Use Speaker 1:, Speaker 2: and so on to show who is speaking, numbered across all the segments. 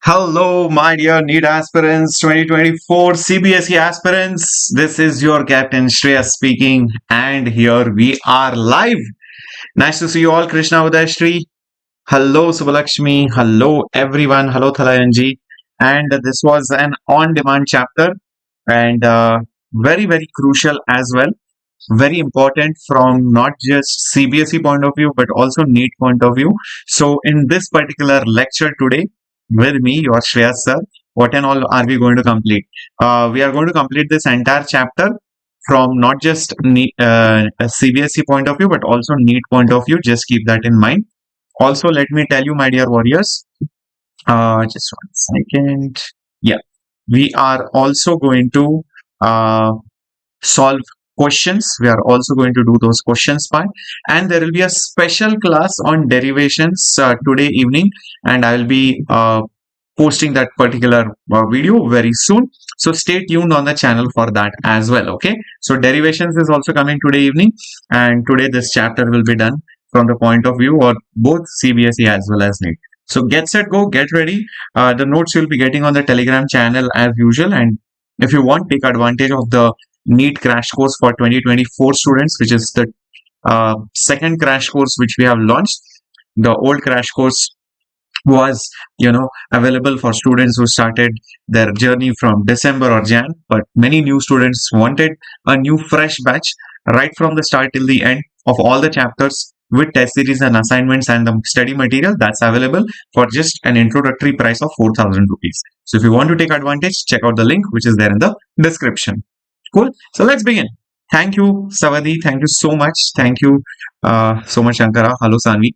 Speaker 1: Hello, my dear NEET aspirants, 2024 CBSE aspirants. This is your Captain Shreyas speaking, and here we are live. Nice to see you all, Krishna Udashri. Hello, Subhalakshmi. Hello, everyone. Hello, Thalayanji. And this was an on demand chapter, and very, very crucial as well. Very important from not just CBSE point of view, but also NEET point of view. So, in this particular lecture today, with me, your Shreyas sir, what and all are we going to complete? We are going to complete this entire chapter from not just a CBSE point of view, but also NEET point of view. Just keep that in mind. Also, let me tell you, my dear warriors, just 1 second. Yeah, we are also going to solve questions. We are also going to do those questions part, and there will be a special class on derivations today evening, and I will be posting that particular video very soon. So stay tuned on the channel for that as well. Okay, so derivations is also coming today evening, and today this chapter will be done from the point of view of both CBSE as well as NEET. So get set, go, get ready. The notes you'll be getting on the Telegram channel as usual, and if you want, take advantage of the NEET crash course for 2024 students, which is the second crash course which we have launched. The old crash course was available for students who started their journey from December or Jan, but many new students wanted a new fresh batch right from the start till the end of all the chapters with test series and assignments and the study material. That's available for just an introductory price of 4,000 rupees. So if you want to take advantage, check out the link which is there in the description. Cool. So let's begin. Thank you, Savadi. Thank you so much. Thank you so much, Shankara. Hello, Sanvi.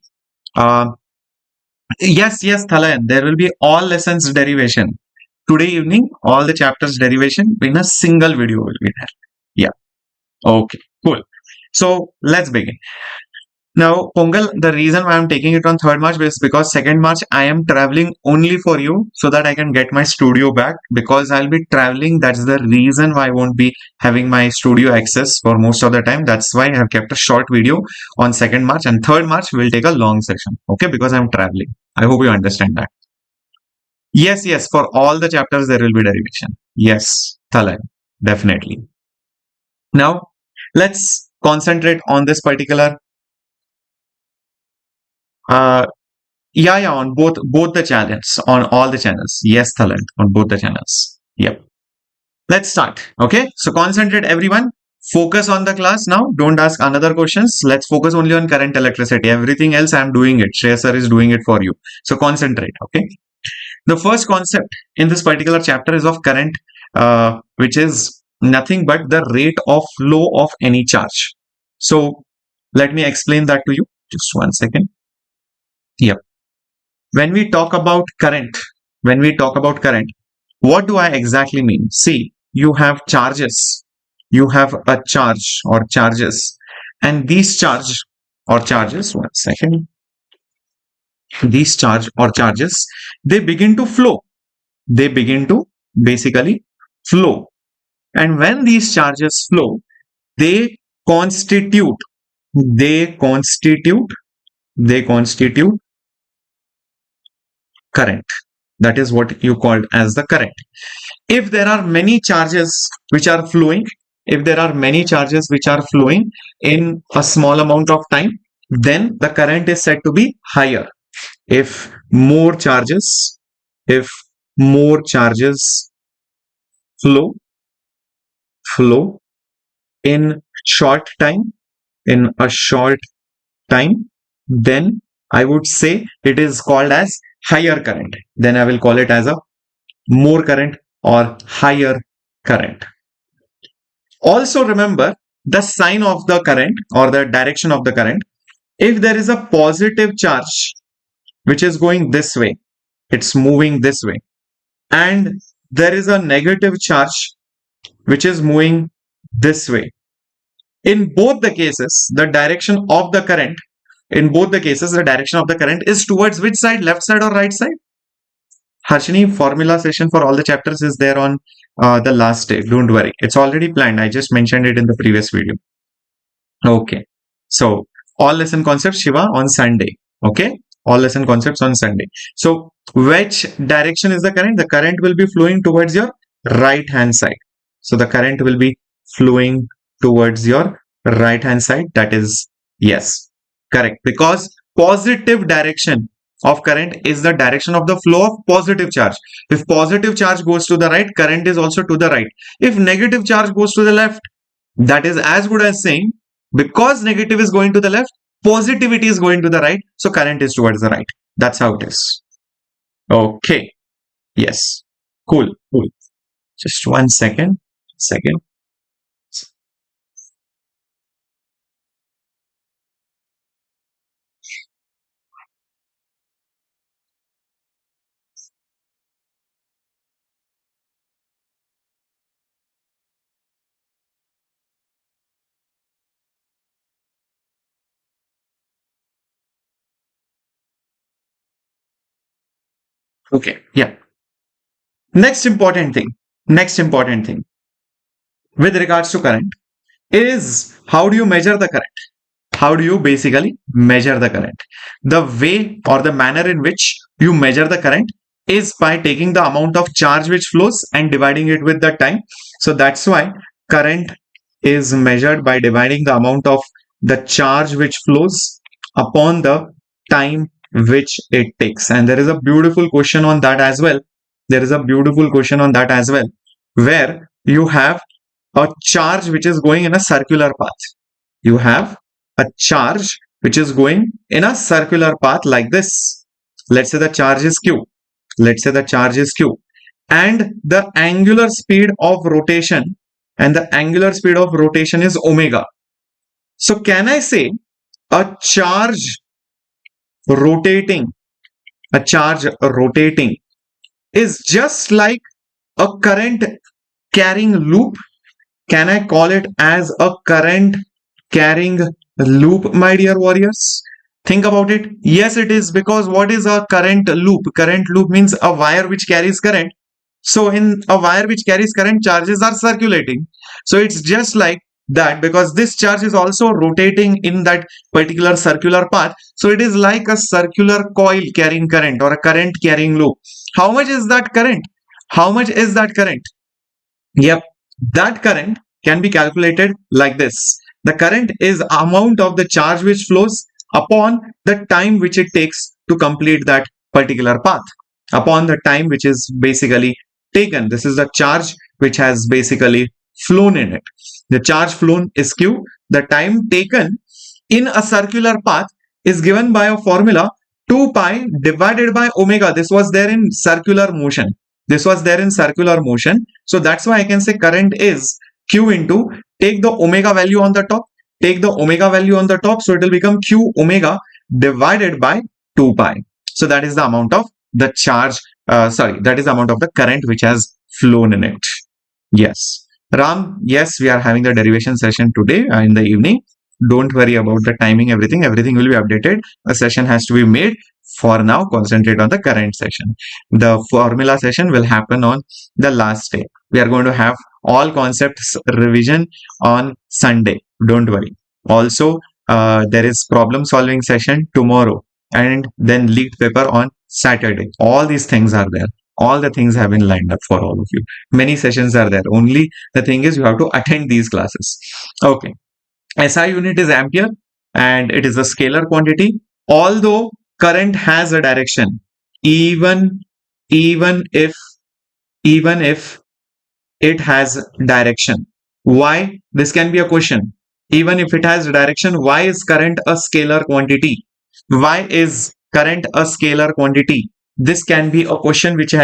Speaker 1: Yes, Thalayan. There will be all lessons derivation. Today evening, all the chapters derivation in a single video will be there. Yeah. Okay. Cool. So let's begin. Now, Pongal, the reason why I'm taking it on 3rd March is because 2nd March I am traveling only for you so that I can get my studio back, because I'll be traveling. That's the reason why I won't be having my studio access for most of the time. That's why I have kept a short video on 2nd March, and 3rd March we'll take a long session. Okay, because I'm traveling. I hope you understand that. Yes, for all the chapters there will be derivation. Yes, Thalay, definitely. Now, let's concentrate on this particular on both the channels, on all the channels. Yes, Talent, on both the channels. Yep. Let's start. Okay, so concentrate, everyone. Focus on the class now. Don't ask another questions. Let's focus only on current electricity. Everything else I'm doing it. Shreyas sir is doing it for you. So concentrate. Okay. The first concept in this particular chapter is of current, which is nothing but the rate of flow of any charge. So let me explain that to you. Just 1 second. Yep. When we talk about current, what do I exactly mean? See, you have charges. You have a charge or charges, and these charge or charges, 1 second. These charge or charges, they begin to flow. They begin to basically flow. And when these charges flow, they constitute current. That is what you called as the current. If there are many charges which are flowing, in a small amount of time, then the current is said to be higher. If more charges flow in a short time, then I would say it is called as higher current. Then I will call it as a more current or higher current. Also remember the sign of the current or the direction of the current. If there is a positive charge which is going this way, it's moving this way, and there is a negative charge which is moving this way. In both the cases, the direction of the current is towards which side? Left side or right side? Harshini, formula session for all the chapters is there on the last day. Don't worry. It's already planned. I just mentioned it in the previous video. Okay. So, all lesson concepts, Shiva, on Sunday. Okay. all lesson concepts on Sunday. So which direction is the current? The current will be flowing towards your right hand side. So the current will be flowing towards your right hand side. That is yes, correct, because positive direction of current is the direction of the flow of positive charge. If positive charge goes to the right, current is also to the right. If negative charge goes to the left, that is as good as saying because negative is going to the left, positivity is going to the right, so current is towards the right. That's how it is. Okay. Yes. Cool. Just 1 second. Okay. Yeah. Next important thing with regards to current is how do you measure the current? How do you basically measure the current? The way or the manner in which you measure the current is by taking the amount of charge which flows and dividing it with the time. So that's why current is measured by dividing the amount of the charge which flows upon the time which it takes. And there is a beautiful question on that as well. Where you have a charge which is going in a circular path. You have a charge which is going in a circular path like this. Let's say the charge is Q. And the angular speed of rotation is omega. So can I say a charge rotating is just like a current carrying loop? Can I call it as a current carrying loop, my dear warriors? Think about it. Yes, it is, because what is a current loop? Current loop means a wire which carries current. So in a wire which carries current, charges are circulating. So it's just like that, because this charge is also rotating in that particular circular path. So it is like a circular coil carrying current or a current carrying loop. How much is that current? Yep, that current can be calculated like this. The current is amount of the charge which flows upon the time which it takes to complete that particular path, upon the time which is basically taken. This is the charge which has basically flown in it. The charge flown is Q. The time taken in a circular path is given by a formula 2 pi divided by omega. This was there in circular motion. So that's why I can say current is Q into, take the omega value on the top. So it will become Q omega divided by 2 pi. So that is the amount of the charge. That is the amount of the current which has flown in it. Yes. Ram, yes, we are having the derivation session today in the evening. Don't worry about the timing, everything will be updated. A session has to be made. For now, concentrate on the current session. The formula session will happen on the last day. We are going to have all concepts revision on Sunday. Don't worry. Also, there is problem solving session tomorrow, and then lead paper on Saturday. All these things are there. All the things have been lined up for all of you. Many sessions are there. Only the thing is you have to attend these classes. Okay. SI unit is ampere and it is a scalar quantity. Although current has a direction, even if it has direction. Why? This can be a question. Even if it has direction, why is current a scalar quantity? This can be a question which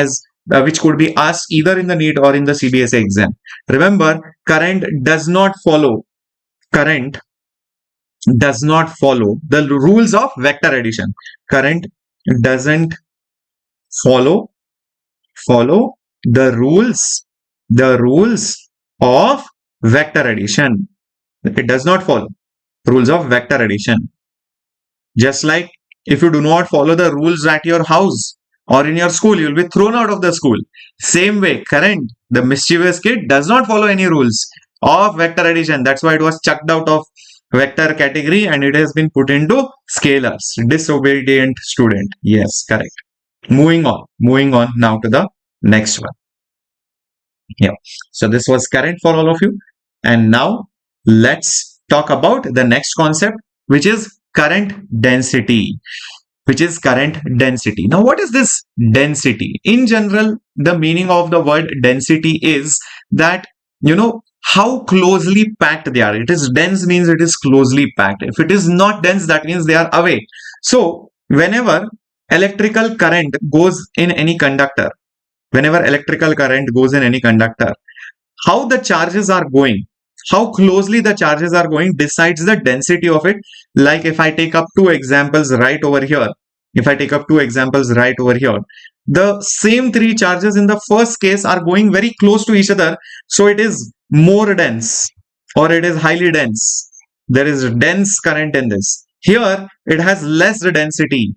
Speaker 1: could be asked either in the NEET or in the CBSE exam. Remember, current does not follow the rules of vector addition. Current doesn't follow the rules of vector addition. It does not follow rules of vector addition. Just like if you do not follow the rules at your house or in your school, you will be thrown out of the school. Same way, current, the mischievous kid, does not follow any rules of vector addition. That's why it was chucked out of vector category and it has been put into scalars. Disobedient student. Yes, correct. Moving on now to the next one. Yeah. So this was current for all of you. And now let's talk about the next concept, which is current density. Now, what is this density? In general, the meaning of the word density is that, how closely packed they are. It is dense means it is closely packed. If it is not dense, that means they are away. So, whenever electrical current goes in any conductor, how the charges are going, how closely the charges are going decides the density of it. Like if I take up two examples right over here, the same three charges in the first case are going very close to each other. So it is more dense or it is highly dense. There is dense current in this. Here it has less density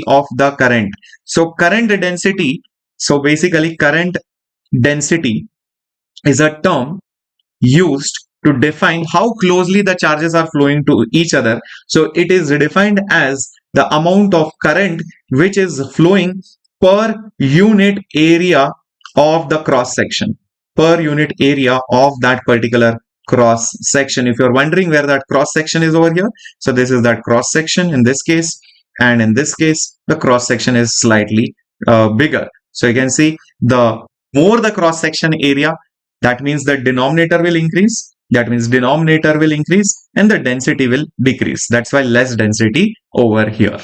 Speaker 1: of the current. So basically current density is a term used to define how closely the charges are flowing to each other. So it is defined as the amount of current which is flowing per unit area of the cross section, per unit area of that particular cross section. If you're wondering where that cross section is over here, so this is that cross section in this case, and in this case the cross section is slightly bigger. So you can see the more the cross section area, that means the denominator will increase. And the density will decrease. That's why less density over here.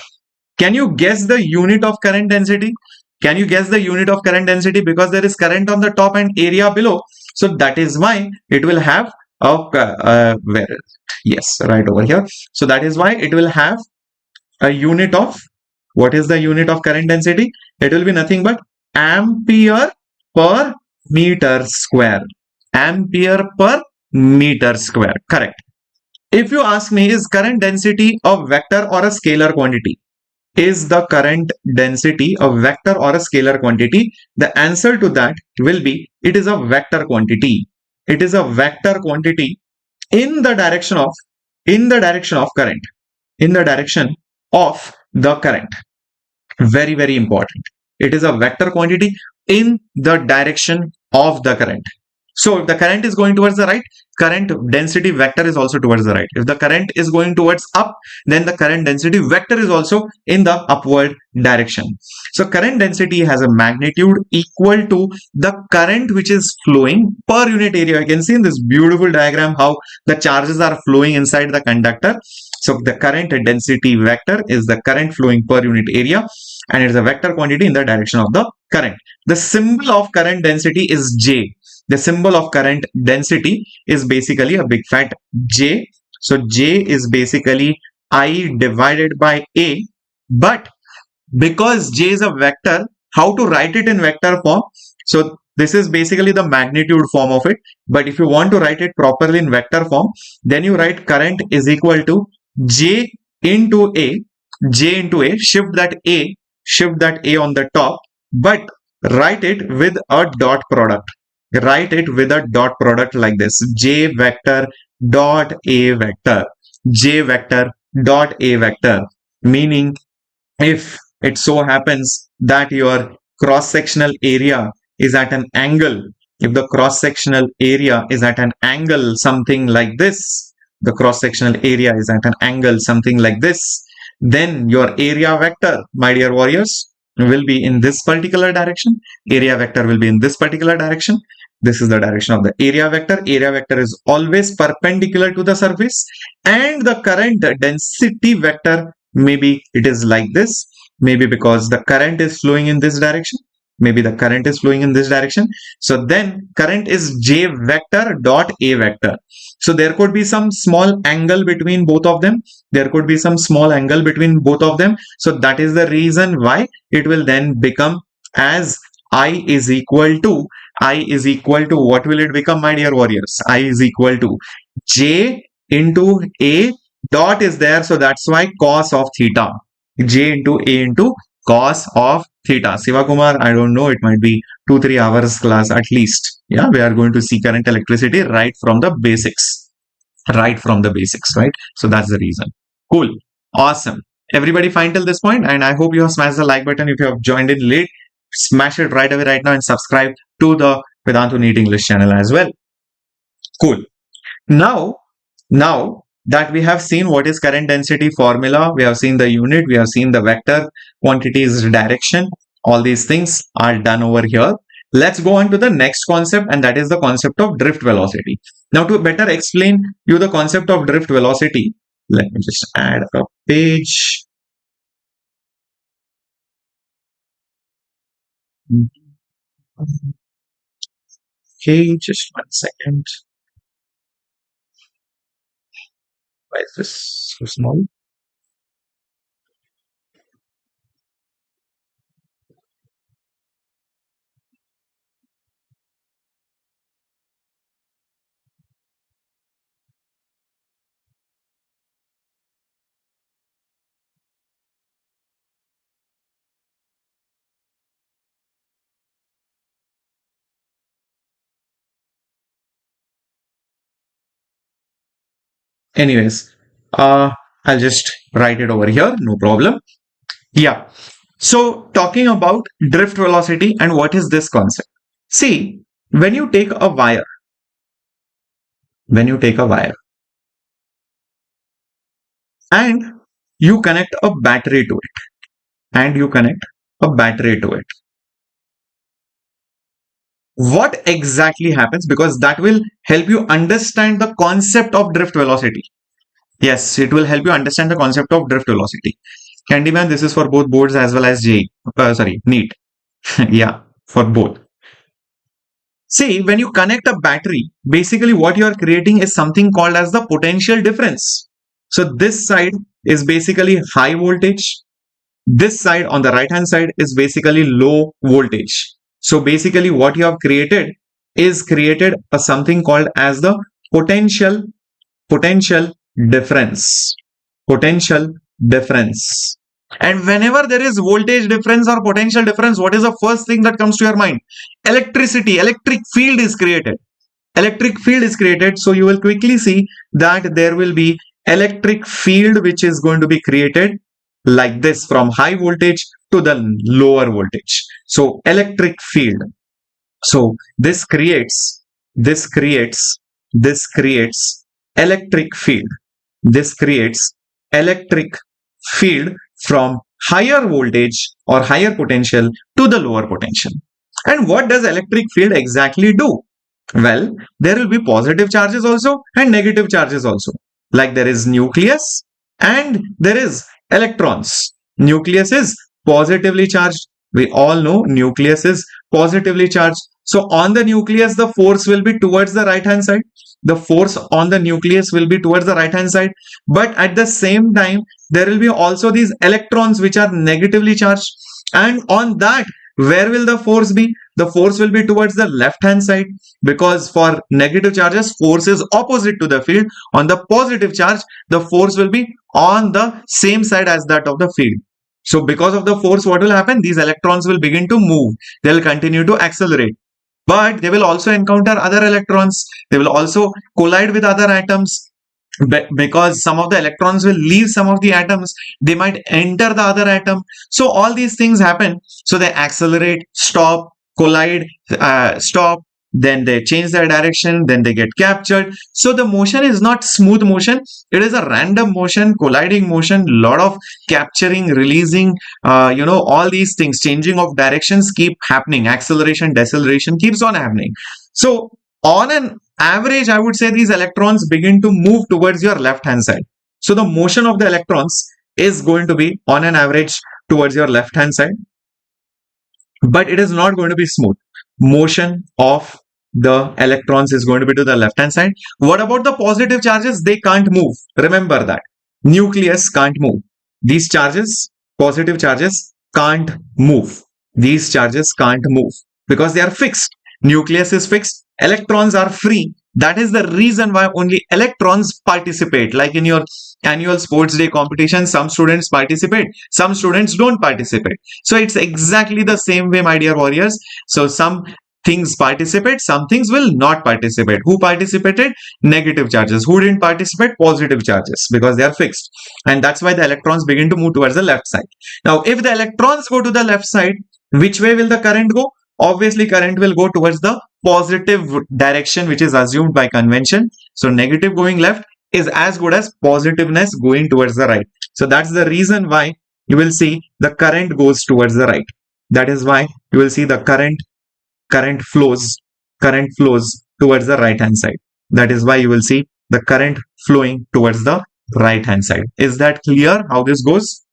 Speaker 1: Can you guess the unit of current density? Because there is current on the top and area below. So that is why it will have right over here. So that is why it will have a unit of, what is the unit of current density? It will be nothing but ampere per meter square. Correct. If you ask me, is current density a vector or a scalar quantity? Is the current density a vector or a scalar quantity? The answer to that will be, it is a vector quantity. It is a vector quantity in the direction of current. Very, very important. It is a vector quantity in the direction of the current. So if the current is going towards the right, current density vector is also towards the right. If the current is going towards up, then the current density vector is also in the upward direction. So current density has a magnitude equal to the current which is flowing per unit area. You can see in this beautiful diagram how the charges are flowing inside the conductor. So the current density vector is the current flowing per unit area, and it is a vector quantity in the direction of the current. The symbol of current density is J. The symbol of current density is basically a big fat J. So J is basically I divided by A. But because J is a vector, how to write it in vector form? So this is basically the magnitude form of it. But if you want to write it properly in vector form, then you write current is equal to J into A. Shift that A on the top, but write it with a dot product. Like this: J vector dot A vector. Meaning, if it so happens that your cross-sectional area is at an angle, something like this, then your area vector, my dear warriors, will be in this particular direction. This is the direction of the area vector. Area vector is always perpendicular to the surface, and the current density vector, maybe it is like this, maybe because the current is flowing in this direction. So then current is J vector dot A vector. So there could be some small angle between both of them. So that is the reason why it will then become as I is equal to, what will it become, my dear warriors? I is equal to J into A dot is there. So that's why cos of theta. J into A into cos of theta. Siva Kumar, I don't know, it might be 2-3 hours class at least. Yeah, we are going to see current electricity right from the basics. right from the basics, right? So that's the reason. Cool. Awesome. Everybody fine till this point? And I hope you have smashed the like button. If you have joined in late, smash it right away right now and subscribe to the Vedantu NEET English channel as well. Cool. Now that we have seen what is current density formula, we have seen the unit, we have seen the vector, quantities, direction, all these things are done over here. Let's go on to the next concept, and that is the concept of drift velocity. Now, to better explain you the concept of drift velocity, let me just add a page. Okay, just 1 second. Why is this so small? Anyways, I'll just write it over here, no problem. Yeah. So talking about drift velocity and what is this concept? See, when you take a wire, and you connect a battery to it, what exactly happens? Because that will help you understand the concept of drift velocity. Yes, it will help you understand the concept of drift velocity. Candyman, this is for both boards as well as NEET. Yeah, for both. See, when you connect a battery, basically what you are creating is something called as the potential difference. So this side is basically high voltage. This side on the right hand side is basically low voltage. So basically what you have created is a something called as the potential difference. And whenever there is voltage difference or potential difference, what is the first thing that comes to your mind? Electricity, electric field is created. So you will quickly see that there will be electric field which is going to be created like this from high voltage to the lower voltage. So electric field. So this creates electric field. This creates electric field from higher voltage or higher potential to the lower potential. And what does electric field exactly do? Well, there will be positive charges also and negative charges also. Like there is nucleus and there is electrons. Nucleus is positively charged. We all know nucleus is positively charged. So on the nucleus, the force will be towards the right hand side. But at the same time, there will be also these electrons which are negatively charged. And on that, where will the force be? The force will be towards the left hand side, because for negative charges, force is opposite to the field. On the positive charge, the force will be on the same side as that of the field. So because of the force, what will happen? These electrons will begin to move. They will continue to accelerate. But they will also encounter other electrons. They will also collide with other atoms. Because some of the electrons will leave some of the atoms, they might enter the other atom. So all these things happen. So they accelerate, stop, collide, stop, then they change their direction, then they get captured. So the motion is not smooth motion. It is a random motion, colliding motion, lot of capturing, releasing, all these things, changing of directions keep happening. Acceleration, deceleration keeps on happening. So on an average, I would say these electrons begin to move towards your left hand side. So the motion of the electrons is going to be on an average towards your left hand side, but it is not going to be smooth. Motion of the electrons is going to be to the left hand side. What about the positive charges? They can't move. Remember that. Nucleus can't move. These charges, positive charges, can't move. These charges can't move because they are fixed. Nucleus is fixed. Electrons are free. That is the reason why only electrons participate. Like in your annual sports day competition, some students participate, some students don't participate. So it's exactly the same way, my dear warriors. So some things participate, some things will not participate. Who participated? Negative charges. Who didn't participate? Positive charges, because they are fixed. And that's why the electrons begin to move towards the left side. Now, if the electrons go to the left side, which way will the current go? Obviously, current will go towards the positive direction, which is assumed by convention. So negative going left is as good as positiveness going towards the right. So that's the reason why you will see the current goes towards the right. That is why you will see the current flows towards the right hand side. That is why you will see the current flowing towards the right hand side. Is that clear how this goes?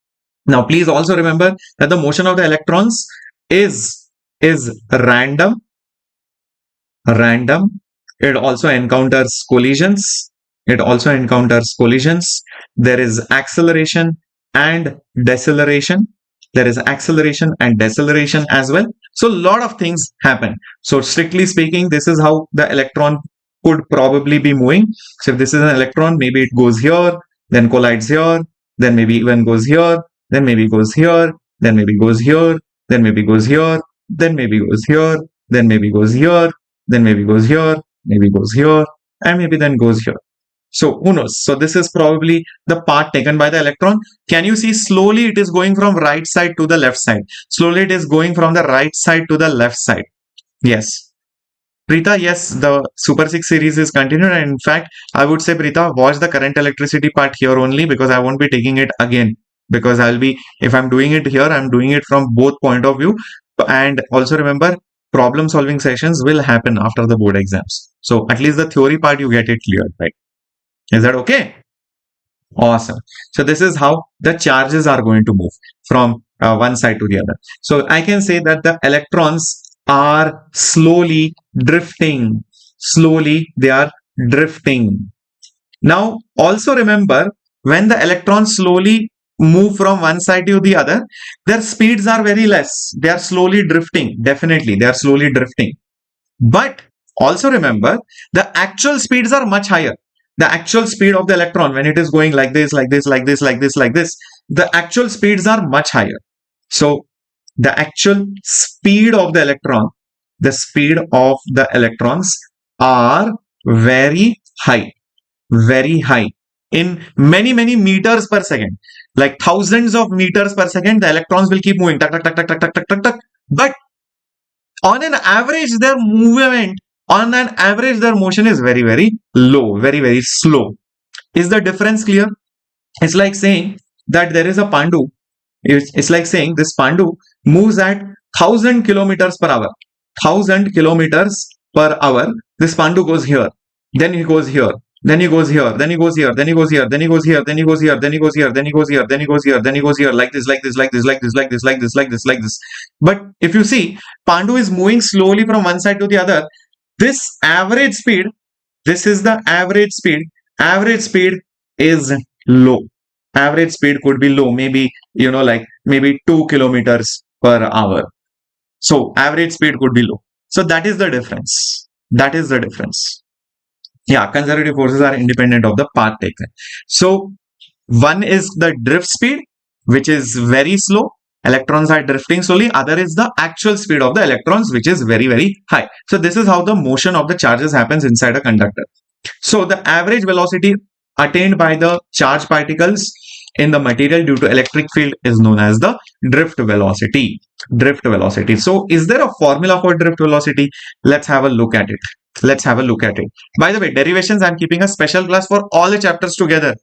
Speaker 1: Now, please also remember that the motion of the electrons is random. It also encounters collisions. There is acceleration and deceleration. As well. So a lot of things happen. So strictly speaking, this is how the electron could probably be moving. So if this is an electron, maybe it goes here, then collides here, then maybe even goes here, then maybe goes here, then maybe goes here, then maybe goes here, then maybe goes here, then maybe goes here, then maybe goes here, maybe goes here, and maybe then goes here. So who knows? So this is probably the path taken by the electron. Can you see slowly it is going from right side to the left side? Slowly it is going from the right side to the left side. Yes. Preeta, yes, the Super 6 series is continued. And in fact, I would say, Preeta, watch the current electricity part here only, because I won't be taking it again. Because if I'm doing it here, I'm doing it from both point of view. And also remember, problem solving sessions will happen after the board exams. So at least the theory part, you get it cleared, right? Is that okay? Awesome. So this is how the charges are going to move from one side to the other. So I can say that the electrons are slowly drifting. They are drifting. Now, also remember, when the electrons slowly move from one side to the other, their speeds are very less. They are slowly drifting. Definitely, they are slowly drifting. But also remember, the actual speeds are much higher. The actual speed of the electron, when it is going like this, the actual speeds are much higher. So the actual speed of the electrons are very high, in many meters per second, like thousands of meters per second. The electrons will keep moving, but on an average, their motion is very low, very slow. Is the difference clear? It's like saying that there is a pandu. It's like saying this pandu moves at 1000 kilometers per hour. 1000 kilometers per hour. This pandu goes here, then he goes here, then he goes here, then he goes here, then he goes here, then he goes here, then he goes here, then he goes here, then he goes here, then he goes here, then he goes here, like this. But if you see, pandu is moving slowly from one side to the other. This average speed, this is the average speed. Average speed is low. Average speed could be low, maybe, maybe 2 kilometers per hour. So average speed could be low. So that is the difference. Yeah, conservative forces are independent of the path taken. So one is the drift speed, which is very slow. Electrons are drifting slowly. Other is the actual speed of the electrons, which is very high. So this is how the motion of the charges happens inside a conductor. So the average velocity attained by the charged particles in the material due to electric field is known as the drift velocity. So is there a formula for drift velocity? Let's have a look at it. By the way, derivations, I'm keeping a special class for all the chapters together.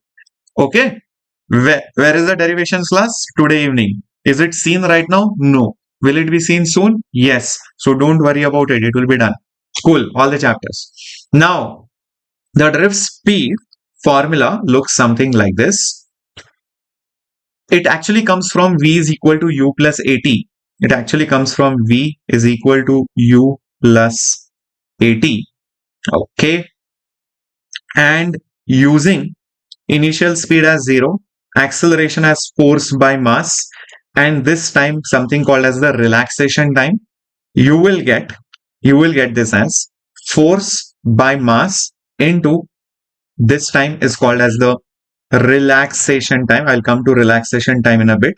Speaker 1: Okay. Where is the derivations class? Today evening. Is it seen right now? No. Will it be seen soon? Yes. So don't worry about it. It will be done. Cool. All the chapters. Now, the drift speed formula looks something like this. It actually comes from V is equal to U plus AT. Okay. And using initial speed as 0, acceleration as force by mass, and this time something called as the relaxation time, you will get this as force by mass into this time is called as the relaxation time. I'll come to relaxation time in a bit.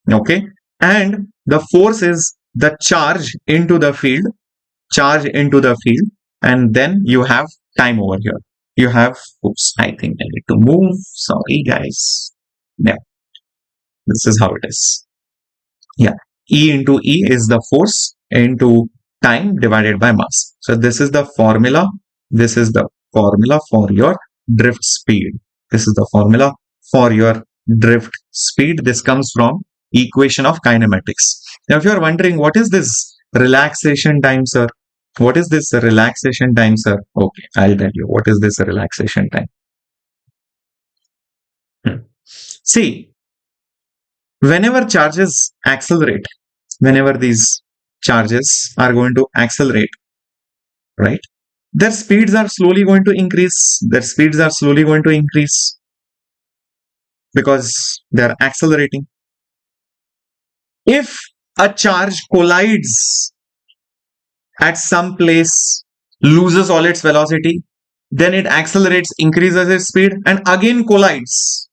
Speaker 1: Okay. And the force is the charge into the field, and then you have time over here. You have, oops, I think I need to move. Sorry, guys. Yeah, this is how it is. Yeah, E into E is the force into time divided by mass. So this is the formula. This is the formula for your drift speed. This is the formula for your drift speed. This comes from equation of kinematics. Now, if you are wondering, what is this relaxation time, sir? What is this relaxation time, sir? Okay, I'll tell you. What is this relaxation time? See, whenever charges accelerate, whenever these charges are going to accelerate, right, their speeds are slowly going to increase. Because they are accelerating. If a charge collides at some place, loses all its velocity, then it accelerates, increases its speed, and again collides,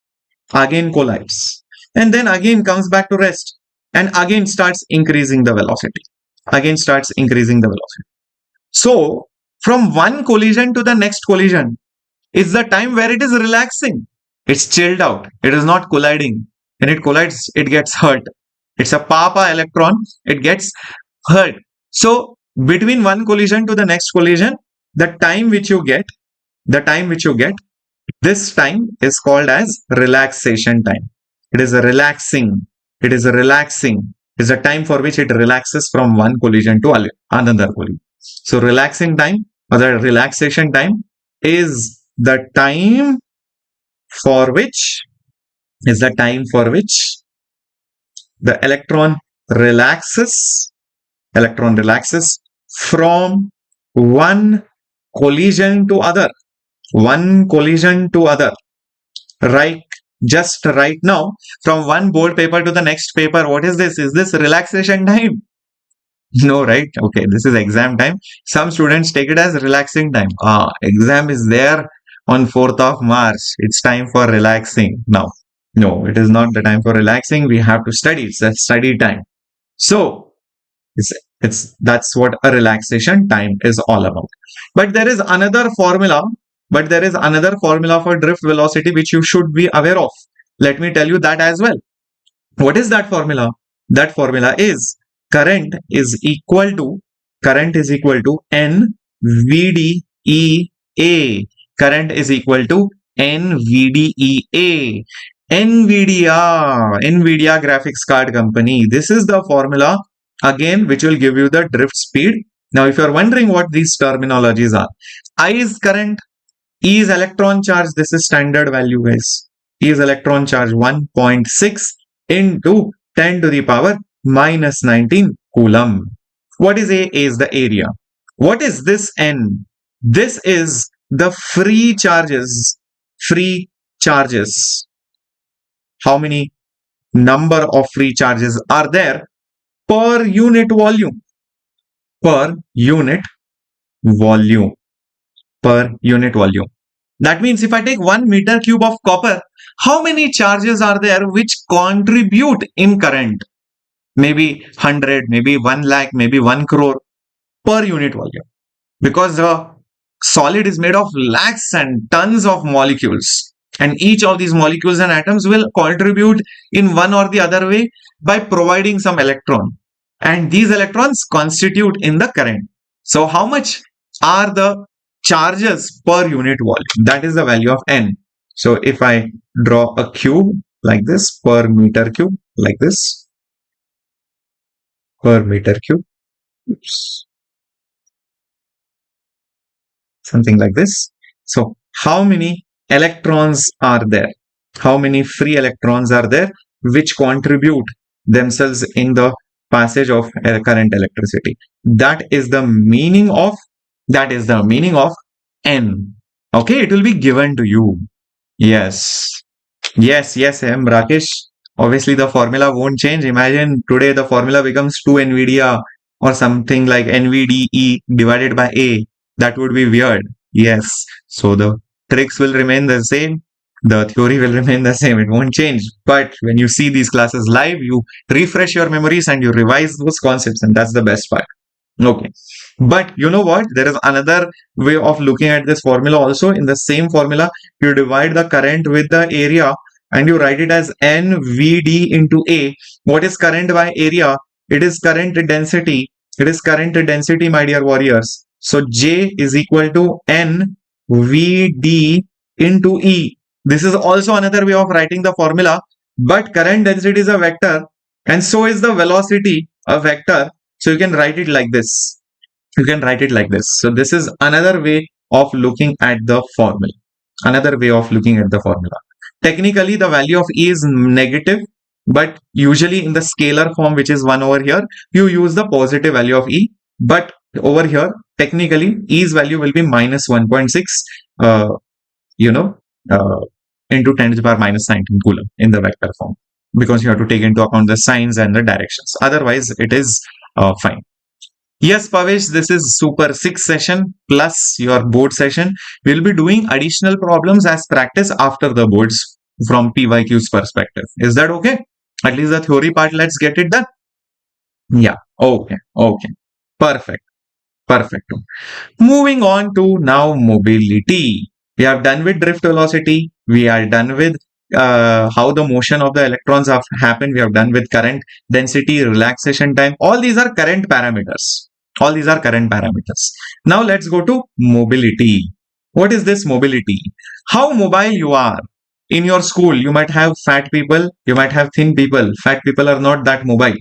Speaker 1: and then again comes back to rest, and again starts increasing the velocity, So from one collision to the next collision is the time where it is relaxing. It's chilled out. It is not colliding. When it collides, it gets hurt. It's a papa electron. It gets hurt. So between one collision to the next collision, the time which you get, this time is called as relaxation time. It is a relaxing. It's a time for which it relaxes from one collision to another collision. So relaxing time or the relaxation time is the time for which the electron relaxes from one collision to other. Right, just right now, from one board paper to the next paper. What is this? Is this relaxation time? No, right? Okay, this is exam time. Some students take it as relaxing time. Exam is there on 4th of March. It's time for relaxing now. No, it is not the time for relaxing. We have to study. It's a study time. So that's what a relaxation time is all about. But there is another formula for drift velocity which you should be aware of. Let me tell you that as well. What is that formula? That formula is current is equal to NVDEA. Current is equal to NVDEA. NVIDIA graphics card company. This is the formula again which will give you the drift speed. Now, if you are wondering what these terminologies are, I is current, E is electron charge. This is standard value, guys. E is electron charge 1.6 into 10 to the power minus 19 coulomb. What is A? A is the area. What is this N? This is the free charges. How many number of free charges are there per unit volume? That means if I take 1 meter cube of copper, how many charges are there which contribute in current? Maybe 100, maybe 1 lakh, maybe 1 crore per unit volume. Because the solid is made of lakhs and tons of molecules. And each of these molecules and atoms will contribute in one or the other way by providing some electron. And these electrons constitute in the current. So how much are the charges per unit volume? That is the value of N. So if I draw a cube like this, per meter cube, like this, per meter cube, oops, something like this. So how many electrons are there? How many free electrons are there which contribute themselves in the passage of current electricity? That is the meaning of N. Okay, it will be given to you. Yes, M. Rakesh. Obviously, the formula won't change. Imagine today the formula becomes 2 NVIDIA or something like NVDE divided by A. That would be weird. Yes. So the tricks will remain the same. The theory will remain the same. It won't change. But when you see these classes live, you refresh your memories and you revise those concepts. And that's the best part. Okay. But you know what? There is another way of looking at this formula also. In the same formula, you divide the current with the area and you write it as NVD into A. What is current by area? It is current density. It is current density, my dear warriors. So J is equal to NVD into E. This is also another way of writing the formula. But current density is a vector and so is the velocity a vector. So you can write it like this. You can write it like this. So this is another way of looking at the formula. Another way of looking at the formula. Technically, the value of E is negative, but usually in the scalar form, which is 1 over here, you use the positive value of E. But over here, technically, E's value will be minus 1.6, you know, into 10 to the power minus 19 coulomb in the vector form, because you have to take into account the signs and the directions. Otherwise, it is fine. Yes, Pavesh, this is Super 6 session plus your board session. We'll be doing additional problems as practice after the boards from PYQs perspective. Is that okay? At least the theory part, let's get it done. Yeah, okay, okay. Perfect, perfect. Moving on to now mobility. We have done with drift velocity. We are done with how the motion of the electrons have happened. We have done with current density, relaxation time. All these are current parameters. All these are current parameters. Now let's go to mobility. What is this mobility? How mobile you are. In your school, you might have fat people, you might have thin people. Fat people are not that mobile.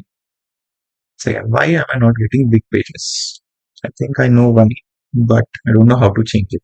Speaker 1: So yeah, why am I not getting big pages? I think I know why, but I don't know how to change it.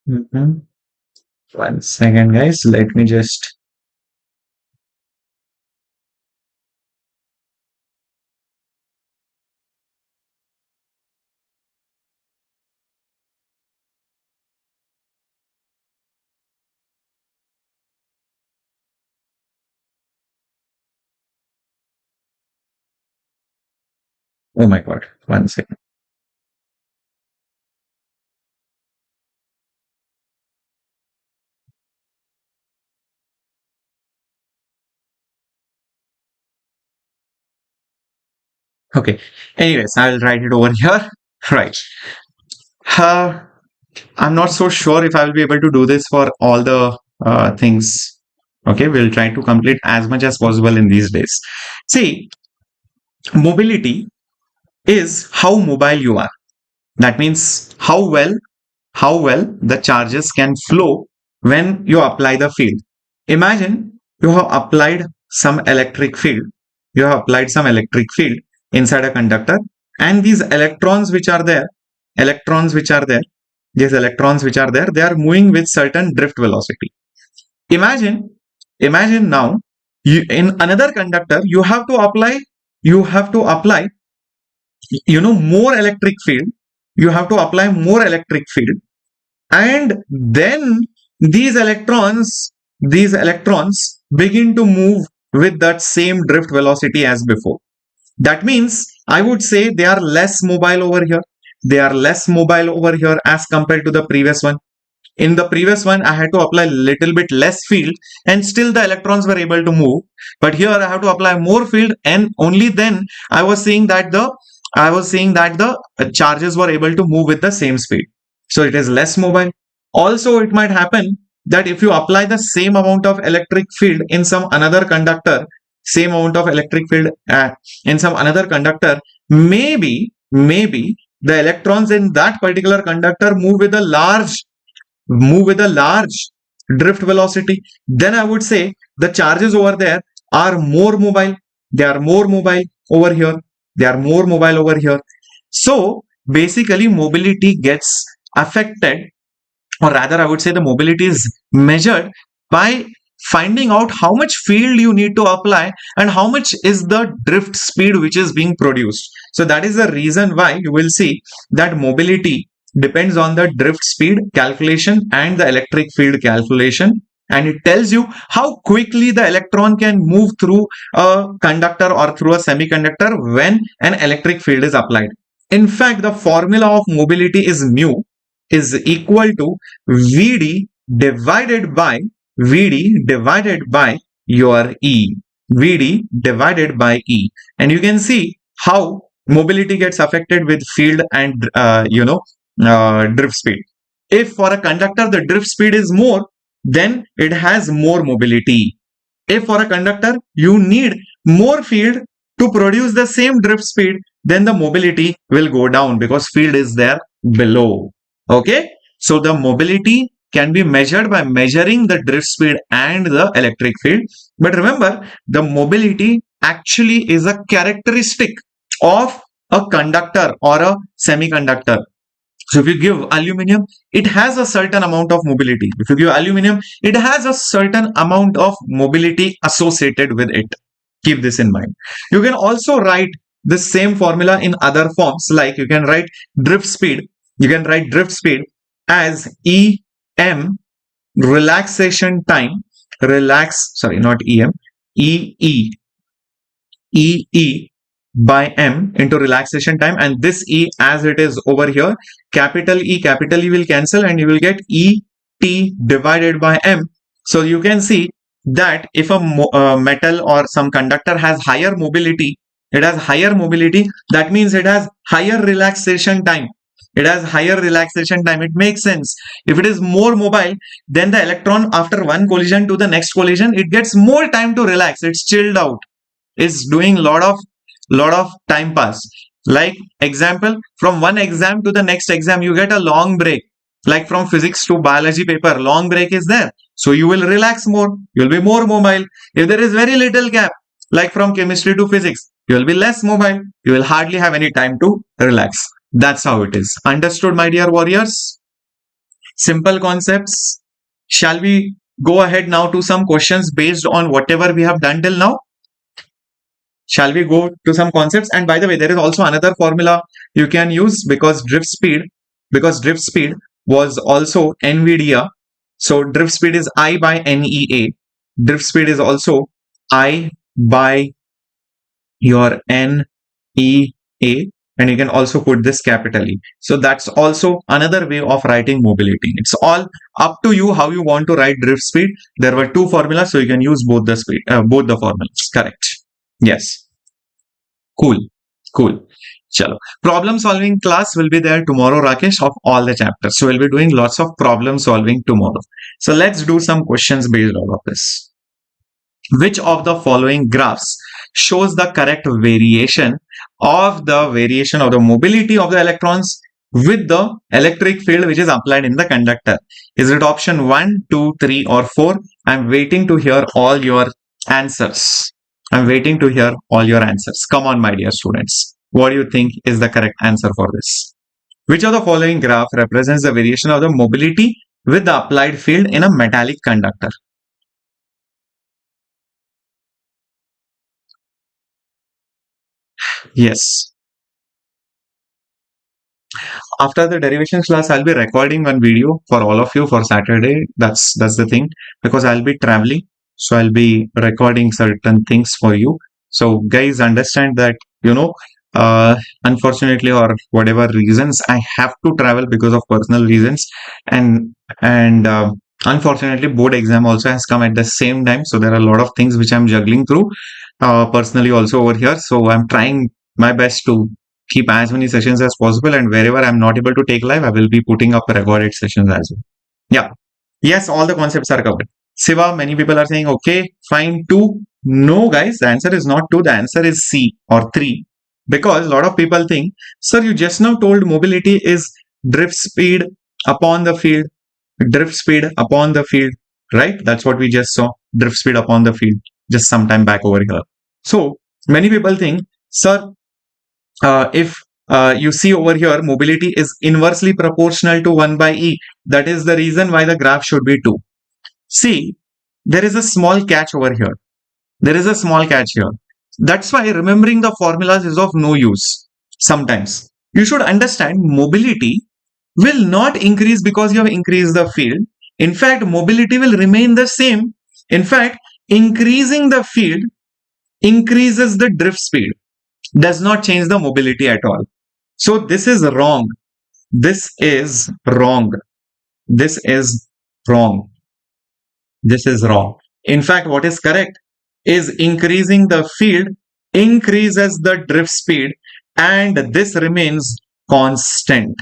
Speaker 1: Mhm. 1 second, guys. Let me just. Oh my God. 1 second. Okay. Anyways, I'll write it over here. Right. Uh, I'm not so sure if I will be able to do this for all the things. Okay. We'll try to complete as much as possible in these days. See, mobility is how mobile you are. That means how well the charges can flow when you apply the field. Imagine you have applied some electric field. You have applied some electric field inside a conductor, and these electrons which are there, these electrons which are there, they are moving with certain drift velocity. Imagine, imagine now, in another conductor, you have to apply, more electric field. You have to apply more electric field, and then these electrons begin to move with that same drift velocity as before. That means I would say they are less mobile over here. They are less mobile over here as compared to the previous one. In the previous one, I had to apply little bit less field and still the electrons were able to move. But here I have to apply more field, and only then I was seeing that the charges were able to move with the same speed. So it is less mobile. Also, it might happen that if you apply the same amount of electric field in some another conductor, same amount of electric field in some another conductor, maybe the electrons in that particular conductor move with a large drift velocity. Then I would say the charges over there are more mobile. They are more mobile over here. They are more mobile over here. So basically mobility gets affected, or rather I would say the mobility is measured by finding out how much field you need to apply and how much is the drift speed which is being produced. So that is the reason why you will see that mobility depends on the drift speed calculation and the electric field calculation, and it tells you how quickly the electron can move through a conductor or through a semiconductor when an electric field is applied. In fact, the formula of mobility is mu is equal to Vd divided by your E. Vd divided by E. And you can see how mobility gets affected with field and drift speed. If for a conductor the drift speed is more, then it has more mobility. If for a conductor you need more field to produce the same drift speed, then the mobility will go down because field is there below. Okay, so the mobility can be measured by measuring the drift speed and the electric field. But remember, the mobility actually is a characteristic of a conductor or a semiconductor. So if you give aluminum, it has a certain amount of mobility. If you give aluminum, it has a certain amount of mobility associated with it. Keep this in mind. You can also write the same formula in other forms, like you can write drift speed. You can write drift speed as EM relaxation time, EE by M into relaxation time, and this E as it is over here, capital E will cancel and you will get ET divided by M. So you can see that if a metal or some conductor has higher mobility, that means it has higher relaxation time. It makes sense. If it is more mobile, then the electron after one collision to the next collision, it gets more time to relax. It's chilled out. It's doing lot of time pass. Like example, from one exam to the next exam, you get a long break. Like from physics to biology paper, long break is there. So you will relax more. You will be more mobile. If there is very little gap, like from chemistry to physics, you will be less mobile. You will hardly have any time to relax. That's how it is. Understood, my dear warriors? Simple concepts. Shall we go ahead now to some questions based on whatever we have done till now? Shall we go to some concepts? And by the way, there is also another formula you can use because drift speed was also NVIDIA. So drift speed is I by NEA. Drift speed is also I by your NEA. And you can also put this capital E. So that's also another way of writing mobility. It's all up to you how you want to write drift speed. There were two formulas, so you can use both the formulas. Correct. Yes. Cool. Chalo. Problem solving class will be there tomorrow, Rakesh, of all the chapters. So we'll be doing lots of problem solving tomorrow. So let's do some questions based on this. Which of the following graphs shows the correct variation of the mobility of the electrons with the electric field which is applied in the conductor? Is it option 1, 2, 3 or 4? I'm waiting to hear all your answers. Come on, my dear students. What do you think is the correct answer for this? Which of the following graph represents the variation of the mobility with the applied field in a metallic conductor? Yes. After the derivations class, I'll be recording one video for all of you for Saturday. That's the thing, because I'll be traveling. So I'll be recording certain things for you. So guys, understand that, unfortunately or whatever reasons, I have to travel because of personal reasons. And unfortunately, board exam also has come at the same time. So there are a lot of things which I'm juggling through personally also over here. So I'm trying my best to keep as many sessions as possible. And wherever I'm not able to take live, I will be putting up recorded sessions as well. Yeah. Yes, all the concepts are covered. Siva, many people are saying, okay, fine, 2. No, guys, the answer is not 2. The answer is C or 3. Because a lot of people think, sir, you just now told mobility is drift speed upon the field. Right? That's what we just saw. Drift speed upon the field just some time back over here. So many people think, sir, if you see over here, mobility is inversely proportional to 1 by E. That is the reason why the graph should be 2. See, there is a small catch over here. There is a small catch here. That's why remembering the formulas is of no use sometimes. You should understand mobility will not increase because you have increased the field. In fact, mobility will remain the same. In fact, increasing the field increases the drift speed, does not change the mobility at all. So this is wrong. This is wrong. This is wrong. This is wrong. In fact, what is correct is increasing the field increases the drift speed, and this remains constant.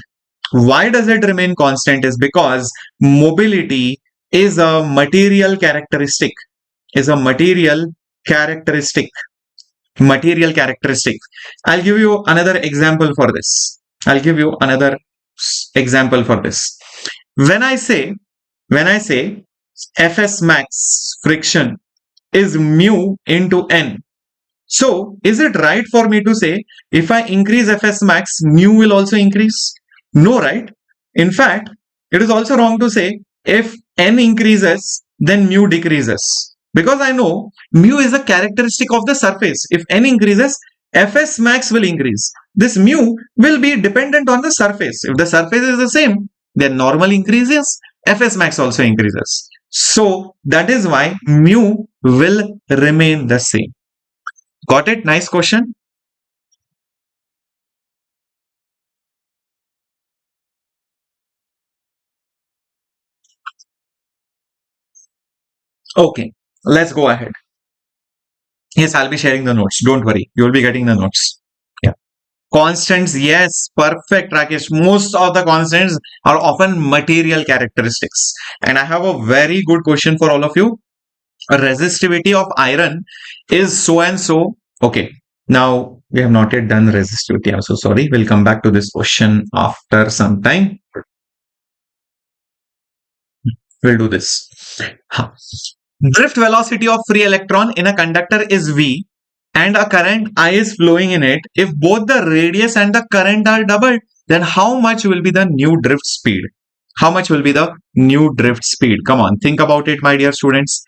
Speaker 1: Why does it remain constant? Is because mobility is a material characteristic. Is a material characteristic. Material characteristic. I'll give you another example for this. I'll give you another example for this. When I say Fs max friction is mu into n. So is it right for me to say if I increase Fs max, mu will also increase? No, right? In fact, it is also wrong to say if n increases, then mu decreases. Because I know mu is a characteristic of the surface. If n increases, Fs max will increase. This mu will be dependent on the surface. If the surface is the same, then normal increases, Fs max also increases. So that is why mu will remain the same. Got it? Nice question. Okay, let's go ahead. Yes, I'll be sharing the notes. Don't worry. You'll be getting the notes. Yeah. Constants. Yes, perfect, Rakesh. Most of the constants are often material characteristics. And I have a very good question for all of you. A resistivity of iron is so and so. Okay. Now, we have not yet done resistivity. I'm so sorry. We'll come back to this question after some time. We'll do this. Drift velocity of free electron in a conductor is V and a current I is flowing in it. If both the radius and the current are doubled, then how much will be the new drift speed? How much will be the new drift speed? Come on, think about it, my dear students.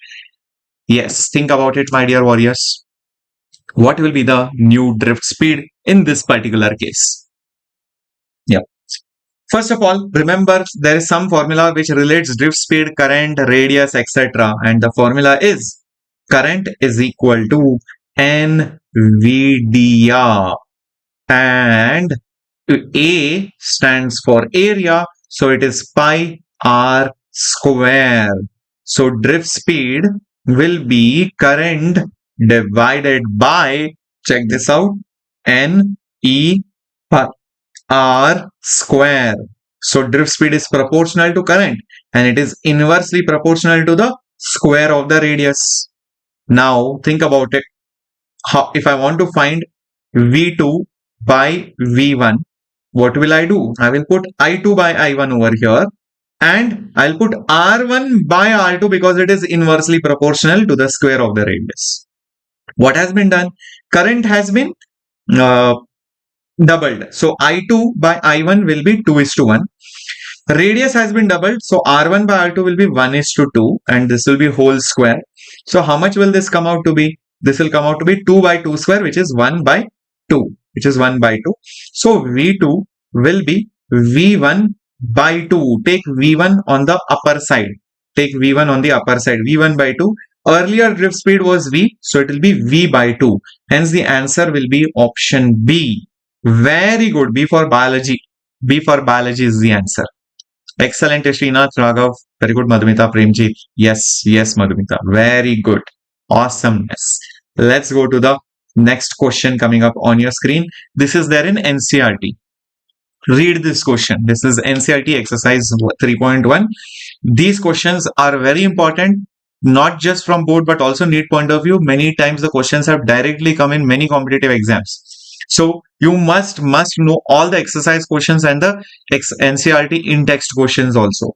Speaker 1: Yes, think about it, my dear warriors. What will be the new drift speed in this particular case? Yeah. First of all, remember there is some formula which relates drift speed, current, radius, etc. And the formula is current is equal to NVDR. And A stands for area. So it is pi r square. So drift speed will be current divided by, check this out, NE r square. So drift speed is proportional to current and it is inversely proportional to the square of the radius. Now think about it. How, if I want to find V2 by V1, what will I do? I will put I2 by I1 over here and I'll put R1 by R2 because it is inversely proportional to the square of the radius. What has been done? Current has been doubled. So I2 by I1 will be 2:1. Radius has been doubled. So R1 by R2 will be 1:2 and this will be whole square. So how much will this come out to be? This will come out to be 2 by 2 square, which is 1 by 2, which is 1 by 2. So V2 will be V1 by 2. Take V1 on the upper side. Take V1 on the upper side. V1 by 2. Earlier drift speed was V, so it will be V by 2. Hence the answer will be option B. Very good. B for biology. B for biology is the answer. Excellent, Srinath, Raghav. Very good, Madhumita, Premji. Yes, yes, Madhumita. Very good. Awesomeness. Let's go to the next question coming up on your screen. This is there in NCERT. Read this question. This is NCERT exercise 3.1. These questions are very important, not just from board but also NEET point of view. Many times the questions have directly come in many competitive exams. So you must know all the exercise questions and the NCERT in-text questions also.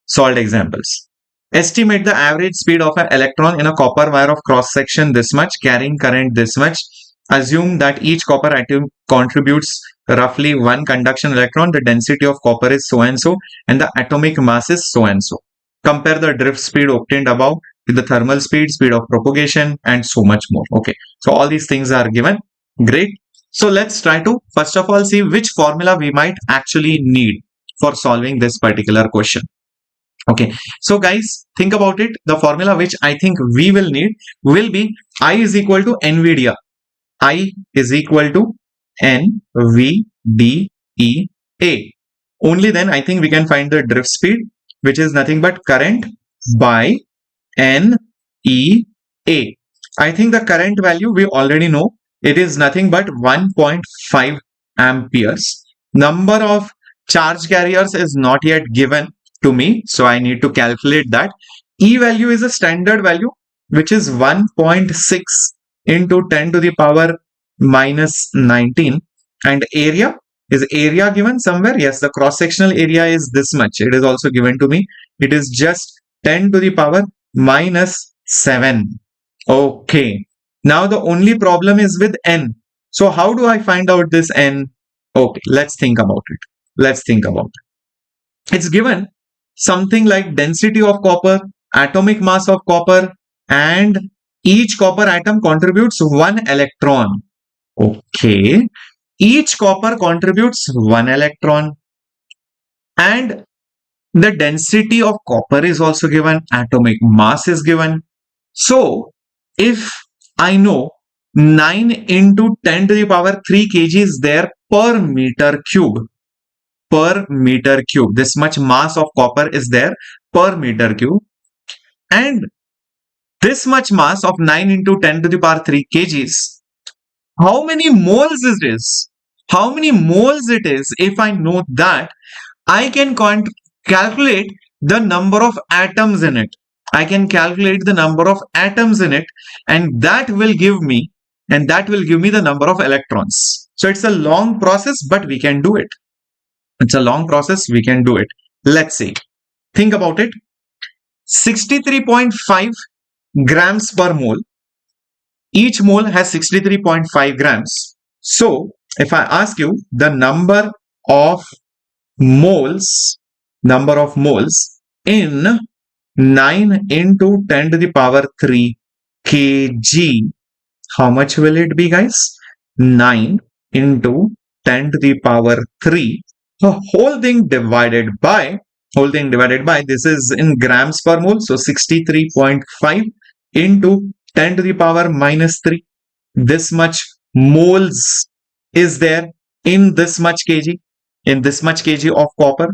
Speaker 1: Solved examples. Estimate the average speed of an electron in a copper wire of cross section this much, carrying current this much. Assume that each copper atom contributes roughly 1 conduction electron. The density of copper is so and so and the atomic mass is so and so. Compare the drift speed obtained above with the thermal speed, speed of propagation, and so much more. Okay, so all these things are given. Great. So let's try to first of all see which formula we might actually need for solving this particular question. Okay, so guys, think about it. The formula which I think we will need will be I is equal to NVDA. I is equal to NVDEA. Only then I think we can find the drift speed, which is nothing but current by NEA. I think the current value we already know. It is nothing but 1.5 amperes. Number of charge carriers is not yet given to me, so I need to calculate that. E value is a standard value, which is 1.6 into 10 to the power minus 19. And area, is area given somewhere? Yes, the cross-sectional area is this much. It is also given to me. It is just 10 to the power minus 7. Okay. Now the only problem is with N. So how do I find out this N? Okay, let's think about it. Let's think about it. It's given something like density of copper, atomic mass of copper, and each copper atom contributes 1 electron. Okay. Each copper contributes 1 electron, and the density of copper is also given, atomic mass is given. So if I know 9 into 10 to the power 3 kg is there per meter cube. Per meter cube. This much mass of copper is there per meter cube. And this much mass of 9 into 10 to the power 3 kgs. How many moles is this? How many moles it is? If I know that, I can calculate the number of atoms in it. I can calculate the number of atoms in it, and that will give me the number of electrons. So it's a long process, but we can do it. It's a long process, we can do it. Let's see. Think about it. 63.5 grams per mole. Each mole has 63.5 grams. So if I ask you the number of moles in 9 into 10 to the power 3 kg, how much will it be, guys? 9 into 10 to the power 3, the whole thing divided by, this is in grams per mole, so 63.5 into 10 to the power minus 3. This much moles is there in this much kg, of copper,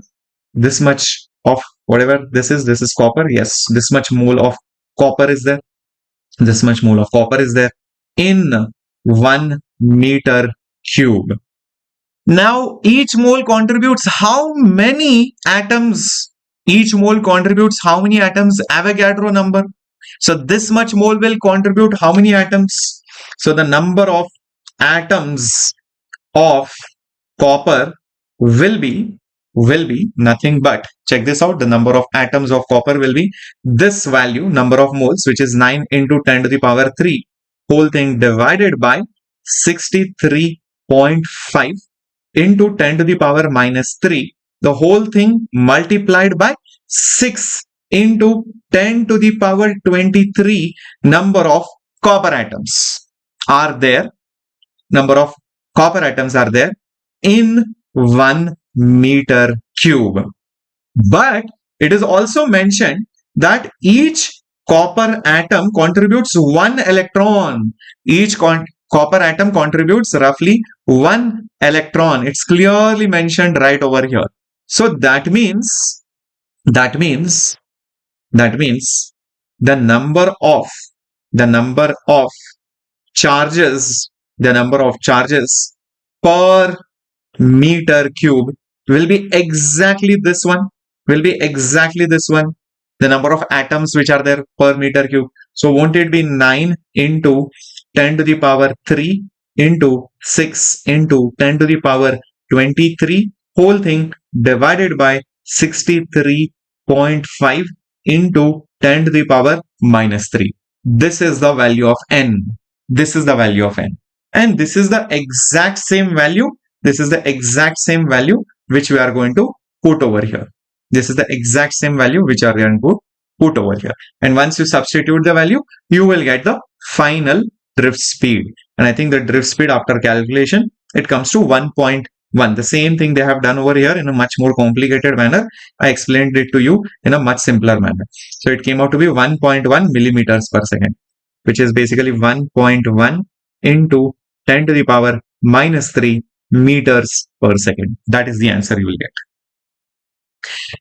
Speaker 1: this much of whatever this is copper. Yes, this much mole of copper is there. This much mole of copper is there in 1 meter cube. Now each mole contributes how many atoms? Each mole contributes how many atoms? Avogadro number. So this much mole will contribute how many atoms? So the number of atoms of copper will be nothing but, check this out, the number of atoms of copper will be this value, number of moles, which is 9 into 10 to the power 3, whole thing divided by 63.5 into 10 to the power minus 3, the whole thing multiplied by 6 into 10 to the power 23 number of copper atoms are there. Number of copper atoms are there in 1 meter cube. But it is also mentioned that each copper atom contributes 1 electron. Each copper atom contributes roughly 1 electron. It's clearly mentioned right over here. So that means the number of charges per meter cube will be exactly this one. The number of atoms which are there per meter cube. So won't it be 9 into 10 to the power 3 into 6 into 10 to the power 23, whole thing divided by 63.5 into 10 to the power minus 3. This is the value of n. And this is the exact same value. Which we are going to put over here. This is the exact same value which we are going to put over here. And once you substitute the value, you will get the final drift speed. And I think the drift speed after calculation, it comes to 1.1. The same thing they have done over here in a much more complicated manner. I explained it to you in a much simpler manner. So it came out to be 1.1 millimeters per second, which is basically 1.1 into 10 to the power minus 3 meters per second. That is the answer you will get.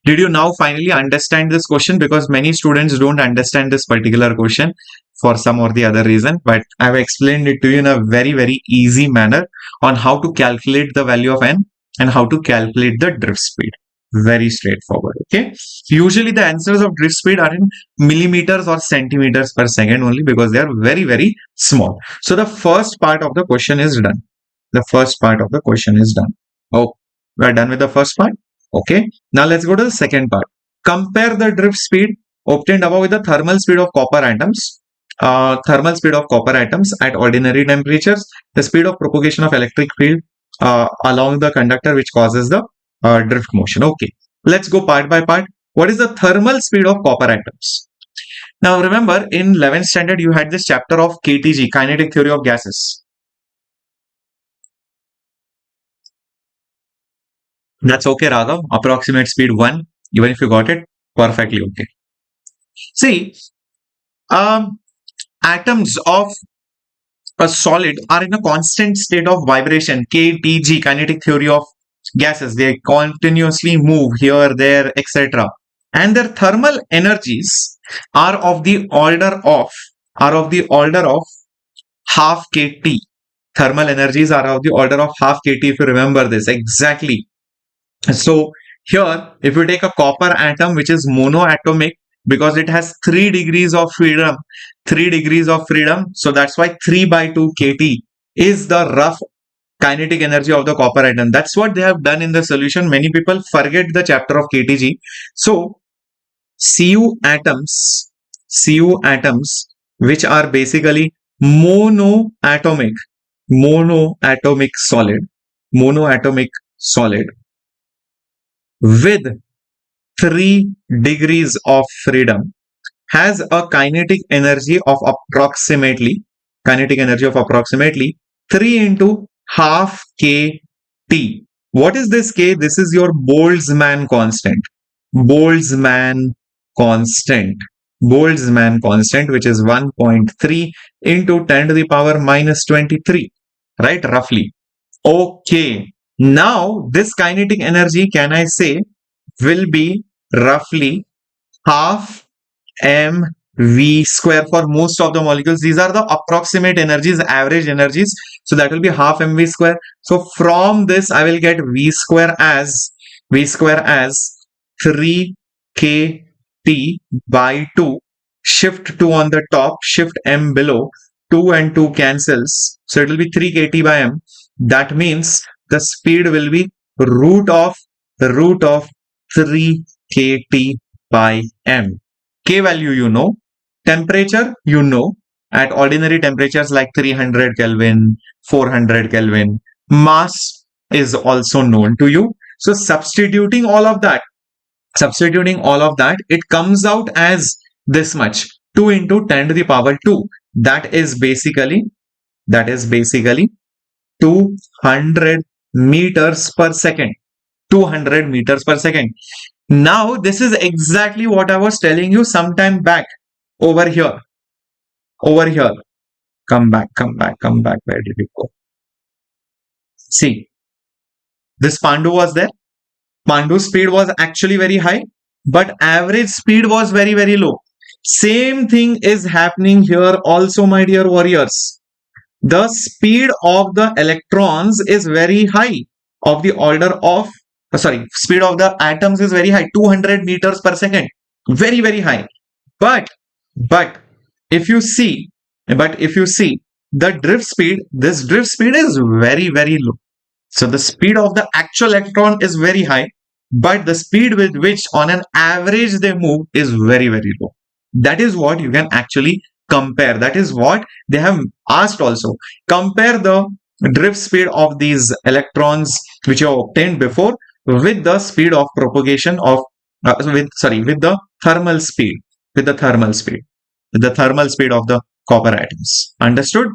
Speaker 1: Did you now finally understand this question? Because many students don't understand this particular question for some or the other reason, but I have explained it to you in a very, very easy manner on how to calculate the value of n and how to calculate the drift speed. Very straightforward. Okay. Usually the answers of drift speed are in millimeters or centimeters per second only, because they are very, very small. So the first part of the question is done. The first part of the question is done. Oh, we are done with the first part. Okay. Now let's go to the second part. Compare the drift speed obtained above with the thermal speed of copper atoms. Thermal speed of copper atoms at ordinary temperatures, the speed of propagation of electric field along the conductor, which causes the drift motion. Okay, let's go part by part. What is the thermal speed of copper atoms? Now remember, in 11th standard you had this chapter of KTG, kinetic theory of gases. That's okay, Raghav. Approximate speed 1, even if you got it, perfectly okay. See, atoms of a solid are in a constant state of vibration. KTG, kinetic theory of gases. They continuously move here, there, etc. And their thermal energies are of the order of half kT. Thermal energies are of the order of half kT, if you remember this exactly. So here, if you take a copper atom which is monoatomic, because it has 3 degrees of freedom, so that's why 3 by 2 kT is the rough kinetic energy of the copper atom. That's what they have done in the solution. Many people forget the chapter of KTG. So Cu atoms which are basically monoatomic solid with 3 degrees of freedom has a kinetic energy of approximately 3 into half kT. What is this K? This is your Boltzmann constant, which is 1.3 into 10 to the power minus 23, right? Roughly. Okay. Now, this kinetic energy, can I say, will be roughly half mv square for most of the molecules. These are the approximate energies, average energies. So that will be half mv square. So from this, I will get v square as 3 kT by 2. Shift 2 on the top, shift m below. 2 and 2 cancels. So it will be 3 kT by m. That means the speed will be root of 3 kT by m. K value you know, temperature you know, at ordinary temperatures like 300 Kelvin, 400 Kelvin, mass is also known to you. So substituting all of that, it comes out as this much, 2 into 10 to the power 2. That is basically 200 meters per second. 200 meters per second. Now, this is exactly what I was telling you sometime back. Over here. Come back. Where did it go? See, this Pandu was there. Pandu's speed was actually very high, but average speed was very, very low. Same thing is happening here also, my dear warriors. The speed of the electrons is very high, of the order of speed of the atoms is very high, 200 meters per second, very, very high. But if you see the drift speed, this drift speed is very, very low. So the speed of the actual electron is very high, but the speed with which on an average they move is very, very low. That is what you can actually compare. That is what they have asked also. Compare the drift speed of these electrons which you have obtained before with the speed of propagation of with the thermal speed. with the thermal speed, of the copper atoms. Understood?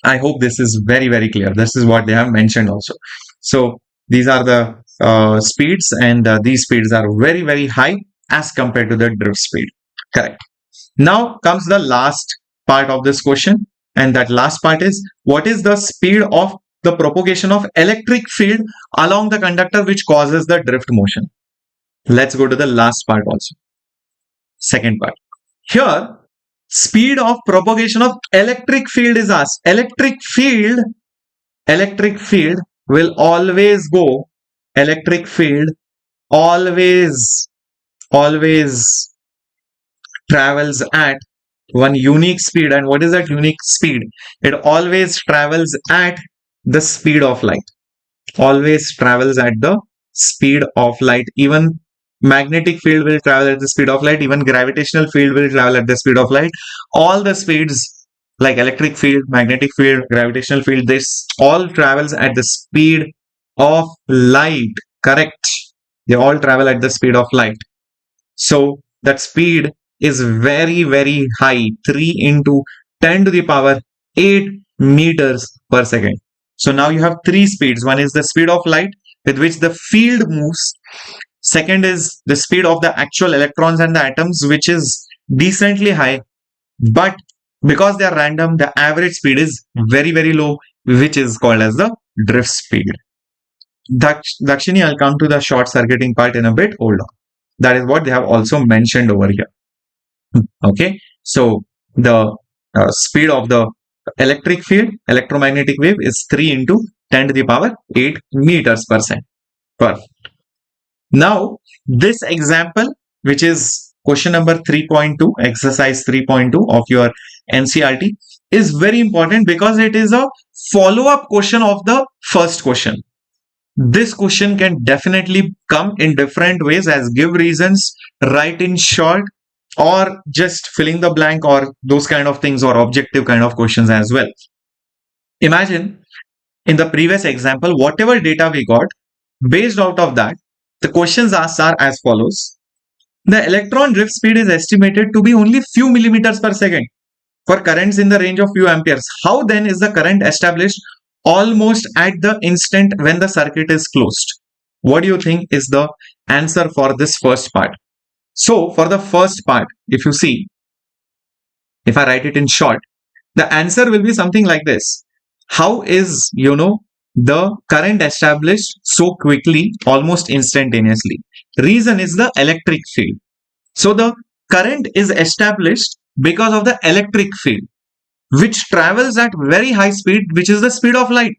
Speaker 1: I hope this is very, very clear. This is what they have mentioned also. So these are the speeds, and these speeds are very, very high as compared to the drift speed. Correct. Now comes the last part of this question, and that last part is, what is the speed of the propagation of electric field along the conductor which causes the drift motion? Let's go to the last part also. Second part. Here, speed of propagation of electric field is asked. Electric field will always go, electric field always travels at one unique speed. And what is that unique speed? It always travels at the speed of light. Always travels at the speed of light. Even magnetic field will travel at the speed of light. Even gravitational field will travel at the speed of light. All the speeds like electric field, magnetic field, gravitational field, this all travels at the speed of light. Correct. They all travel at the speed of light. So that speed is very, very high, 3 into 10 to the power 8 meters per second. So now you have three speeds. One is the speed of light with which the field moves. Second is the speed of the actual electrons and the atoms, which is decently high. But because they are random, the average speed is very, very low, which is called as the drift speed. Dakshini, I'll come to the short circuiting part in a bit. Hold on. That is what they have also mentioned over here. Okay, so the speed of the electric field, electromagnetic wave, is 3 into 10 to the power 8 meters per second. Perfect. Now, this example, which is question number 3.2, exercise 3.2 of your NCERT, is very important because it is a follow-up question of the first question. This question can definitely come in different ways, as give reasons, write in short, or just filling the blank, or those kind of things, or objective kind of questions as well. Imagine in the previous example, whatever data we got, based out of that, the questions asked are as follows. The electron drift speed is estimated to be only few millimeters per second for currents in the range of few amperes. How then is the current established almost at the instant when the circuit is closed? What do you think is the answer for this first part? So for the first part, if you see, if I write it in short, the answer will be something like this. How is, the current established so quickly, almost instantaneously? Reason is the electric field. So the current is established because of the electric field, which travels at very high speed, which is the speed of light,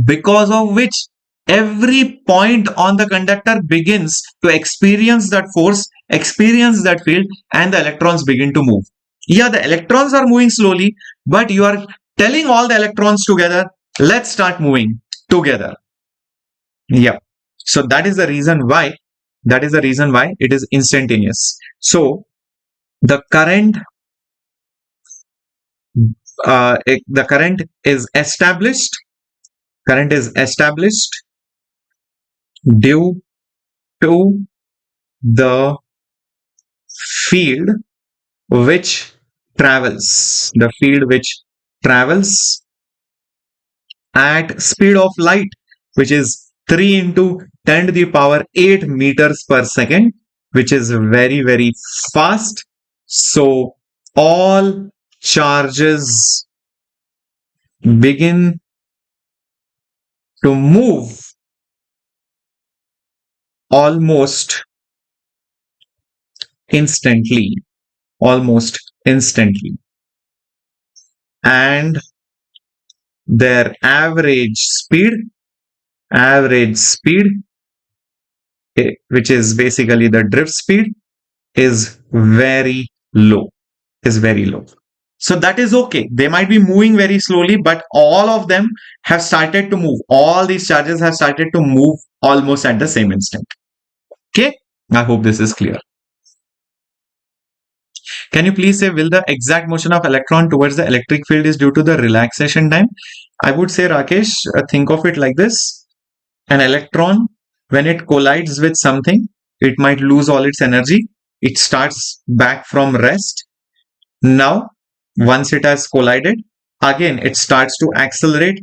Speaker 1: because of which every point on the conductor begins to experience that force, experience that field, and the electrons begin to move. Yeah, the electrons are moving slowly, but you are telling all the electrons together, let's start moving together. Yeah. So that is the reason why it is instantaneous. So the current is established due to the field which travels at speed of light, which is 3 into 10 to the power 8 meters per second, which is very, very fast. So all charges begin to move almost instantly, and their average speed, which is basically the drift speed, is very low. So that is okay. They might be moving very slowly, but all of them have started to move. All these charges have started to move almost at the same instant. Okay, I hope this is clear. Can you please say, will the exact motion of electron towards the electric field is due to the relaxation time? I would say, Rakesh, think of it like this. An electron, when it collides with something, it might lose all its energy. it starts back from rest. Now, once it has collided, again it starts to accelerate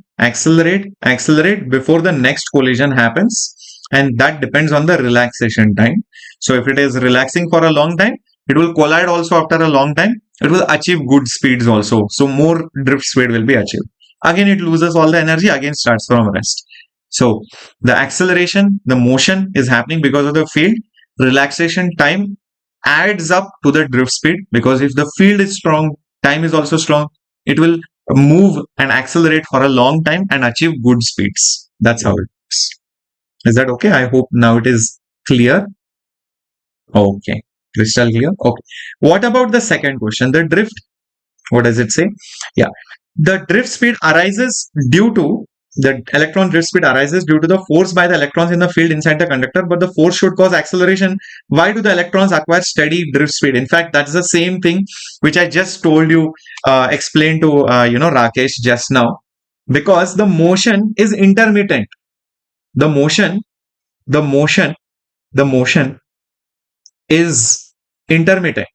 Speaker 1: before the next collision happens, and that depends on the relaxation time. So if it is relaxing for a long time, it will collide also after a long time. It will achieve good speeds also, so more drift speed will be achieved. Again it loses all the energy, again starts from rest. So the acceleration, the motion is happening because of the field. Relaxation time adds up to the drift speed, because if the field is strong, time is also strong, it will move and accelerate for a long time and achieve good speeds. That's how it works. Is that okay? I hope now it is clear. Okay, crystal clear. Okay, what about the second question, the drift? What does it say? Yeah, the drift speed arises due to the electron drift speed arises due to the force by the electrons in the field inside the conductor, but the force should cause acceleration. Why do the electrons acquire steady drift speed? In fact, that's the same thing which I just told you, explained to Rakesh just now. Because the motion is intermittent. The motion is intermittent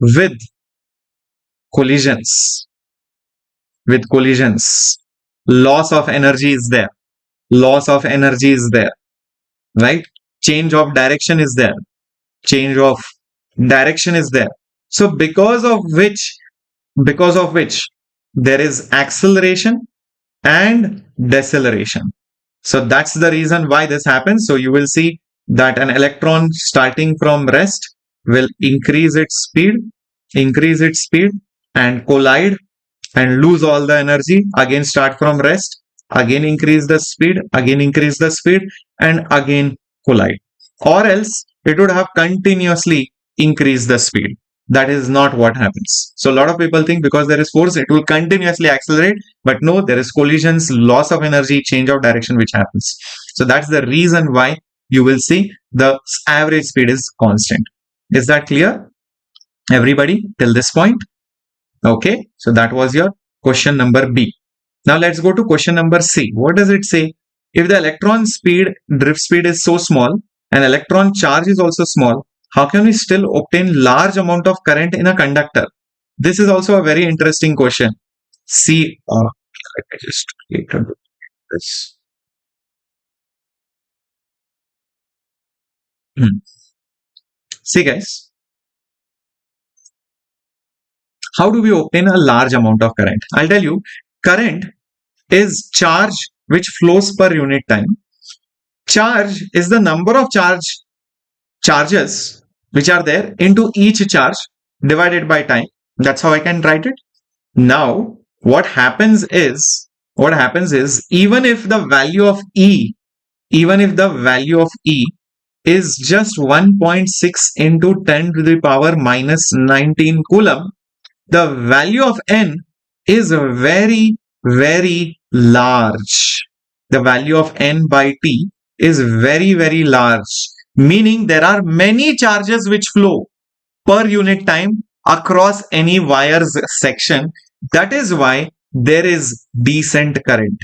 Speaker 1: with collisions. With collisions, loss of energy is there. Loss of energy is there, right? Change of direction is there. Change of direction is there. So because of which there is acceleration and deceleration. So that's the reason why this happens. So you will see that an electron starting from rest will increase its speed and collide and lose all the energy, again start from rest, again increase the speed, and again collide. Or else it would have continuously increased the speed. That is not what happens. So a lot of people think because there is force, it will continuously accelerate, but no, there is collisions, loss of energy, change of direction which happens. So that's the reason why you will see the average speed is constant. Is that clear, everybody, till this point? Okay, so that was your question number B. Now let's go to question number C. What does it say? If the electron drift speed is so small and electron charge is also small, how can we still obtain large amount of current in a conductor? This is also a very interesting question. See, let me just create this. See guys, how do we obtain a large amount of current? I'll tell you, current is charge which flows per unit time. Charge is the number of charges which are there into each charge divided by time. That's how I can write it. Now, what happens is even if the value of E is just 1.6 into 10 to the power minus 19 coulomb, the value of N is very, very large. The value of N by T is very, very large, meaning there are many charges which flow per unit time across any wires section. That is why there is decent current.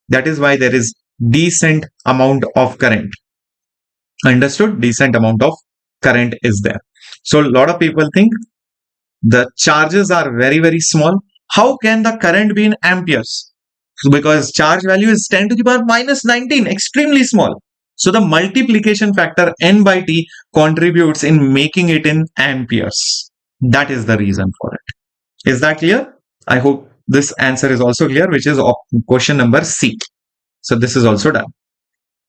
Speaker 1: That is why there is decent amount of current. Understood? Decent amount of current is there. So a lot of people think the charges are very, very small. How can the current be in amperes? Because charge value is 10 to the power minus 19, extremely small. So the multiplication factor N by T contributes in making it in amperes. That is the reason for it. Is that clear? I hope this answer is also clear, which is question number C. So this is also done.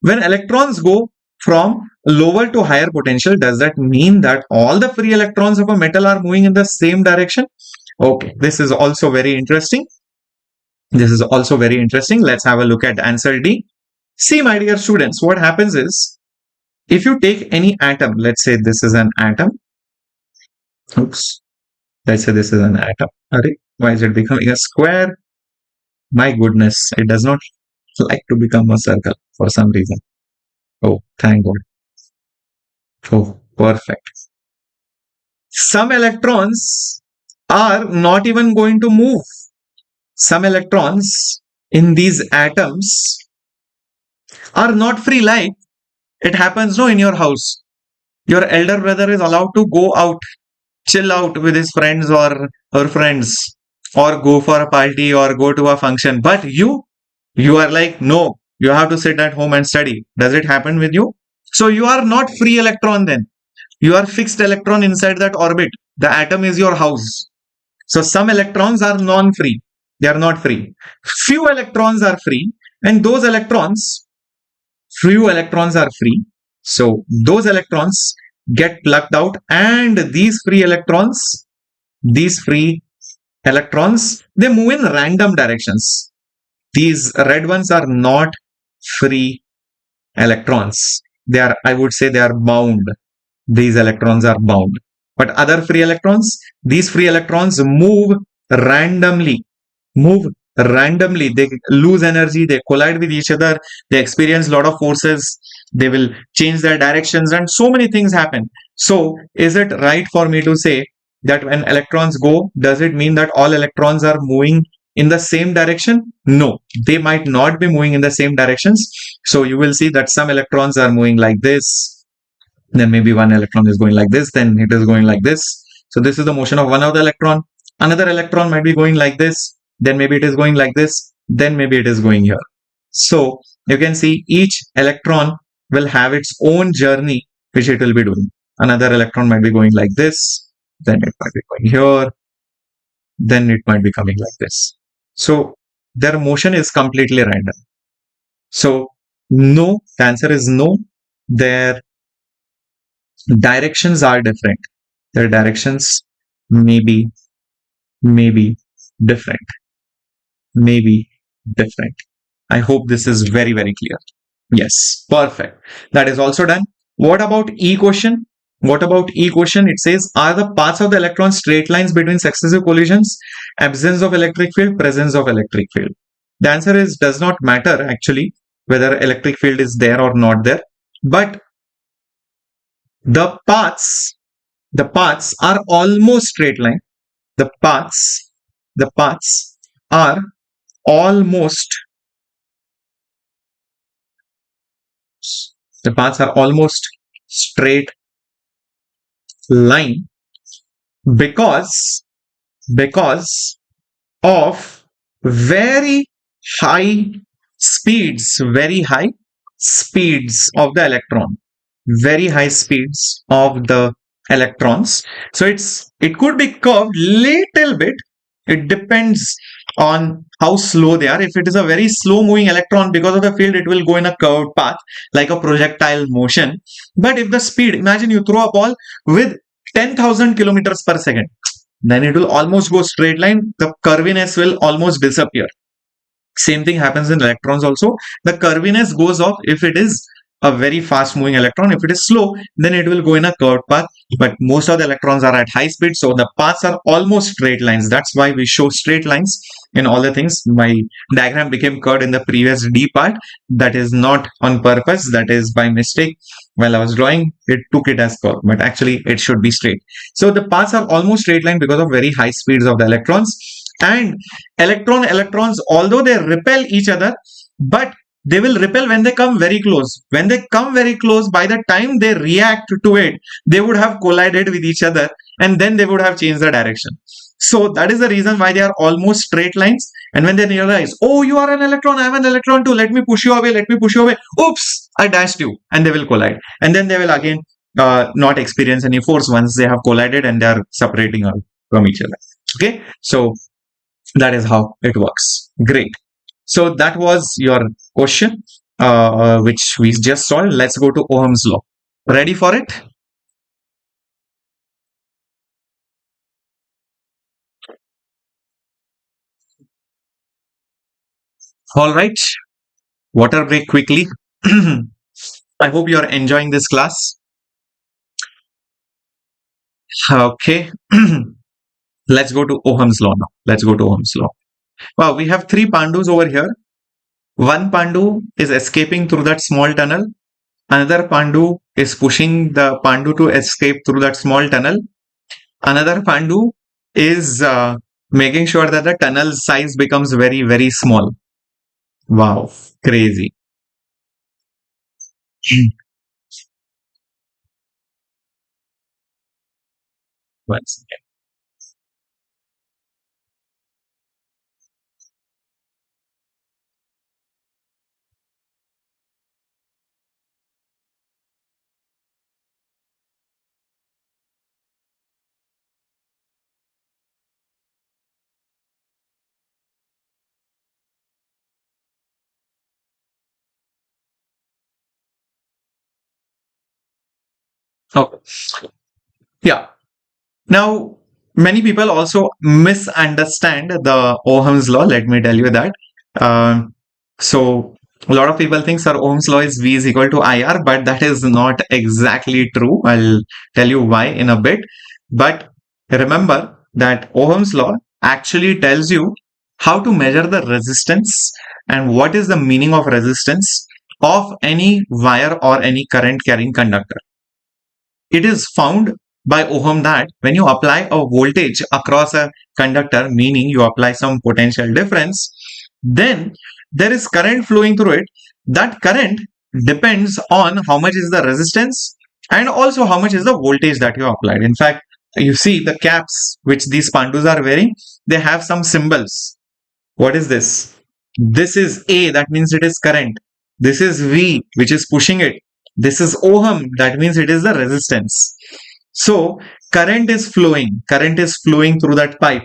Speaker 1: When electrons go from lower to higher potential, does that mean that all the free electrons of a metal are moving in the same direction? Okay, this is also very interesting. Let's have a look at answer D. See, my dear students, what happens is, if you take any atom, let's say this is an atom. Oops. Let's say this is an atom. Why is it becoming a square? My goodness, it does not like to become a circle for some reason. Oh, thank God. Oh, perfect. Some electrons are not even going to move. Some electrons in these atoms are not free, like It happens no in your house. Your elder brother is allowed to go out, chill out with his friends or her friends, or go for a party or go to a function. But you are like, no, you have to sit at home and study. Does it happen with you? So you are not free electron then. You are fixed electron inside that orbit. The atom is your house. So some electrons are non-free. They are not free. Few electrons are free, and those electrons, few electrons are free. So those electrons get plucked out, and these free electrons, they move in random directions. These red ones are not free electrons. They are, I would say, they are bound. These electrons are bound. But other free electrons, these free electrons randomly, move randomly. They lose energy, they collide with each other, they experience a lot of forces, they will change their directions, and so many things happen. So, is it right for me to say that when electrons go, does it mean that all electrons are moving in the same direction? No, they might not be moving in the same directions. So, you will see that some electrons are moving like this, then maybe one electron is going like this, then it is going like this. So this is the motion of one of the electron. Another electron might be going like this, then maybe it is going like this, then maybe it is going here. So you can see each electron will have its own journey which it will be doing. Another electron might be going like this, then it might be going here, then it might be coming like this. So their motion is completely random. So no, the answer is no. Their directions are different. Their directions may be different. Maybe different. I hope this is very, very clear. Yes, perfect. That is also done. What about E question? What about E question? It says, are the paths of the electron straight lines between successive collisions? Absence of electric field, presence of electric field. The answer is does not matter actually whether electric field is there or not there. But the paths are almost straight line. The paths are almost straight line because of very high speeds of the electron, very high speeds of the electrons. So it could be curved little bit. It depends on how slow they are. If it is a very slow moving electron, because of the field, it will go in a curved path like a projectile motion. But if the speed, imagine you throw a ball with 10,000 kilometers per second, then it will almost go straight line. The curviness will almost disappear. Same thing happens in electrons also. The curviness goes off if it is a very fast moving electron. If it is slow, then it will go in a curved path. But most of the electrons are at high speed, so the paths are almost straight lines. That's why we show straight lines in all the things. My diagram became curved in the previous D part. That is not on purpose. That is by mistake. While I was drawing, it took it as curved, but actually it should be straight. So the paths are almost straight line because of very high speeds of the electrons. And electrons, although they repel each other, but they will repel when they come very close. When they come very close, by the time they react to it, they would have collided with each other, and then they would have changed the direction. So that is the reason why they are almost straight lines. And when they realize, oh, you are an electron, I am an electron too, let me push you away, oops, I dashed you, and they will collide. And then they will again not experience any force once they have collided and they are separating from each other. Okay, so that is how it works. Great. So that was your question, which we just solved. Let's go to Ohm's law. Ready for it? All right. Water break quickly. I hope you are enjoying this class. Okay. Let's go to Ohm's law now. Wow, we have 3 Pandus over here. One Pandu is escaping through that small tunnel. Another Pandu is pushing the Pandu to escape through that small tunnel. Another Pandu is making sure that the tunnel size becomes very, very small. Wow, crazy. One second. Okay. Yeah. Now, many people also misunderstand the Ohm's law. Let me tell you that. So, a lot of people think, sir, Ohm's law is V is equal to IR, but that is not exactly true. I'll tell you why in a bit. But remember that Ohm's law actually tells you how to measure the resistance and what is the meaning of resistance of any wire or any current carrying conductor. It is found by Ohm that when you apply a voltage across a conductor, meaning you apply some potential difference, then there is current flowing through it. That current depends on how much is the resistance and also how much is the voltage that you applied. In fact, you see the caps which these pandus are wearing, they have some symbols. What is this? This is A, that means it is current. This is V, which is pushing it. This is Ohm, that means it is the resistance. So current is flowing through that pipe.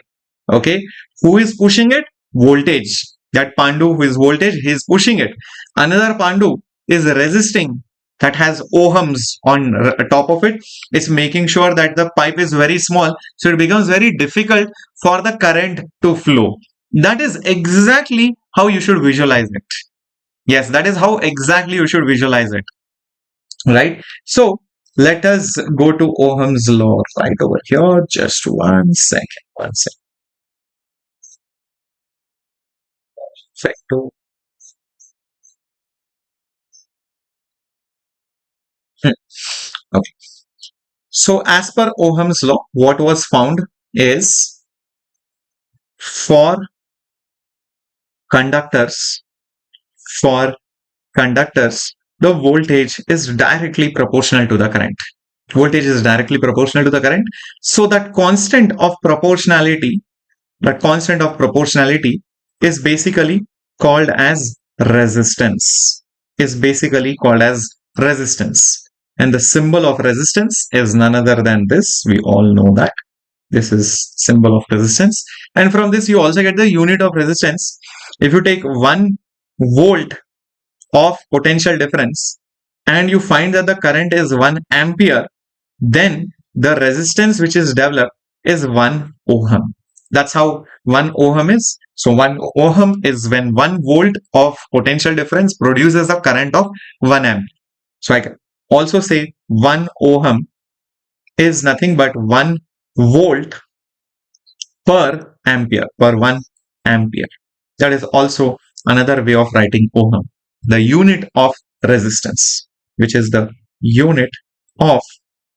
Speaker 1: Okay, who is pushing it? Voltage. That pandu who is voltage, he is pushing it. Another pandu is resisting, that has ohms on top of it. It's making sure that the pipe is very small, so it becomes very difficult for the current to flow. That is exactly how you should visualize it. Yes, that is how exactly you should visualize it. Right? So let us go to Ohm's law right over here. Just 1 second. 1 second. Perfecto. Okay. So as per Ohm's law, what was found is for conductors, the voltage is directly proportional to the current. Voltage is directly proportional to the current. So that constant of proportionality is basically called as resistance. And the symbol of resistance is none other than this. We all know that. This is symbol of resistance. And from this, you also get the unit of resistance. If you take 1 volt of potential difference and you find that the current is 1 ampere, then the resistance which is developed is 1 ohm. That's how 1 ohm is. So 1 ohm is when 1 volt of potential difference produces a current of 1 amp. So I can also say 1 ohm is nothing but 1 volt per 1 ampere. That is also another way of writing ohm. The unit of resistance, which is the unit of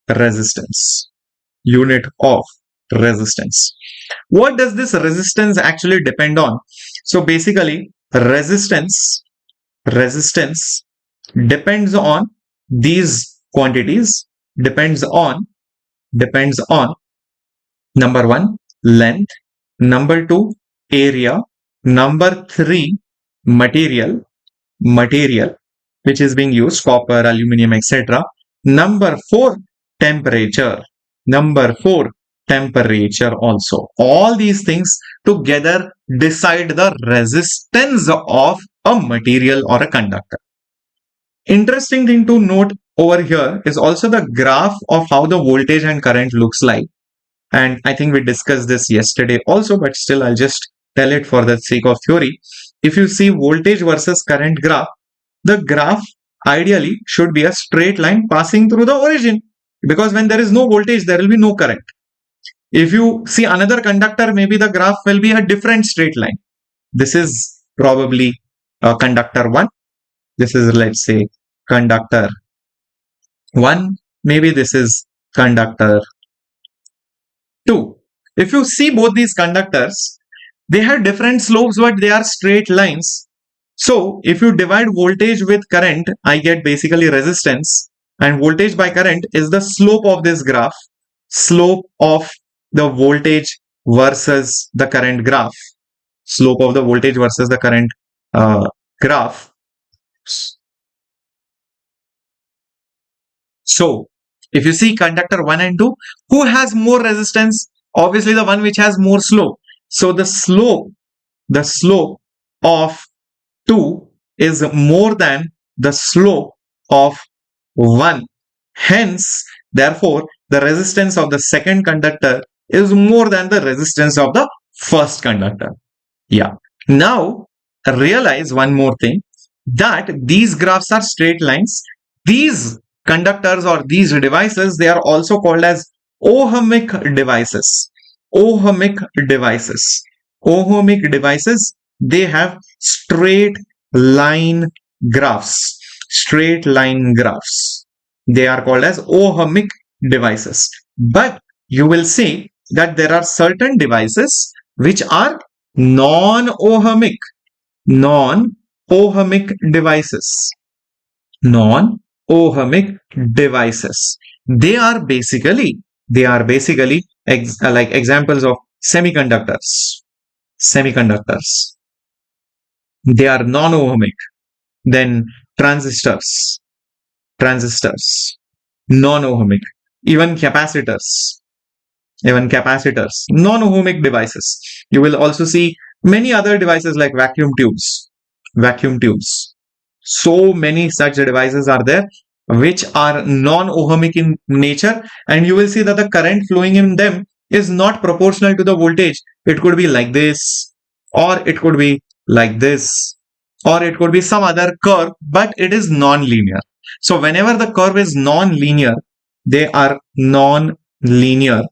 Speaker 1: resistance. What does this resistance actually depend on? So basically, resistance depends on these quantities, depends on number 1, length, number 2, area, number 3, material which is being used, copper, aluminum, etc. Number 4, temperature also. All these things together decide the resistance of a material or a conductor. Interesting thing to note over here is also the graph of how the voltage and current looks like. And I think we discussed this yesterday also, but still I'll just tell it for the sake of theory. If you see voltage versus current graph, the graph ideally should be a straight line passing through the origin, because when there is no voltage, there will be no current. If you see another conductor, maybe the graph will be a different straight line. This is probably conductor 1. This is, let's say, conductor 1. Maybe this is conductor 2. If you see both these conductors, they have different slopes, but they are straight lines. So if you divide voltage with current, I get basically resistance, and voltage by current is the slope of this graph. slope of the voltage versus the current graph. Slope of the voltage versus the current graph. So, if you see conductor 1 and 2, who has more resistance? Obviously, the one which has more slope. So, the slope of 2 is more than the slope of 1. Hence, therefore, the resistance of the second conductor is more than the resistance of the first conductor. Yeah. Now, realize one more thing, that these graphs are straight lines. These conductors or these devices, they are also called as ohmic devices. Ohmic devices. Ohmic devices, they have straight line graphs. Straight line graphs. They are called as ohmic devices. But you will see that there are certain devices which are non-ohmic devices. Non-ohmic devices. They are basically like examples of semiconductors. They are non-ohmic. Then transistors, non-ohmic. Even capacitors, non-ohmic devices. You will also see many other devices like vacuum tubes. So many such devices are there which are non-ohmic in nature, and you will see that the current flowing in them is not proportional to the voltage. It could be like this, or it could be like this, or it could be some other curve, but it is non-linear. So whenever the curve is non-linear, they are non-linear.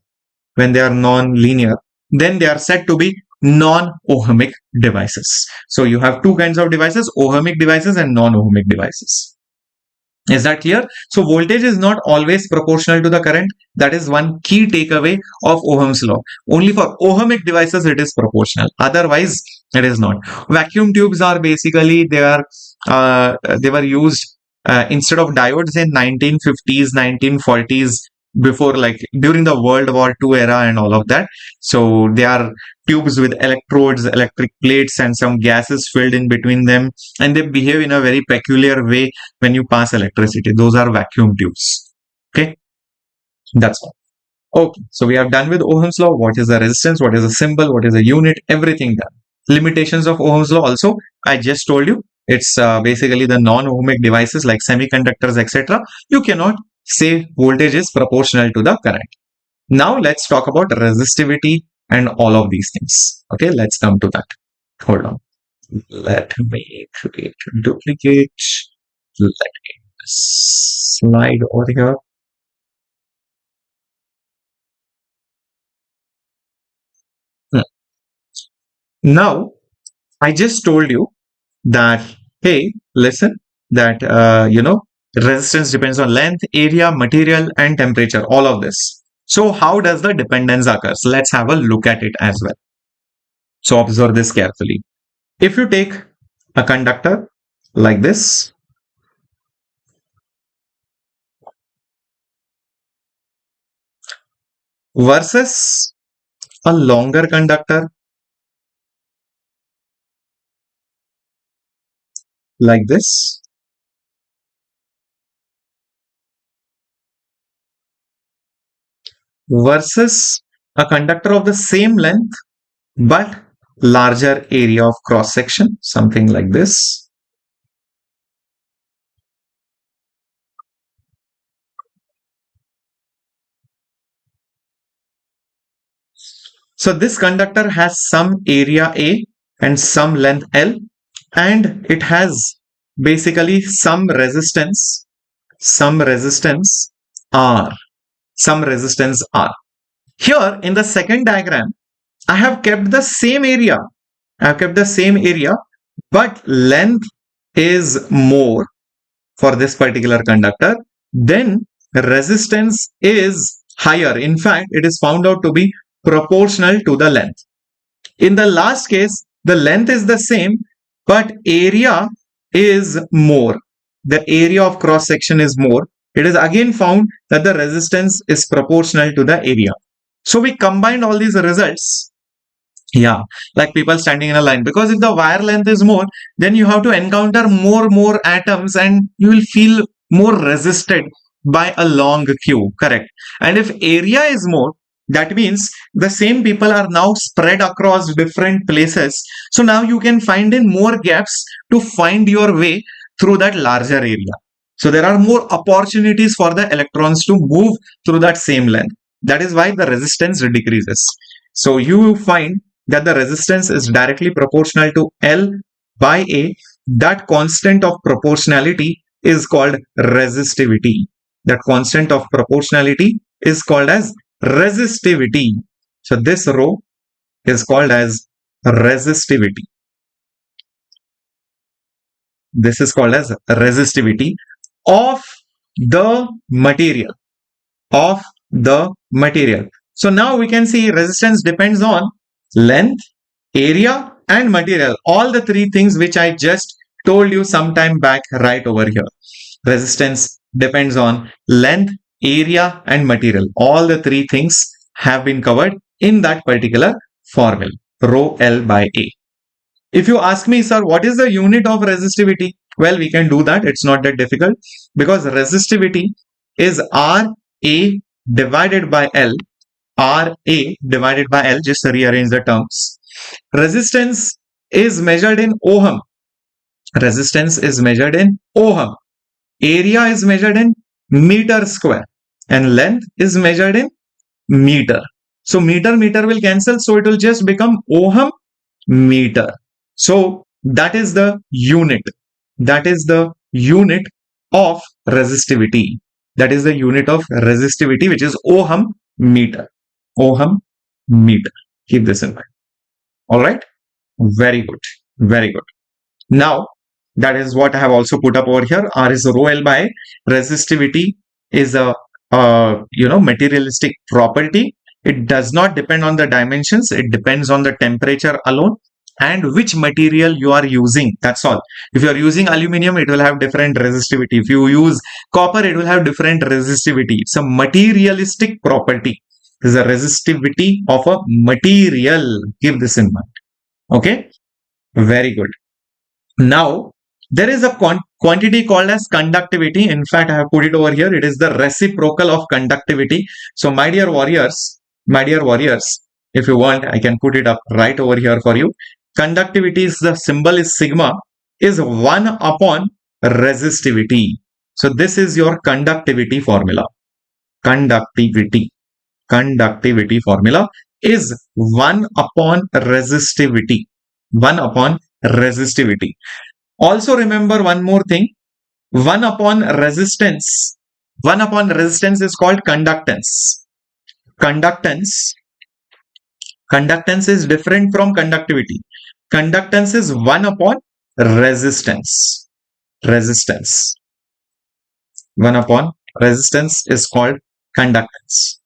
Speaker 1: When they are non-linear, then they are said to be non-ohmic devices. So you have two kinds of devices, ohmic devices and non-ohmic devices. Is that clear? So voltage is not always proportional to the current. That is one key takeaway of Ohm's law. Only for ohmic devices it is proportional. Otherwise, it is not. Vacuum tubes are basically they were used instead of diodes in 1950s, 1940s, before, like during the World War II era and all of that. So they are tubes with electrodes, electric plates, and some gases filled in between them, and they behave in a very peculiar way when you pass electricity. Those are vacuum tubes. Okay, that's all. Okay, so we have done with Ohm's law. What is the resistance? What is the symbol? What is the unit? Everything done. Limitations of Ohm's law also, I just told you. It's basically the non-ohmic devices like semiconductors, etc. You cannot say voltage is proportional to the current. Now let's talk about resistivity and all of these things. Okay, let's come to that. Hold on. Let me create a duplicate. Let me slide over here. Now, I just told you that, hey, listen, that, resistance depends on length, area, material, and temperature, all of this. So how does the dependence occur? So let's have a look at it as well. So observe this carefully. If you take a conductor like this, versus a longer conductor like this, versus a conductor of the same length but larger area of cross section, something like this. So this conductor has some area A and some length L, and it has basically some resistance R. Here in the second diagram, I have kept the same area. But length is more for this particular conductor. Then resistance is higher. In fact, it is found out to be proportional to the length. In the last case, the length is the same, but area is more. The area of cross section is more. it is again found that the resistance is proportional to the area. So we combined all these results. Yeah, like people standing in a line, because if the wire length is more, then you have to encounter more atoms and you will feel more resisted by a long queue, correct? And if area is more, that means the same people are now spread across different places, so now you can find in more gaps to find your way through that larger area. So there are more opportunities for the electrons to move through that same length. That is why the resistance decreases. So you find that the resistance is directly proportional to L by A. That constant of proportionality is called resistivity. That constant of proportionality is called as resistivity. So this rho is called as resistivity. This is called as resistivity of the material. Of the material. So now we can see resistance depends on length, area, and material. All the three things which I just told you some time back right over here. Resistance depends on length, area, and material. All the three things have been covered in that particular formula, rho L by A. If you ask me, sir, what is the unit of resistivity? Well, we can do that. It's not that difficult, because resistivity is RA divided by L. RA divided by L, just rearrange the terms. Resistance is measured in ohm. Resistance is measured in ohm. Area is measured in meter square. And length is measured in meter. So meter will cancel. So it will just become ohm meter. So that is the unit. That is the unit of resistivity. That is the unit of resistivity, which is ohm meter. Ohm meter. Keep this in mind. All right. Very good. Very good. Now, that is what I have also put up over here. R is rho L by resistivity is a materialistic property. It does not depend on the dimensions. It depends on the temperature alone and which material you are using. That's all. If you are using aluminum, it will have different resistivity. If you use copper, it will have different resistivity. It's a materialistic property. This is a resistivity of a material. Keep this in mind. Okay. Very good. Now, there is a quantity called as conductivity. In fact, I have put it over here. It is the reciprocal of conductivity. So, my dear warriors, if you want, I can put it up right over here for you. Conductivity is the symbol is sigma, is 1 upon resistivity. So, this is your conductivity formula. Conductivity formula is 1 upon resistivity. 1 upon resistivity. Also remember one more thing. 1 upon resistance. 1 upon resistance is called conductance. Conductance is different from conductivity. Conductance is 1 upon resistance. 1 upon resistance is called conductance.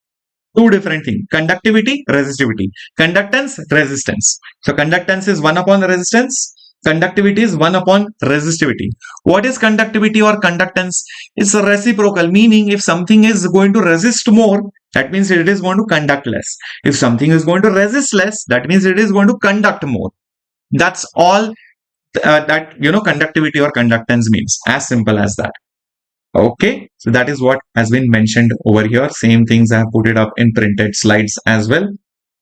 Speaker 1: Two different things. Conductivity, resistivity. Conductance, resistance. So conductance is 1 upon resistance. Conductivity is 1 upon resistivity. What is conductivity or conductance? It's a reciprocal, meaning if something is going to resist more, that means it is going to conduct less. If something is going to resist less, that means it is going to conduct more. That's all that conductivity or conductance means. As simple as that. Okay, so that is what has been mentioned over here. Same things I have put it up in printed slides as well.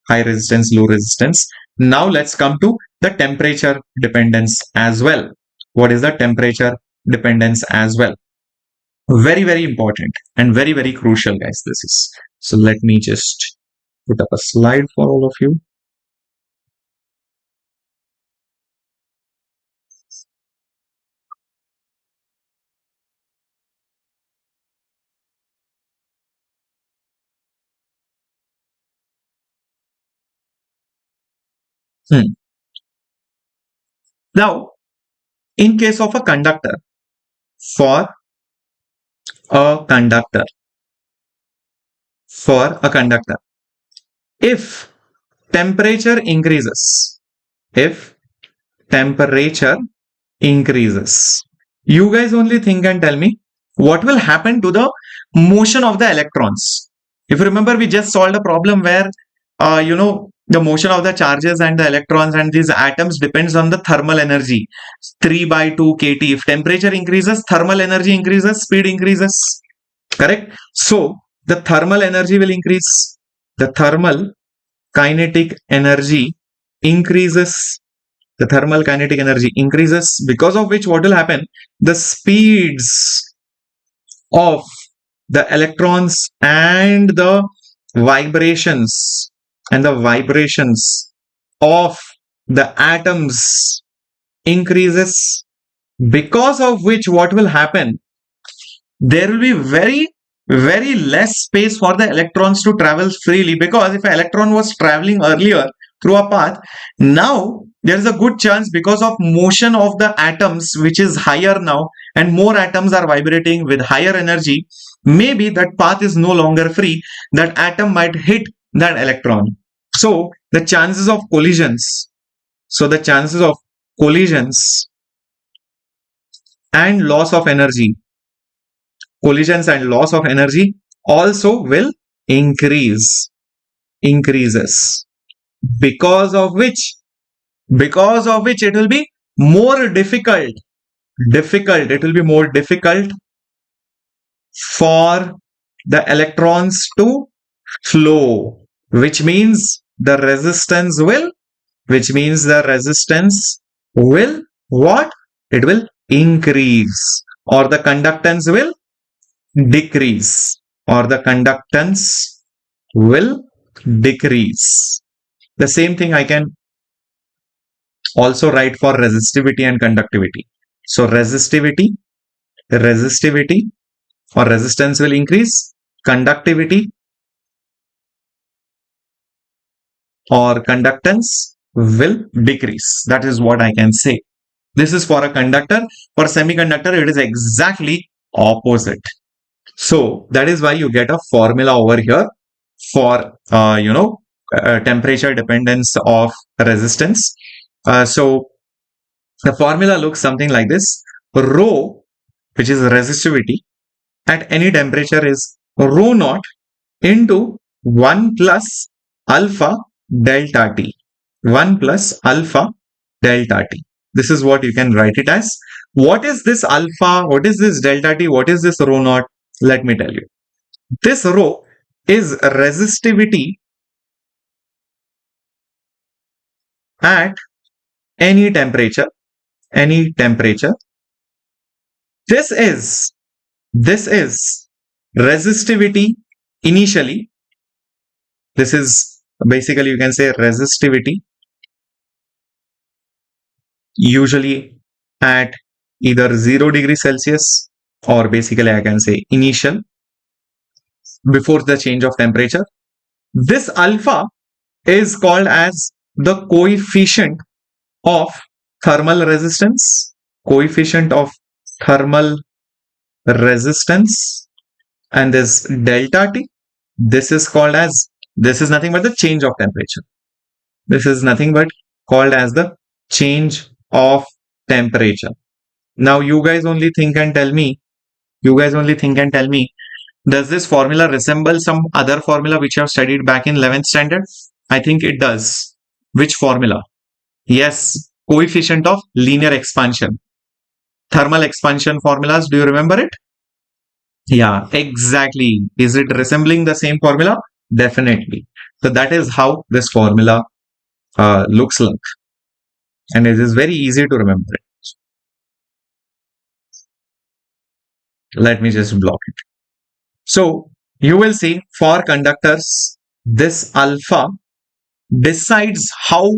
Speaker 1: High resistance, low resistance. Now let's come to the temperature dependence as well. What is the temperature dependence as well? Very, very important and very, very crucial, guys. This is. So let me just put up a slide for all of you. Now, in case of a conductor, for a conductor, if temperature increases, you guys only think and tell me, what will happen to the motion of the electrons? If you remember, we just solved a problem where, the motion of the charges and the electrons and these atoms depends on the thermal energy, 3 by 2 kT. If temperature increases, thermal energy increases, speed increases. Correct? So, the thermal energy will increase. The thermal kinetic energy increases. The thermal kinetic energy increases, because of which what will happen? The speeds of the electrons and the vibrations of the atoms increases, because of which what will happen? There will be very less space for the electrons to travel freely, because if an electron was traveling earlier through a path, now there is a good chance, because of motion of the atoms which is higher now and more atoms are vibrating with higher energy, maybe that path is no longer free, that atom might hit that electron. So the chances of collisions and loss of energy collisions and loss of energy also will increases, because of which it will be more difficult it will be more difficult for the electrons to flow, which means the resistance will what? It will increase, or the conductance will decrease, The same thing I can also write for resistivity and conductivity. So resistivity or resistance will increase, conductivity or conductance will decrease. That is what I can say. This is for a conductor. For semiconductor, it is exactly opposite. So that is why you get a formula over here for temperature dependence of resistance. So the formula looks something like this. Rho, which is resistivity, at any temperature is rho naught into 1 plus alpha delta T. 1 plus alpha delta T. This is what you can write it as. What is this alpha? What is this delta T? What is this rho naught? Let me tell you. This rho is resistivity at any temperature. This is resistivity initially. This is basically, you can say, resistivity usually at either 0 degrees Celsius, or basically I can say initial, before the change of temperature. This alpha is called as the coefficient of thermal resistance. And this delta T, this is nothing but the change of temperature. This is nothing but called as the change of temperature. Now you guys only think and tell me, does this formula resemble some other formula which you have studied back in 11th standard? I think it does. Which formula? Yes, coefficient of linear expansion. Thermal expansion formulas, do you remember it? Yeah, exactly. Is it resembling the same formula? Definitely. So that is how this formula looks like. And it is very easy to remember it. Let me just block it. So you will see, for conductors, this alpha decides how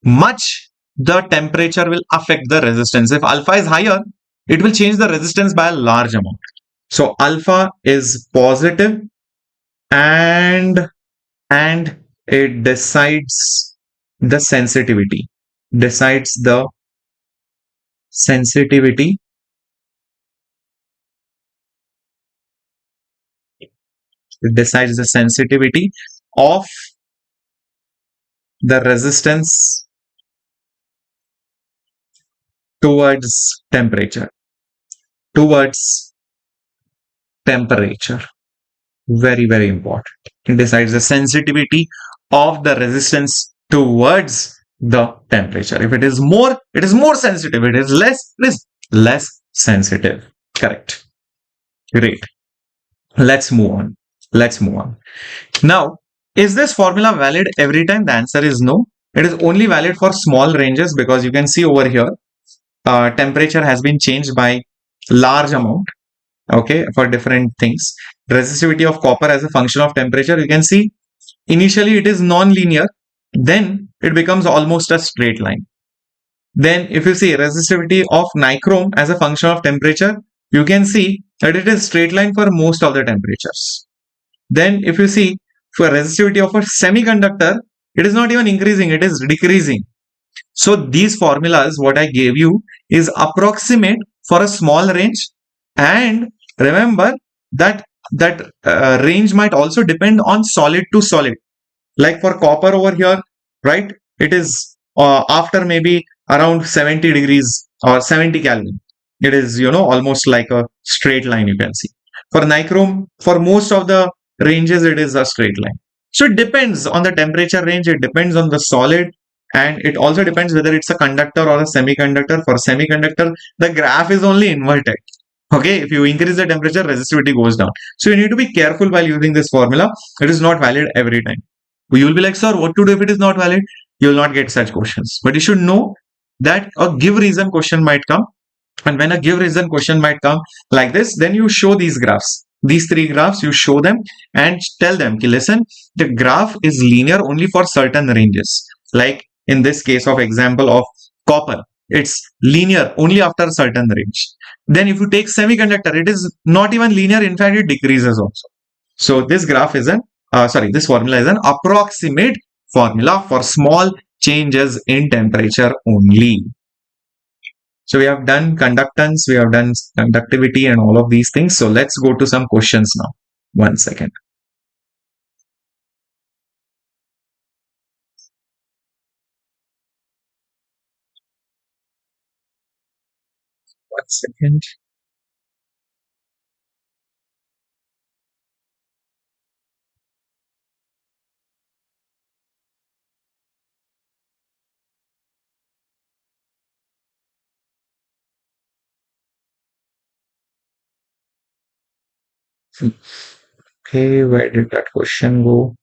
Speaker 1: much the temperature will affect the resistance. If alpha is higher, it will change the resistance by a large amount. So alpha is positive, and it decides the sensitivity. It decides the sensitivity of the resistance towards temperature. temperature. Very, very important. It decides the sensitivity of the resistance towards the temperature. If it is more, it is more sensitive. It is less, it is less sensitive. Correct. Great. Let's move on. Let's move on. Now, is this formula valid every time? The answer is no. It is only valid for small ranges, because you can see over here, temperature has been changed by large amount. Okay, for different things. Resistivity of copper as a function of temperature. You can see initially it is non-linear, then it becomes almost a straight line. Then if you see resistivity of nichrome as a function of temperature, you can see that it is straight line for most of the temperatures. Then if you see for resistivity of a semiconductor, it is not even increasing, it is decreasing. So these formulas, what I gave you, is approximate for a small range. And remember that range might also depend on solid to solid. Like for copper over here, right? It is after maybe around 70 degrees or 70 Kelvin. It is, almost like a straight line, you can see. For nichrome, for most of the ranges, it is a straight line. So it depends on the temperature range. It depends on the solid. And it also depends whether it's a conductor or a semiconductor. For semiconductor, the graph is only inverted. Okay, if you increase the temperature, resistivity goes down. So you need to be careful while using this formula. It is not valid every time. You will be like, sir, what to do if it is not valid? You will not get such questions. But you should know that a give reason question might come. And when a give reason question might come like this, then you show these graphs. These three graphs, you show them and tell them, listen, the graph is linear only for certain ranges. Like in this case of example of copper, it's linear only after a certain range. Then if you take semiconductor, it is not even linear. In fact, it decreases also. So this graph is this formula is an approximate formula for small changes in temperature only. So we have done conductance, we have done conductivity and all of these things. So let's go to some questions now. 1 second. One second. Okay, where did that question go?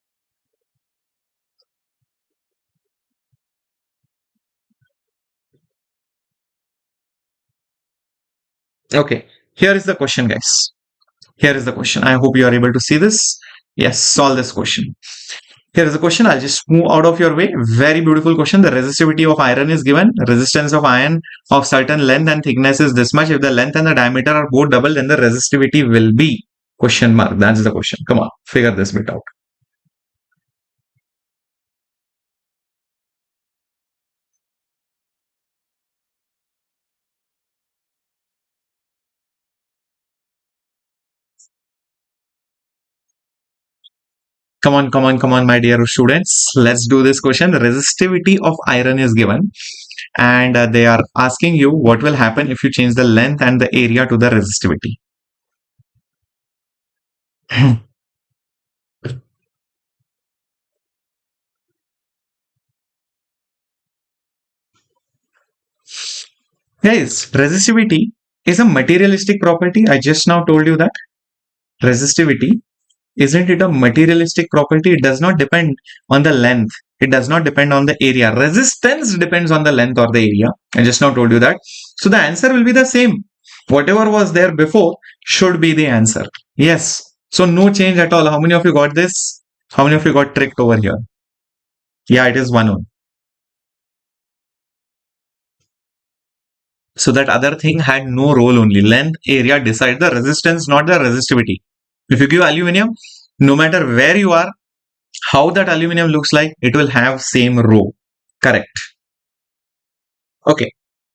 Speaker 1: Okay, here is the question, guys. Here is the question. I hope you are able to see this. Yes, solve this question. Here is the question. I'll just move out of your way. Very beautiful question. The resistivity of iron is given. Resistance of iron of certain length and thickness is this much. If the length and the diameter are both double, then the resistivity will be question mark. That's the question. Come on, figure this bit out. Come on, my dear students. Let's do this question. The resistivity of iron is given. And they are asking you what will happen if you change the length and the area to the resistivity. Guys, resistivity is a materialistic property. I just now told you that. Resistivity, isn't it a materialistic property? It does not depend on the length. It does not depend on the area. Resistance depends on the length or the area. I just now told you that. So the answer will be the same. Whatever was there before should be the answer. Yes. So no change at all. How many of you got this? How many of you got tricked over here? Yeah, it is 1 ohm. So that other thing had no role only. Length, area decide the resistance, not the resistivity. If you give aluminum, no matter where you are, how that aluminum looks like, it will have same row. Correct. Okay.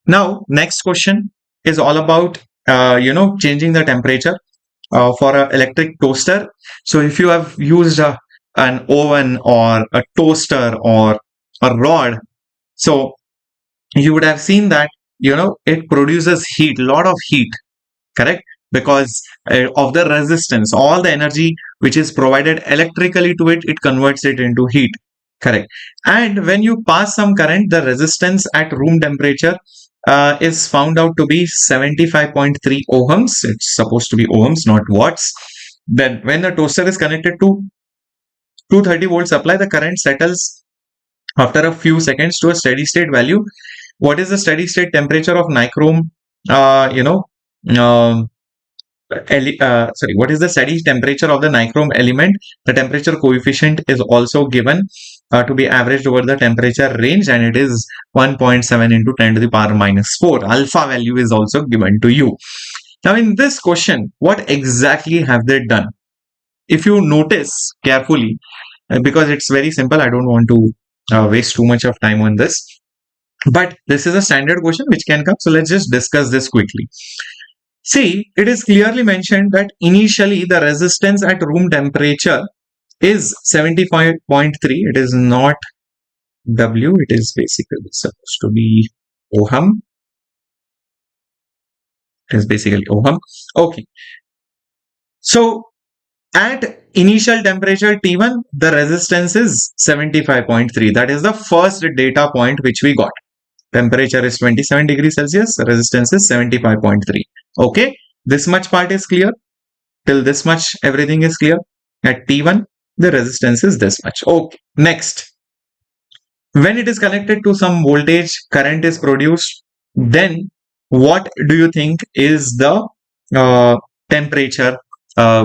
Speaker 1: Now, next question is all about, changing the temperature for an electric toaster. So if you have used an oven or a toaster or a rod, so you would have seen that, it produces heat, lot of heat. Correct. because of the resistance. All the energy which is provided electrically to it, it converts it into heat. Correct. And when you pass some current, the resistance at room temperature is found out to be 75.3 ohms. It's supposed to be ohms, not watts. Then when the toaster is connected to 230 volt supply, the current settles after a few seconds to a steady state value. What is the steady state temperature of nichrome? Um, what is the steady temperature of the nichrome element? The temperature coefficient is also given to be averaged over the temperature range, and it is 1.7 into 10 to the power minus 4. Alpha value is also given to you. Now in this question, what exactly have they done? If you notice carefully, because it's very simple, I don't want to waste too much of time on this, but this is a standard question which can come, so let's just discuss this quickly. See, it is clearly mentioned that initially the resistance at room temperature is 75.3. It is not W, it is basically supposed to be ohm. It is basically ohm. Okay. So at initial temperature T1, the resistance is 75.3. That is the first data point which we got. Temperature is 27 degrees Celsius, resistance is 75.3. Okay, this much part is clear. Till this much, everything is clear. At T1, the resistance is this much. Okay, next. When it is connected to some voltage, current is produced. Then, what do you think is the temperature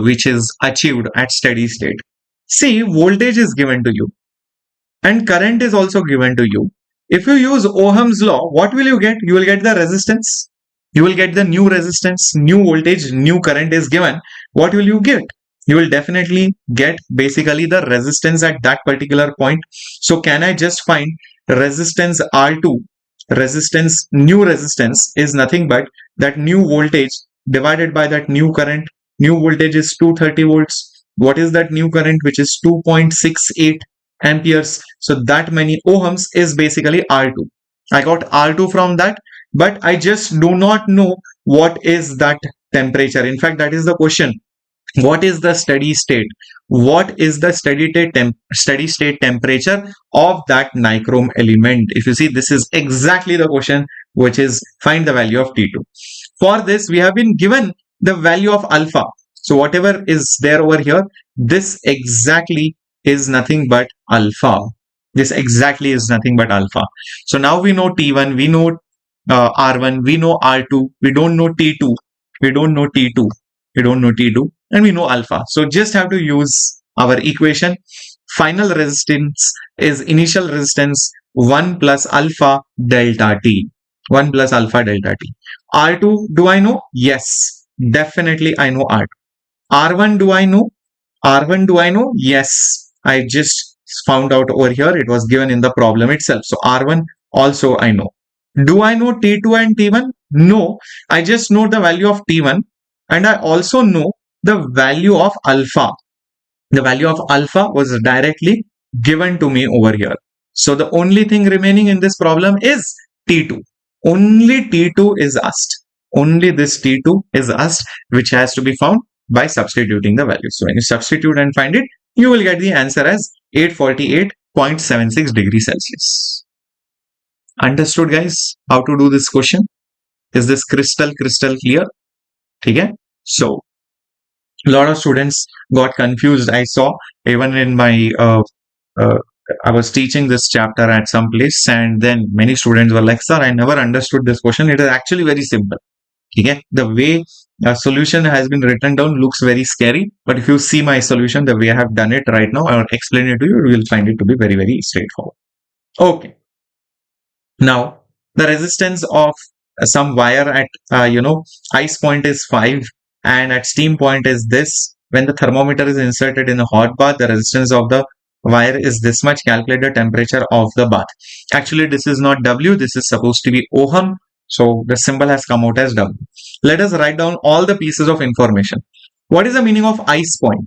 Speaker 1: which is achieved at steady state? See, voltage is given to you, and current is also given to you. If you use Ohm's law, what will you get? You will get the resistance. You will get the new resistance, new voltage, new current is given. What will you get? You will definitely get basically the resistance at that particular point. So can I just find resistance R2? Resistance, new resistance is nothing but that new voltage divided by that new current. New voltage is 230 volts. What is that new current, which is 2.68 amperes? So that many ohms is basically R2. I got R2 from that, but I just do not know what is that temperature. In fact, that is the question. What is the steady state? What is the steady state temperature of that nichrome element? If you see, this is exactly the question, which is find the value of T2. For this, we have been given the value of alpha. So whatever is there over here, this exactly is nothing but alpha. This exactly is nothing but alpha. So now we know T1, we know R1, we know R2, we don't know T2, we don't know T2, we don't know T2, and we know alpha. So just have to use our equation. Final resistance is initial resistance 1 plus alpha delta T. 1 plus alpha delta T. R2, do I know? Yes, definitely I know R2. R1, do I know? R1, do I know? Yes, I just found out over here. It was given in the problem itself. So R1 also I know. Do I know T2 and T1? No, I just know the value of T1, and I also know the value of alpha. The value of alpha was directly given to me over here. So the only thing remaining in this problem is T2. Only T2 is asked. Only this T2 is asked, which has to be found by substituting the value. So when you substitute and find it, you will get the answer as 848.76 degrees Celsius. Understood, guys, how to do this question? Is this crystal clear? Okay? So a lot of students got confused. I saw even in my I was teaching this chapter at some place, and then many students were like, sir, I never understood this question. It is actually very simple. Okay? The way a solution has been written down looks very scary, but if you see my solution, the way I have done it right now, I will explain it to you, you will find it to be very, very straightforward. Okay. Now, the resistance of some wire at, ice point is 5, and at steam point is this. When the thermometer is inserted in a hot bath, the resistance of the wire is this much. Calculate the temperature of the bath. Actually, this is not W. This is supposed to be ohm. So the symbol has come out as W. Let us write down all the pieces of information. What is the meaning of ice point?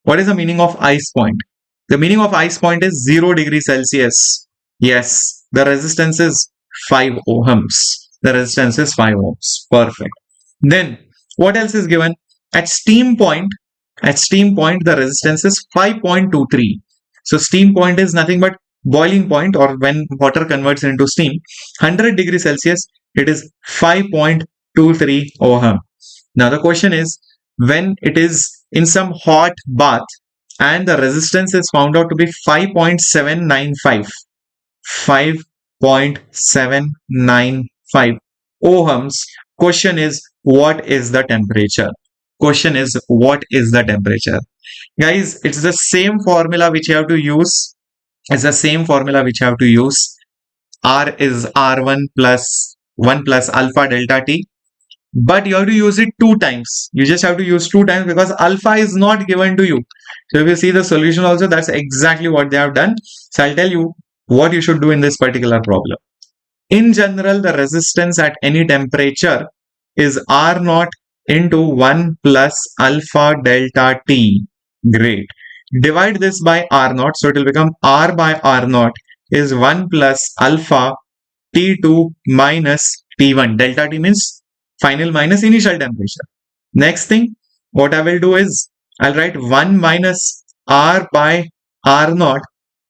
Speaker 1: What is the meaning of ice point? The meaning of ice point is 0 degrees Celsius. Yes, the resistance is 5 ohms. The resistance is 5 ohms. Perfect. Then What else is given? At steam point, the resistance is 5.23. So steam point is nothing but boiling point, or when water converts into steam, 100 degrees Celsius, it is 5.23 ohm. Now the question is, when it is in some hot bath and the resistance is found out to be 5.795, 5.795 ohms. Question is, what is the temperature? Question is, what is the temperature? Guys, it's the same formula which you have to use. It's the same formula which you have to use. R is R1 plus 1 plus alpha delta T. But you have to use it 2 times. You just have to use 2 times because alpha is not given to you. So if you see the solution also, that's exactly what they have done. So I'll tell you what you should do in this particular problem. In general, the resistance at any temperature is R naught into 1 plus alpha delta T. Great. Divide this by R naught. So it will become R by R naught is 1 plus alpha T2 minus T1. Delta T means final minus initial temperature. Next thing, what I will do is I'll write 1 minus R by R naught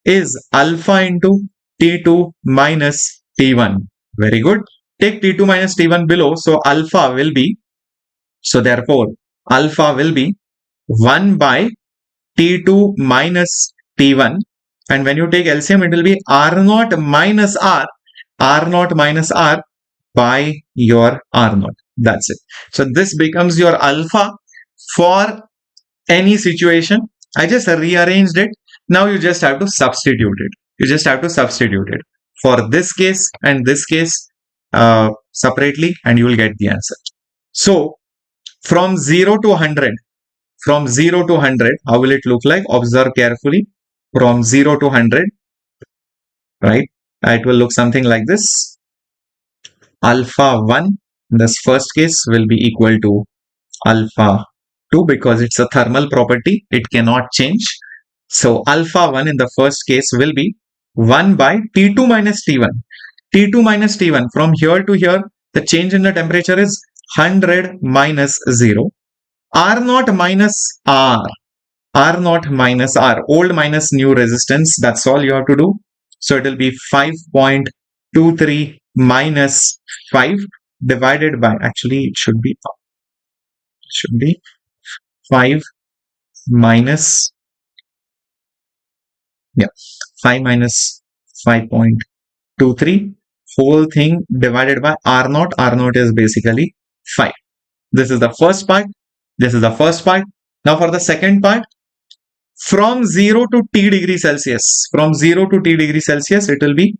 Speaker 1: is alpha into T2 minus T1. Very good. Take T2 minus T1 below. So alpha will be, so therefore alpha will be 1 by T2 minus T1. And when you take LCM, it will be R naught minus R, R naught minus R by your R naught. That's it. So this becomes your alpha for any situation. I just rearranged it. Now you just have to substitute it. You just have to substitute it for this case and this case separately, and you will get the answer. So from 0 to 100, from 0 to 100, how will it look like? Observe carefully. From 0 to 100, right? It will look something like this. Alpha 1 in this first case will be equal to alpha 2 because it's a thermal property. It cannot change. So alpha 1 in the first case will be 1 by T2 minus T1. T2 minus T1, from here to here, the change in the temperature is 100 minus 0. R naught minus R. R naught minus R. Old minus new resistance. That's all you have to do. So it will be 5.23 minus 5 divided by, actually it should be 5 minus, yeah, 5 minus 5.23 whole thing divided by R naught. R naught is basically 5. This is the first part. This is the first part. Now for the second part, from 0 to T degree Celsius, from 0 to T degree Celsius, it will be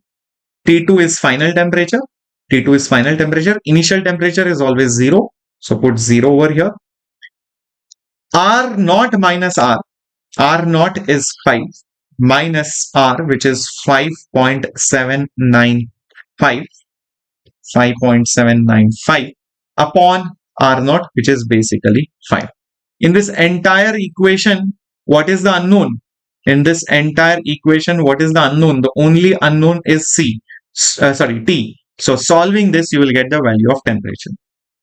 Speaker 1: T2 is final temperature. T2 is final temperature. Initial temperature is always 0. So put 0 over here. R naught minus R. R naught is 5 minus R, which is 5.795. 5.795 upon R naught, which is basically 5. In this entire equation, what is the unknown? In this entire equation, what is the unknown? The only unknown is T. So solving this, you will get the value of temperature.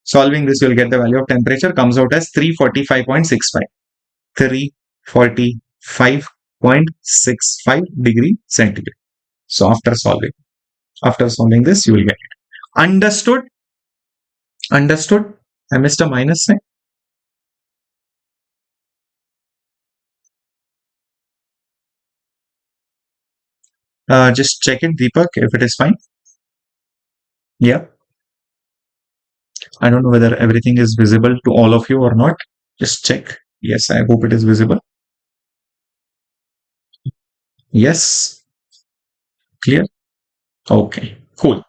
Speaker 1: Solving this, you will get the value of temperature, comes out as 345.65. 345.65 degree centigrade. So after solving this, you will get it. Understood? Understood? I missed a minus sign. Just check it, Deepak, if it is fine. Yeah. I don't know whether everything is visible to all of you or not. Just check. Yes, I hope it is visible. Yes. Clear? Okay, cool.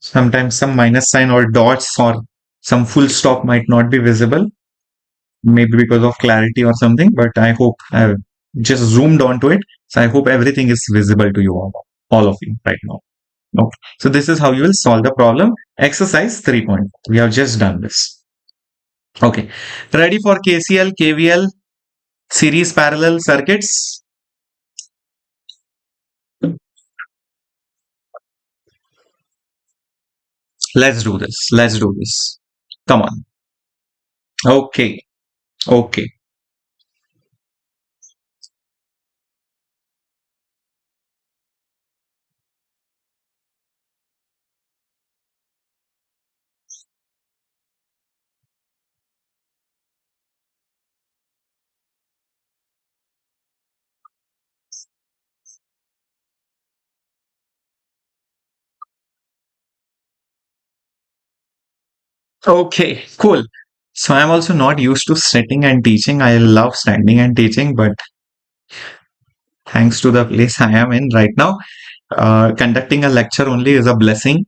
Speaker 1: Sometimes some minus sign or dots or some full stop might not be visible, maybe because of clarity or something, but I hope I've just zoomed onto it. So I hope everything is visible to you all of you right now. Okay, so this is how you will solve the problem. Exercise 3.4. We have just done this. Okay, ready for KCL, KVL, series parallel circuits? Let's do this. Let's do this. Come on. Okay. Okay. Okay. Cool. So I'm also not used to sitting and teaching. I love standing and teaching, but thanks to the place I am in right now, conducting a lecture only is a blessing,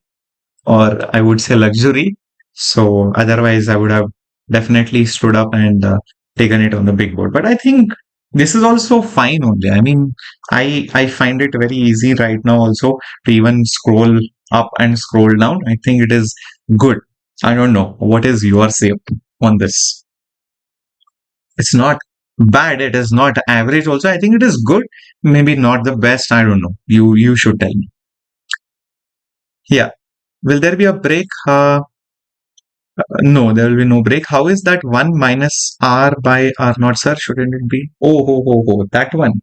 Speaker 1: or I would say luxury. So otherwise, I would have definitely stood up and taken it on the big board. But I think this is also fine only. I mean, I find it very easy right now also to even scroll up and scroll down. I think it is good. I don't know. What is your say on this? It's not bad. It is not average also. I think it is good. Maybe not the best. I don't know. You should tell me. Yeah. Will there be a break? No, there will be no break. How is that 1 minus R by R naught, sir? Shouldn't it be? Oh, ho, ho, ho. That one.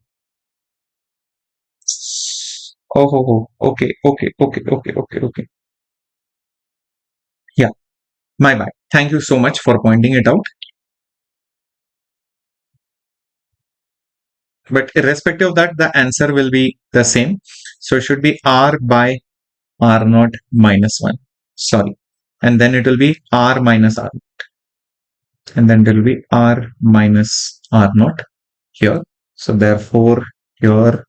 Speaker 1: Oh, ho, ho. Okay, okay, okay, okay, okay, okay. Yeah, my bad. Thank you so much for pointing it out. But irrespective of that, the answer will be the same. So it should be R by R naught minus 1. Sorry. And then it will be R minus R. And then it will be R minus R naught here. So therefore, here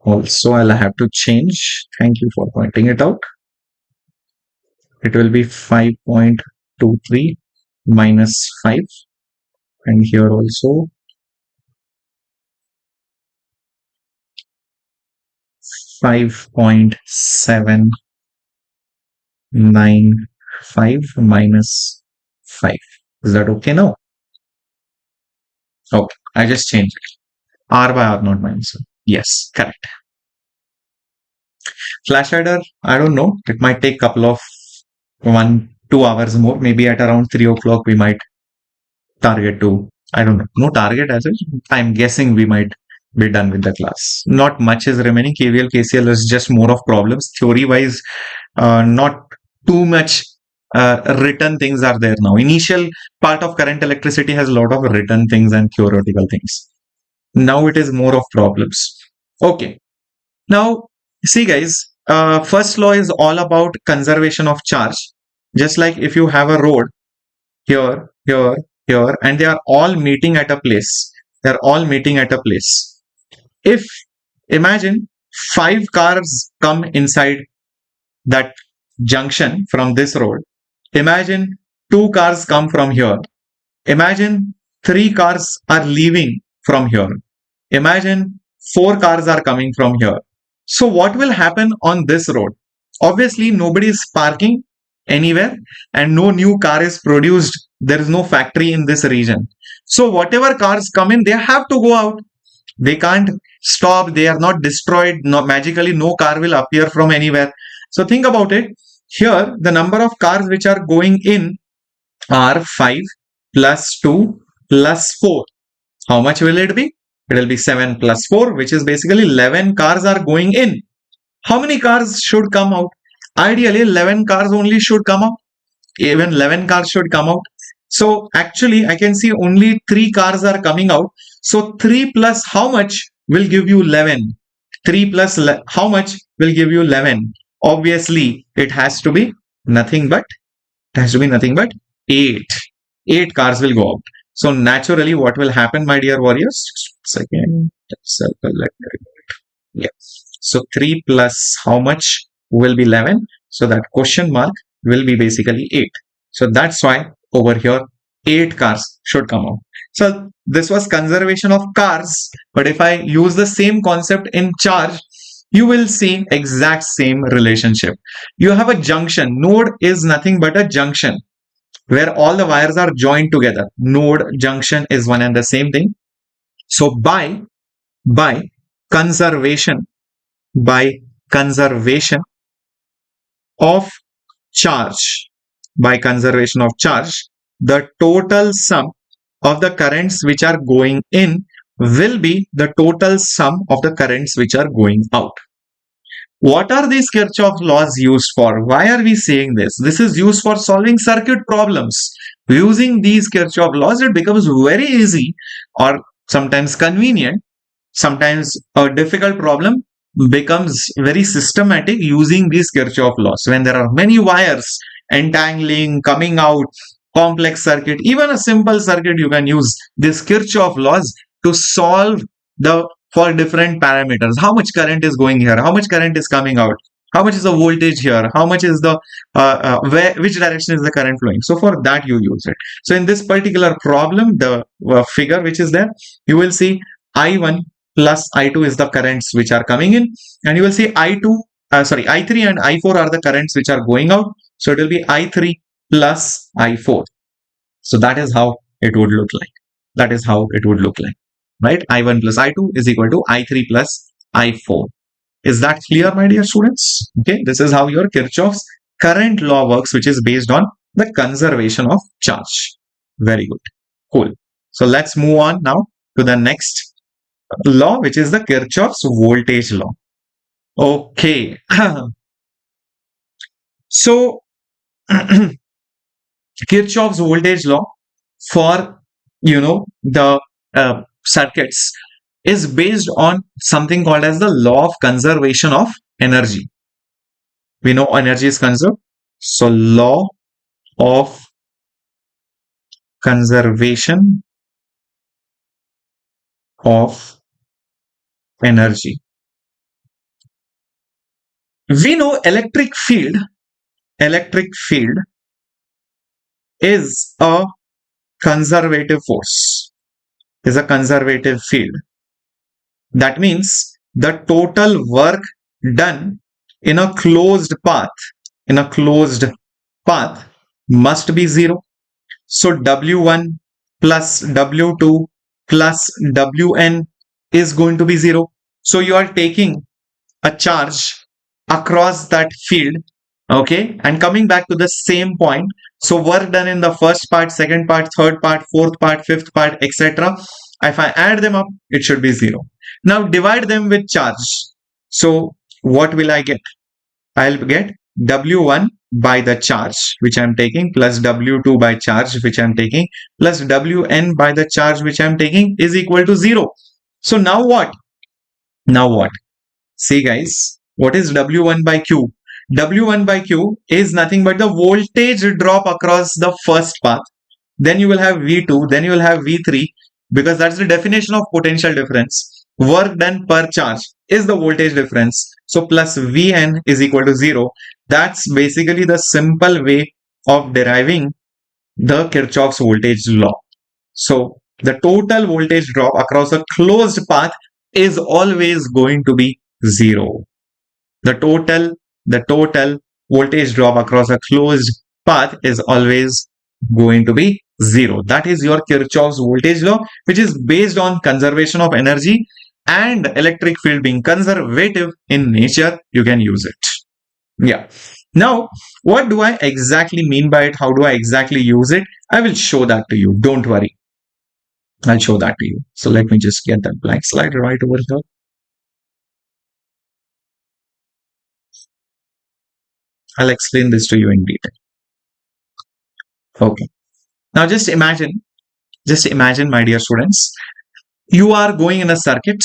Speaker 1: also I'll have to change. Thank you for pointing it out. It will be 5.23 minus 5. And here also 5.795 minus 5. Is that okay now? Okay, I just changed it. R by R not minus 1. Yes, correct. Flash adder, I don't know. It might take a couple of 1-2 hours more. Maybe at around 3 o'clock we might target to, I don't know, no target as such. I'm guessing we might be done with the class. Not much is remaining. KVL, KCL is just more of problems. Theory wise, not too much written things are there now. Initial part of current electricity has a lot of written things and theoretical things. Now it is more of problems. Okay. Now, see guys, first law is all about conservation of charge. Just like if you have a road here, here, here, and they are all meeting at a place. They're all meeting at a place. If imagine 5 cars come inside that junction from this road, imagine 2 cars come from here. Imagine 3 cars are leaving from here. Imagine 4 cars are coming from here. So what will happen on this road? Obviously, nobody is parking anywhere and no new car is produced. There is no factory in this region. So whatever cars come in, they have to go out. They can't stop. They are not destroyed. No, magically, no car will appear from anywhere. So think about it. Here, the number of cars which are going in are 5 plus 2 plus 4. How much will it be? It will be 7 plus 4, which is basically 11 cars are going in. How many cars should come out? Ideally, 11 cars only should come out. Even 11 cars should come out. So actually, I can see only 3 cars are coming out. So 3 plus how much will give you 11? 3 plus how much will give you 11? Obviously, it has to be nothing but 8. 8 cars will go out. So naturally, what will happen, my dear warriors? Just a second. Yeah. So 3 plus how much will be 11? So that question mark will be basically 8. So that's why over here 8 cars should come out. So this was conservation of cars. But if I use the same concept in charge, you will see exact same relationship. You have a junction. Node is nothing but a junction where all the wires are joined together. Node junction is one and the same thing. So by conservation of charge, by conservation of charge, the total sum of the currents which are going in will be the total sum of the currents which are going out. What are these Kirchhoff laws used for? Why are we saying this? This is used for solving circuit problems. Using these Kirchhoff laws, it becomes very easy or sometimes convenient. Sometimes a difficult problem becomes very systematic using these Kirchhoff laws. When there are many wires entangling, coming out, complex circuit, even a simple circuit, you can use this Kirchhoff laws to solve the for different parameters. How much current is going here? How much current is coming out? How much is the voltage here? How much is the which direction is the current flowing? So for that you use it. So in this particular problem, the figure which is there, you will see I1 plus I2 is the currents which are coming in, and you will see I3 and I4 are the currents which are going out. So it will be I3 plus I4. So that is how it would look like. That is how it would look like. Right? I1 plus I2 is equal to I3 plus I4. Is that clear, my dear students? Okay, this is how your Kirchhoff's current law works, which is based on the conservation of charge. Very good. Cool. So let's move on now to the next law, which is the Kirchhoff's voltage law. Okay. So Kirchhoff's voltage law for the circuits is based on something called as the law of conservation of energy. We know energy is conserved. So law of conservation of energy. We know electric field is a conservative force, is a conservative field. That means the total work done in a closed path, must be zero. So W1 plus W2 plus Wn is going to be zero. So you are taking a charge across that field, okay, and coming back to the same point. So work done in the first part, second part, third part, fourth part, fifth part, etc. If I add them up, it should be zero. Now divide them with charge. So what will I get? I'll get W1 by the charge which I'm taking plus W2 by charge which I'm taking plus Wn by the charge which I'm taking is equal to 0. So now what? See guys, what is W1 by Q? W1 by Q is nothing but the voltage drop across the first path. Then you will have V2, then you will have V3, because that's the definition of potential difference. Work done per charge is the voltage difference. So plus Vn is equal to 0. That's basically the simple way of deriving the Kirchhoff's voltage law. So the total voltage drop across a closed path is always going to be 0. The total voltage drop across a closed path is always going to be 0. That is your Kirchhoff's voltage law, which is based on conservation of energy, and electric field being conservative in nature, you can use it. Yeah. Now, what do I exactly mean by it? How do I exactly use it? I will show that to you. Don't worry. I'll show that to you. So let me just get that blank slide right over here. I'll explain this to you in detail. Okay. Now just imagine, my dear students, you are going in a circuit,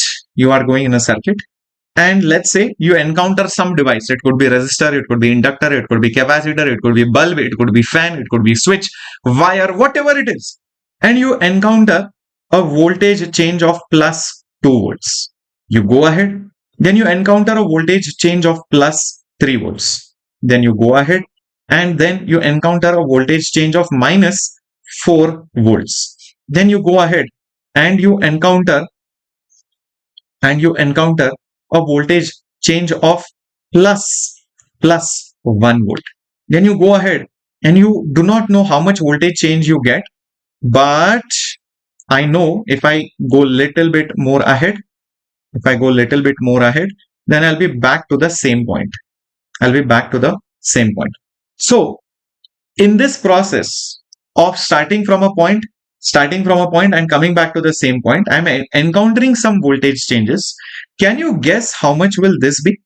Speaker 1: and let's say you encounter some device. It could be resistor, it could be inductor, it could be capacitor, it could be bulb, it could be fan, it could be switch, wire, whatever it is. And you encounter a voltage change of plus 2 volts. You go ahead, then you encounter a voltage change of plus 3 volts. Then you go ahead and then you encounter a voltage change of minus 4 volts. Then you go ahead and you encounter a voltage change of plus 1 volt. Then you go ahead and you do not know how much voltage change you get, but I know if I go little bit more ahead, then I'll be back to the same point. So In this process of starting from a point and coming back to the same point, I'm encountering some voltage changes. Can you guess how much will this be?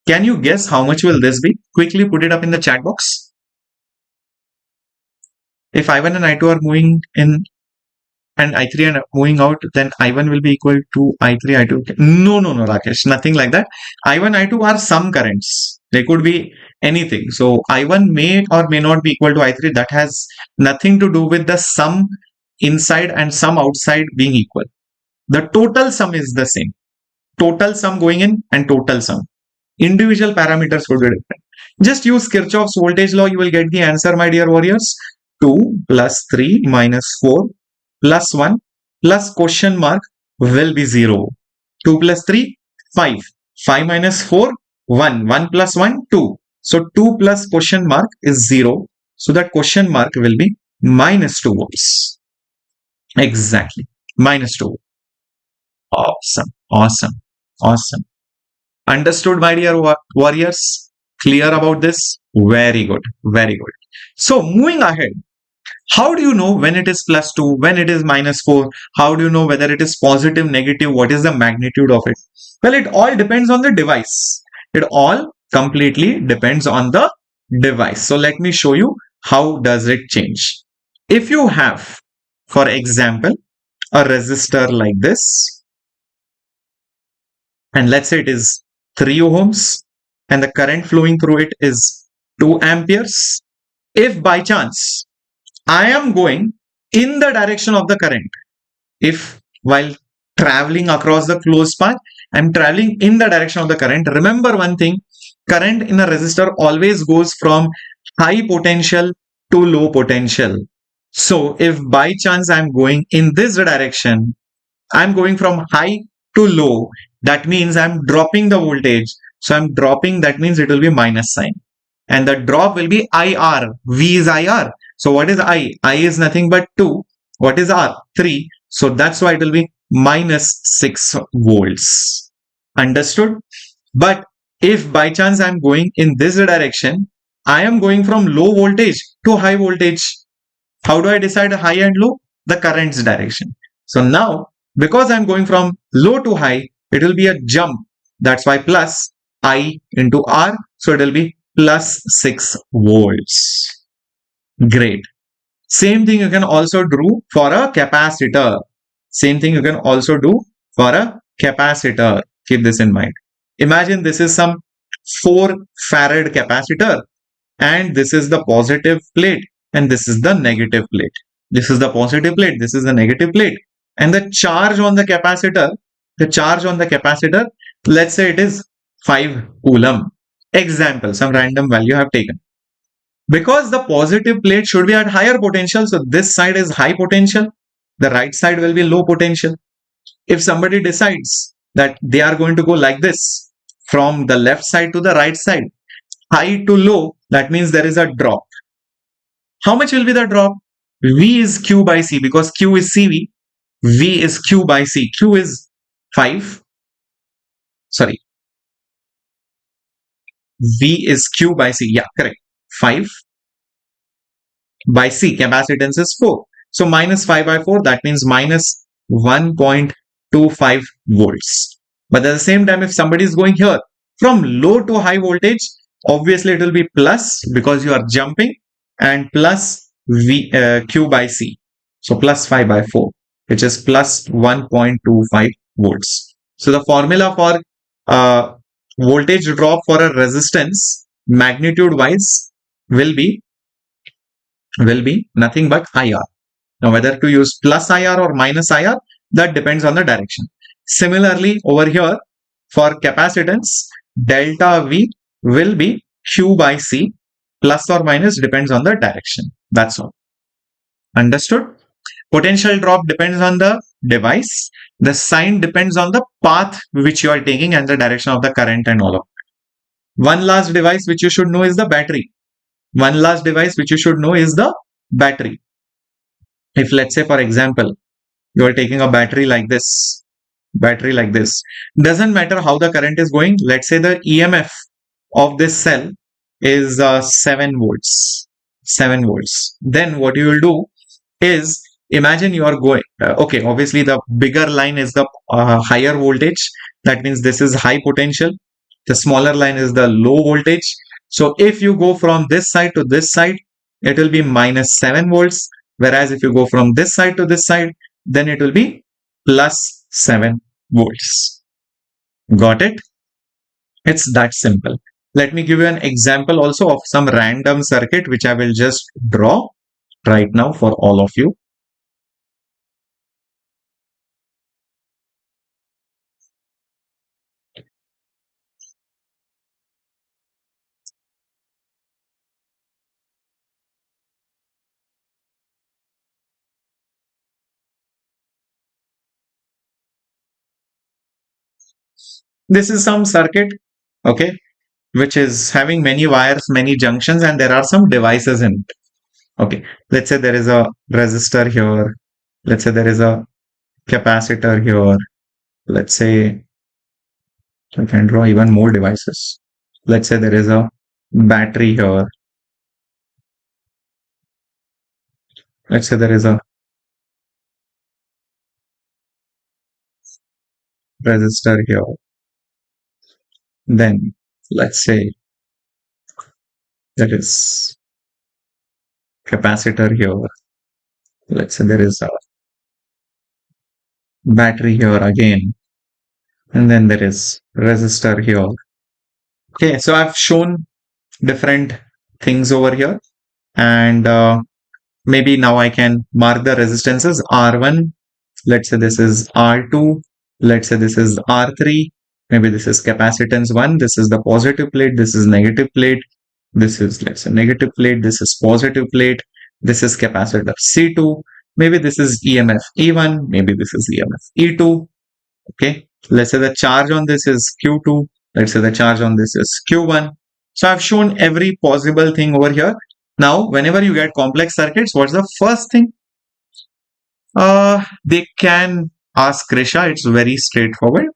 Speaker 1: Can you guess how much will this be? Quickly put it up in the chat box. If I1 and I2 are moving in and I3 are moving out, then I1 will be equal to I3, I2. No, Rakesh, nothing like that. I1, I2 are some currents. They could be anything. So I1 may or may not be equal to I3. That has nothing to do with the sum inside and sum outside being equal. The total sum is the same. Total sum going in and total sum. Individual parameters would be different. Just use Kirchhoff's voltage law. You will get the answer, my dear warriors. 2 plus 3 minus 4 plus 1 plus question mark will be 0. 2 plus 3, 5. 5 minus 4, 1. 1 plus 1, 2. So 2 plus question mark is 0. So that question mark will be minus 2 volts. Exactly. Minus 2. Awesome. Understood, my dear warriors? Clear about this? Very good. So moving ahead, how do you know when it is plus 2, when it is minus 4? How do you know whether it is positive, negative? What is the magnitude of it? Well, it all depends on the device. It all completely depends on the device. So let me show you how does it change. If you have, for example, a resistor like this, and let's say it is 3 ohms and the current flowing through it is 2 amperes. If by chance I am going in the direction of the current, if while traveling across the closed path, I'm traveling in the direction of the current, remember one thing, current in a resistor always goes from high potential to low potential. So if by chance I'm going in this direction, I'm going from high to low, that means I'm dropping the voltage. So I'm dropping, that means it will be minus sign. And the drop will be IR. V is IR. So what is I? I is nothing but 2. What is R? 3. So that's why it will be minus 6 volts. Understood? But if by chance I'm going in this direction, I am going from low voltage to high voltage. How do I decide high and low? The current's direction. So now, because I'm going from low to high, it will be a jump. That's why plus I into R. So it will be plus 6 volts. Great. Same thing you can also do for a capacitor. Keep this in mind. Imagine this is some 4 farad capacitor and this is the positive plate and this is the negative plate. This is the positive plate, this is the negative plate. And the charge on the capacitor, let's say it is 5 coulomb. Example, some random value I have taken. Because the positive plate should be at higher potential, so this side is high potential, the right side will be low potential. If somebody decides that they are going to go like this, from the left side to the right side, high to low, that means there is a drop. How much will be the drop? V is Q by C, because Q is CV. V is Q by C. Q is 5. Sorry. V is Q by C. Yeah, correct. 5 by C. Capacitance is 4. So minus 5 by 4, that means minus 1.25 volts. But at the same time, if somebody is going here from low to high voltage, obviously it will be plus because you are jumping, and plus Q by C. So plus 5 by 4, which is plus 1.25 volts. So the formula for voltage drop for a resistance magnitude wise will be nothing but IR. Now whether to use plus IR or minus IR, that depends on the direction. Similarly over here for capacitance, delta V will be Q by C, plus or minus depends on the direction. That's all. Understood? Potential drop depends on the device. The sign depends on the path which you are taking and the direction of the current and all of that. One last device which you should know is the battery. If let's say for example, you are taking a battery like this, doesn't matter how the current is going. Let's say the EMF of this cell is 7 volts. 7 volts. Then what you will do is, imagine you are going, okay, obviously the bigger line is the higher voltage. That means this is high potential. The smaller line is the low voltage. So if you go from this side to this side, it will be minus 7 volts. Whereas if you go from this side to this side, then it will be plus 7 volts. Got it? It's that simple. Let me give you an example also of some random circuit which I will just draw right now for all of you. This is some circuit, okay, which is having many wires, many junctions, and there are some devices in it. Okay, let's say there is a resistor here. Let's say there is a capacitor here. Let's say I can draw even more devices. Let's say there is a battery here. Let's say there is a resistor here. Then let's say there is capacitor here. Let's say there is a battery here again. And then there is resistor here. Okay, so I've shown different things over here. And maybe now I can mark the resistances R1. Let's say this is R2. Let's say this is R3. Maybe this is capacitance 1. This is the positive plate. This is negative plate. This is, let's say, negative plate. This is positive plate. This is capacitor C2. Maybe this is EMF E1. Maybe this is EMF E2. Okay. Let's say the charge on this is Q2. Let's say the charge on this is Q1. So I've shown every possible thing over here. Now, whenever you get complex circuits, what's the first thing? They can ask Krisha. It's very straightforward.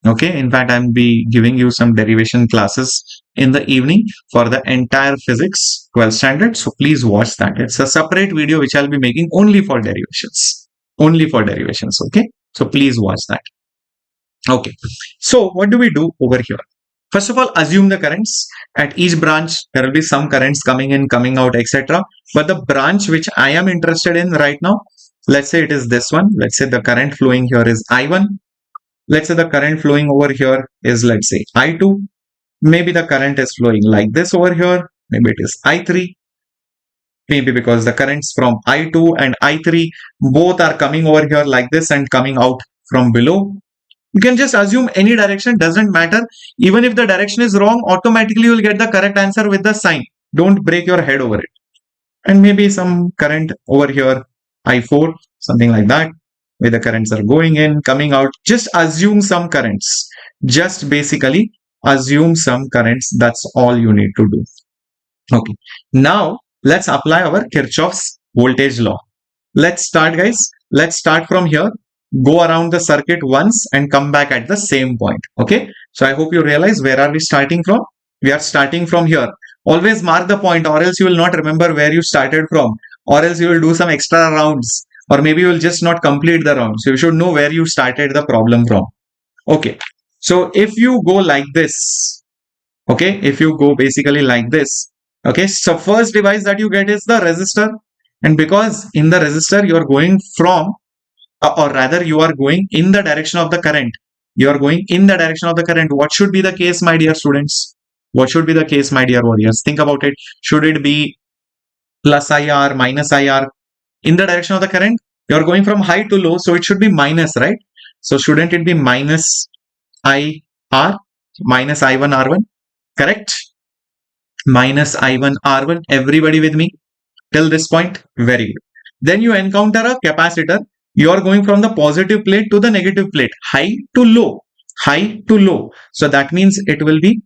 Speaker 1: Okay. In fact, I'm be giving you some derivation classes in the evening for the entire physics 12 standard. So please watch that. It's a separate video which I'll be making only for derivations. Only for derivations. Okay. So please watch that. Okay. So what do we do over here? First of all, assume the currents. At each branch, there will be some currents coming in, coming out, etc. But the branch which I am interested in right now, let's say it is this one. Let's say the current flowing here is I1. Let's say the current flowing over here is, let's say, I2. Maybe the current is flowing like this over here. Maybe it is I3. Maybe because the currents from I2 and I3 both are coming over here like this and coming out from below. You can just assume any direction, doesn't matter. Even if the direction is wrong, automatically you will get the correct answer with the sign. Don't break your head over it. And maybe some current over here, I4, something like that, where the currents are going in, coming out. Just assume some currents. Just basically assume some currents. That's all you need to do. Okay. Now, let's apply our Kirchhoff's voltage law. Let's start, guys. Let's start from here. Go around the circuit once and come back at the same point. Okay. So I hope you realize where are we starting from? We are starting from here. Always mark the point, or else you will not remember where you started from, or else you will do some extra rounds, or maybe you will just not complete the round. So you should know where you started the problem from. Okay. So if you go like this, okay, if you go basically like this, okay, so first device that you get is the resistor. And because in the resistor you are going from, or rather you are going in the direction of the current. You are going in the direction of the current. What should be the case, my dear students? What should be the case, my dear warriors? Think about it. Should it be plus IR, minus IR? In the direction of the current, you are going from high to low, so it should be minus, right? So shouldn't it be minus IR, minus I1 R1? Correct? Minus I1 R1. Everybody with me till this point? Very good. Then you encounter a capacitor. You are going from the positive plate to the negative plate, high to low, high to low. So that means it will be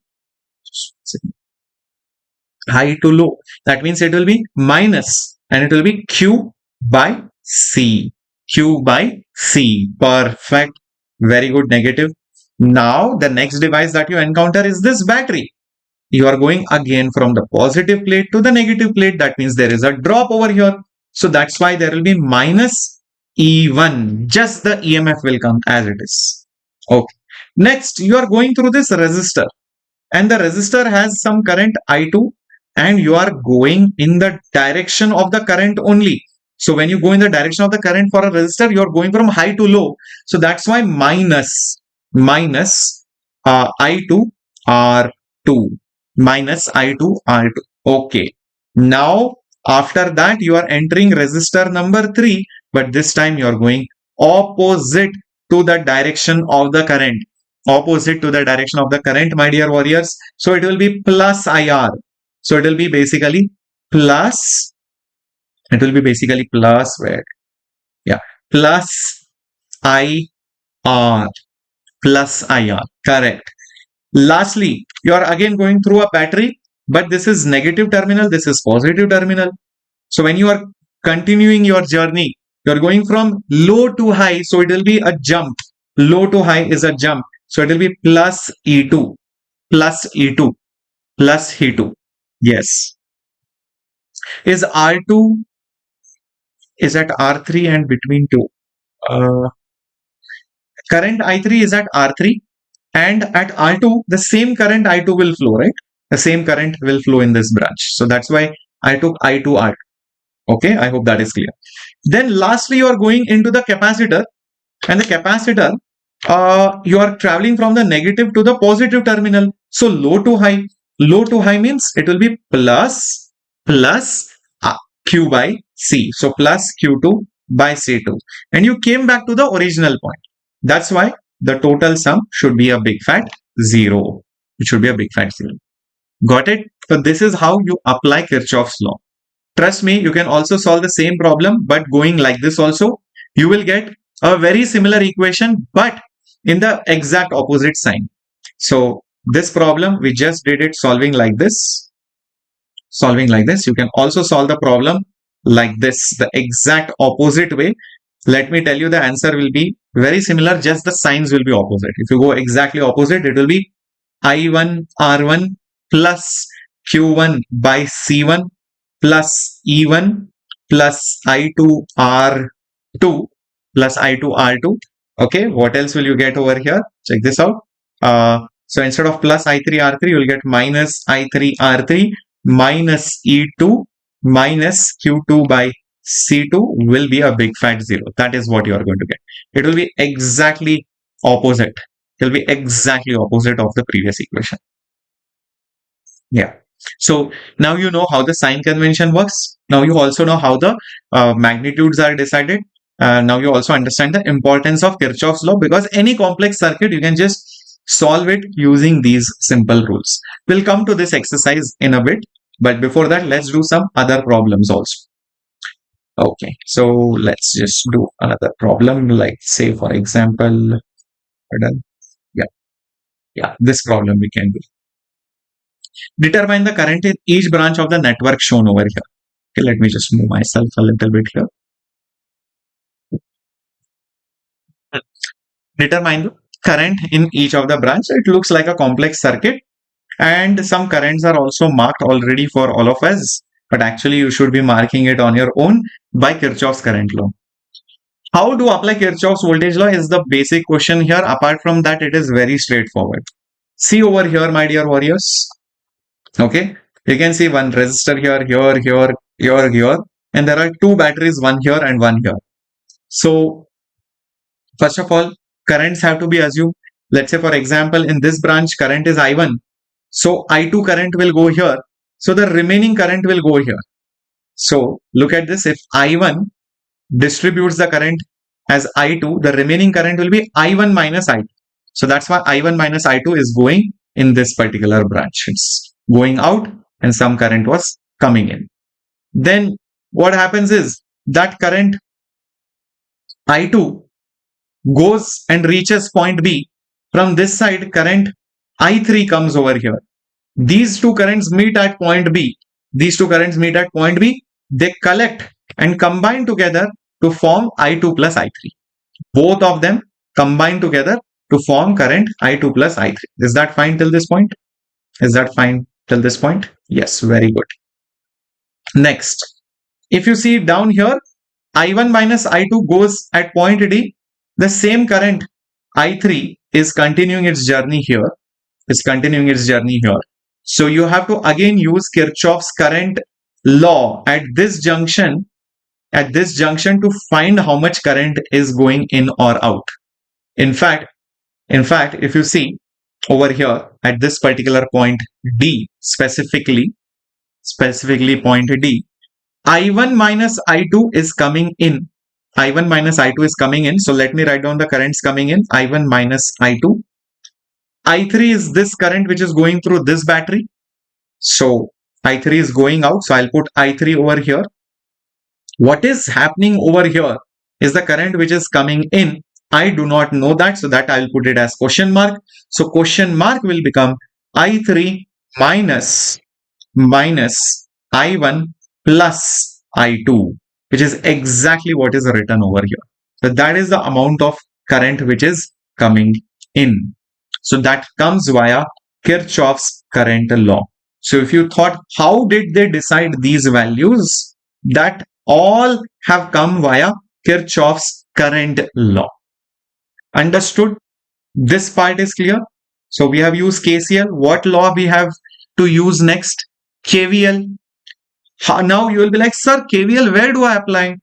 Speaker 1: high to low. That means it will be minus, and it will be Q by C. Q by C. Perfect. Very good. Negative. Now the next device that you encounter is this battery. you are going again from the positive plate to the negative plate. That means there is a drop over here. So that's why there will be minus E1. Just the EMF will come as it is. Okay. Next, you are going through this resistor, and the resistor has some current I2, and you are going in the direction of the current only. So when you go in the direction of the current for a resistor, you are going from high to low. So that's why minus I2 R2, minus I2 R2. Okay. Now after that you are entering resistor number 3, but this time you are going opposite to the direction of the current. Opposite to the direction of the current, my dear warriors. So it will be plus IR. So it will be basically plus, where? Yeah, plus IR. Plus IR. Correct. Lastly, you are again going through a battery, but this is negative terminal, this is positive terminal. So when you are continuing your journey, you are going from low to high, so it will be a jump. Low to high is a jump. So it will be plus E2, plus E2, plus E2. Yes. Is R2 is at R3 and between 2. Current I3 is at R3, and at R2, the same current I2 will flow, right? The same current will flow in this branch. So that's why I took I2 R2. Okay, I hope that is clear. Then lastly, you are going into the capacitor, and the capacitor, you are traveling from the negative to the positive terminal. So low to high. Low to high means it will be plus Q by C. So plus Q2 by C2. And you came back to the original point. That's why the total sum should be a big fat 0. It should be a big fat 0. Got it? So this is how you apply Kirchhoff's law. Trust me, you can also solve the same problem, but going like this also, you will get a very similar equation, but in the exact opposite sign. So this problem, we just did it solving like this. You can also solve the problem like this, the exact opposite way. Let me tell you, the answer will be very similar, just the signs will be opposite. If you go exactly opposite, it will be I1 R1 plus Q1 by C1 plus E1 plus I2 R2 plus I2 R2. Okay, what else will you get over here? Check this out. So instead of plus I3 R3, you will get minus I3 R3 minus E2 minus Q2 by C2 will be a big fat 0. That is what you are going to get. It will be exactly opposite. It will be exactly opposite of the previous equation. Yeah. So now you know how the sign convention works. Now you also know how the magnitudes are decided. Now you also understand the importance of Kirchhoff's law, because any complex circuit, you can just solve it using these simple rules. We'll come to this exercise in a bit, but before that, let's do some other problems also. Okay, so let's just do another problem, like say for example, this problem we can do. Determine the current in each branch of the network shown over here. Okay, let me just move myself a little bit here. Determine the current in each of the branch. It looks like a complex circuit, and some currents are also marked already for all of us, but actually you should be marking it on your own by Kirchhoff's current law. How to apply Kirchhoff's voltage law is the basic question here. Apart from that, it is very straightforward. See over here, my dear warriors. Okay, you can see one resistor here, and there are two batteries, one here and one here. So first of all, currents have to be assumed. Let's say for example, in this branch, current is I1. So I2 current will go here. So the remaining current will go here. So look at this. If I1 distributes the current as I2, the remaining current will be I1 minus I2. So that's why I1 minus I2 is going in this particular branch. It's going out and some current was coming in. Then what happens is that current I2 goes and reaches point B. From this side, current I3 comes over here. These two currents meet at point B. They collect and combine together to form I2 plus I3. Both of them combine together to form current I2 plus I3. Is that fine till this point? Is that fine? till this point? Yes, very good. Next, if you see down here, I1 minus I2 goes at point D. The same current I3 is continuing its journey here. So you have to again use Kirchhoff's current law at this junction to find how much current is going in or out. In fact, if you see over here at this particular point D, specifically point D, I1 minus I2 is coming in. So let me write down the currents coming in. I1 minus I2. I3 is this current which is going through this battery. So I3 is going out. So I'll put I3 over here. What is happening over here is the current which is coming in. I do not know that. So that I'll put it as question mark. So question mark will become I3 minus I1 plus I2, which is exactly what is written over here. So that is the amount of current which is coming in. So that comes via Kirchhoff's current law. So if you thought, how did they decide these values? That all have come via Kirchhoff's current law. Understood? This part is clear. So we have used KCL. What law we have to use next? KVL. Now you will be like, sir, KVL, where do I apply?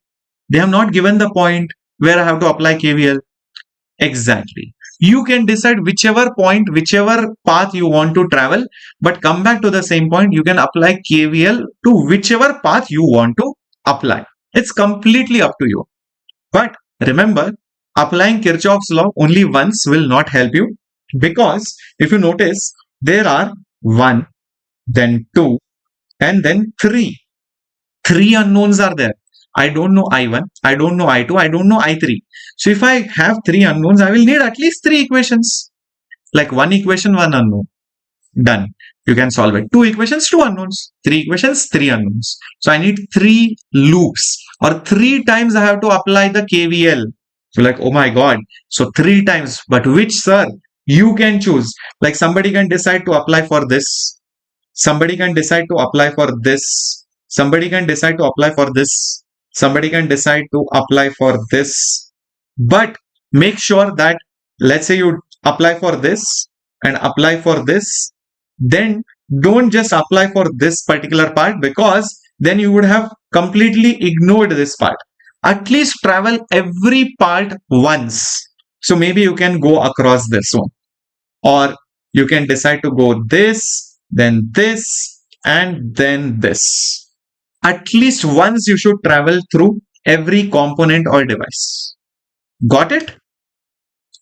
Speaker 1: They have not given the point where I have to apply KVL. Exactly. You can decide whichever path you want to travel, but come back to the same point. You can apply KVL to whichever path you want to apply. It's completely up to you. But remember, applying Kirchhoff's law only once will not help you, because if you notice, there are 1, then 2, and then 3. 3 unknowns are there. I don't know I1, I don't know I2, I don't know I3. So if I have 3 unknowns, I will need at least 3 equations. Like 1 equation, 1 unknown. Done. You can solve it. 2 equations, 2 unknowns. 3 equations, 3 unknowns. So I need 3 loops, or 3 times I have to apply the KVL. So like, oh my God. So 3 times. But which, sir? You can choose. Like somebody can decide to apply for this. Somebody can decide to apply for this. Somebody can decide to apply for this. Somebody can decide to apply for this. But make sure that, let's say you apply for this and apply for this, then don't just apply for this particular part, because then you would have completely ignored this part. At least travel every part once. So maybe you can go across this one, or you can decide to go this, and then this. At least once you should travel through every component or device. Got it?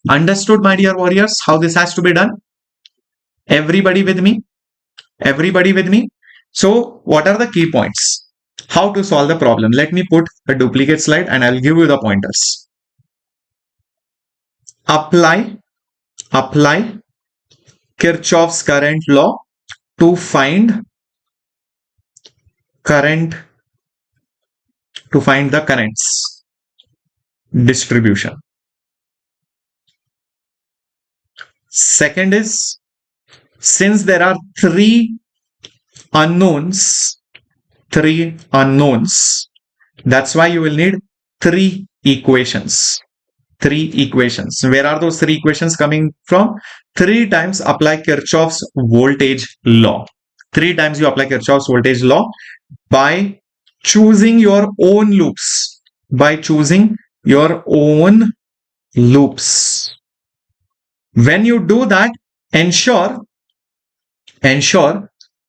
Speaker 1: Understood, my dear warriors, how this has to be done? Everybody with me? Everybody with me? So what are the key points? How to solve the problem? Let me put a duplicate slide and I'll give you the pointers. Apply Kirchhoff's current law to find the currents distribution. Second is, since there are 3 unknowns, that's why you will need 3 equations. 3 equations. Where are those 3 equations coming from? 3 times apply Kirchhoff's voltage law. 3 times you apply Kirchhoff's voltage law by choosing your own loops. When you do that, ensure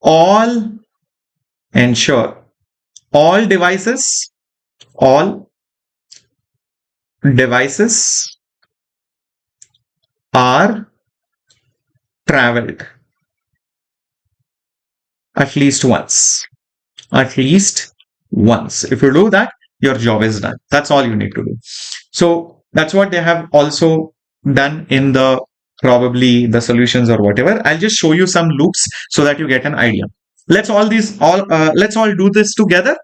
Speaker 1: all devices are traveled at least once. If you do that, your job is done. That's all you need to do. So that's what they have also done in the probably the solutions or whatever. I'll just show you some loops so that you get an idea. Let's all do this together.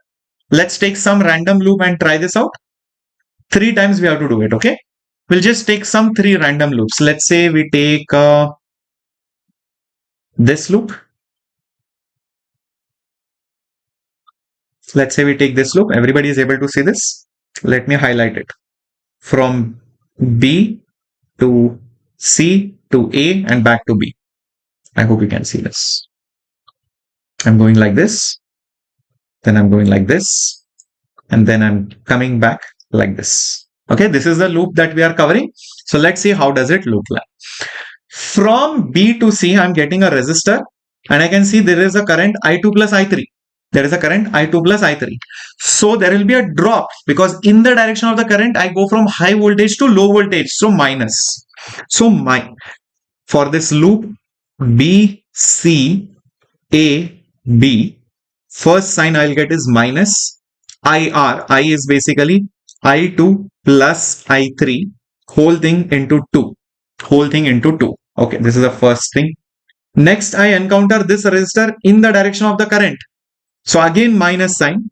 Speaker 1: Let's take some random loop and try this out. 3 times we have to do it. Okay, we'll just take some 3 random loops. Let's say we take this loop, Let's say we take this loop. Everybody is able to see this. Let me highlight it. From B to C to A and back to B. I hope you can see this. I'm going like this. Then I'm going like this. And then I'm coming back like this. Okay, this is the loop that we are covering. So let's see how does it look like. From B to C, I'm getting a resistor and I can see there is a current I2 plus I3. There is a current I2 plus I3. So there will be a drop because in the direction of the current, I go from high voltage to low voltage. So minus. So for this loop B, C, A, B, first sign I'll get is minus IR. I is basically I2 plus I3, whole thing into 2. Whole thing into 2. Okay, this is the first thing. Next, I encounter this resistor in the direction of the current. So again, minus sign.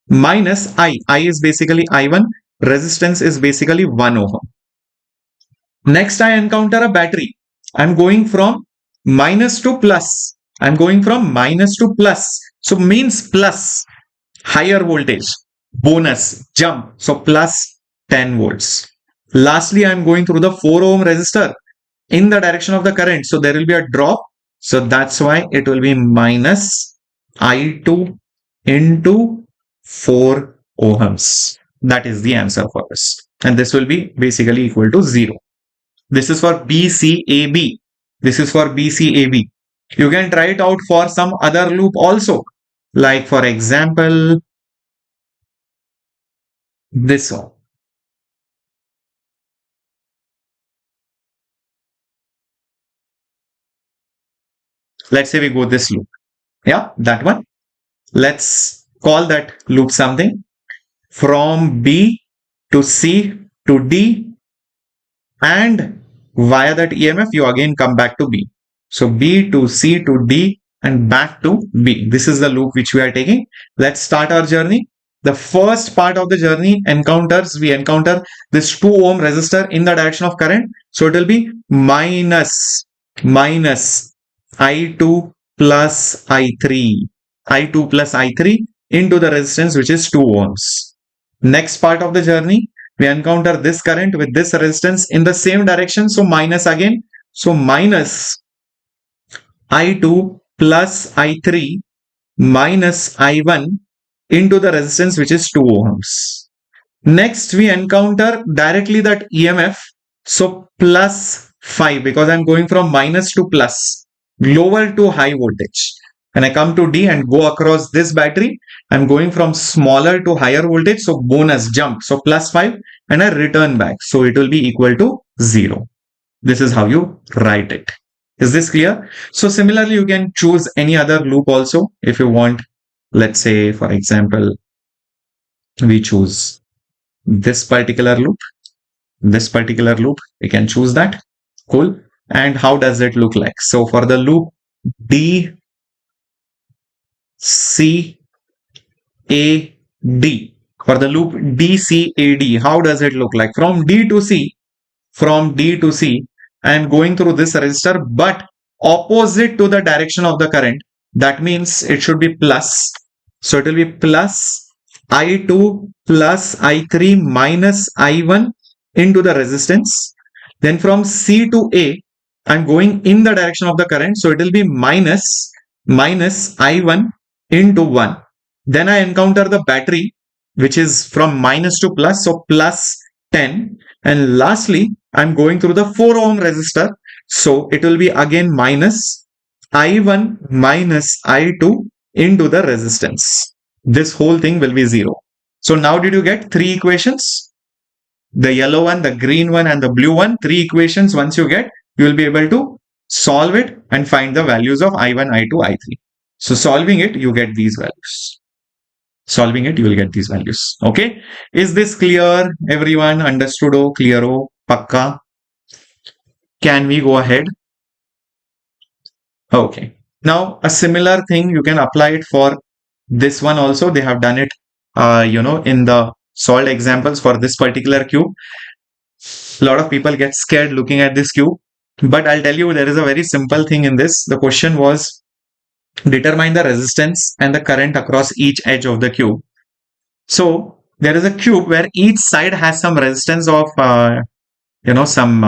Speaker 1: Minus I. I is basically I1. Resistance is basically 1 ohm. Next, I encounter a battery. I'm going from minus to plus. I'm going from minus to plus. So means plus. Higher voltage. Bonus. Jump. So plus 10 volts. Lastly, I'm going through the 4 ohm resistor in the direction of the current. So there will be a drop. So that's why it will be minus I2 into 4 ohms. That is the answer for this. And this will be basically equal to 0. This is for BCAB. This is for BCAB. You can try it out for some other loop also. Like for example, this one. Let's say we go this loop. Yeah, that one. Let's call that loop something. From B to C to D, and via that EMF, you again come back to B. So B to C to D and back to B. This is the loop which we are taking. Let's start our journey. The first part of the journey we encounter this 2 ohm resistor in the direction of current. So it will be minus I2 plus I3. I2 plus I3 into the resistance which is 2 ohms. Next part of the journey, we encounter this current with this resistance in the same direction. So minus again. So minus I2 plus I3 minus I1 into the resistance which is 2 ohms. Next, we encounter directly that EMF. So plus 5 because I'm going from minus to plus, lower to high voltage. When I come to D and go across this battery, I'm going from smaller to higher voltage. So bonus jump. So plus 5 and I return back. So it will be equal to 0. This is how you write it. Is this clear? So similarly, you can choose any other loop also if you want. Let's say, for example, we choose this particular loop. This particular loop, we can choose that. Cool. And how does it look like? So for the loop D, C, A, D. For the loop D, C, A, D, how does it look like? From D to C, I am going through this resistor, but opposite to the direction of the current. That means it should be plus. So it will be plus I2 plus I3 minus I1 into the resistance. Then from C to A, I'm going in the direction of the current. So it will be minus I1 into 1. Then I encounter the battery, which is from minus to plus. So plus 10. And lastly, I'm going through the 4 ohm resistor. So it will be again minus I1 minus I2 into the resistance. This whole thing will be 0. So now did you get 3 equations? The yellow one, the green one and the blue one. 3 equations once you get, you will be able to solve it and find the values of I1, I2, I3. So solving it, you get these values. Solving it, you will get these values. Okay. Is this clear? Everyone understood? Oh, clear? Oh, pakka. Can we go ahead? Okay. Now, a similar thing, you can apply it for this one also. They have done it, in the solved examples for this particular cube. A lot of people get scared looking at this cube. But I'll tell you, there is a very simple thing in this. The question was, Determine the resistance and the current across each edge of the cube. So there is a cube where each side has some resistance of some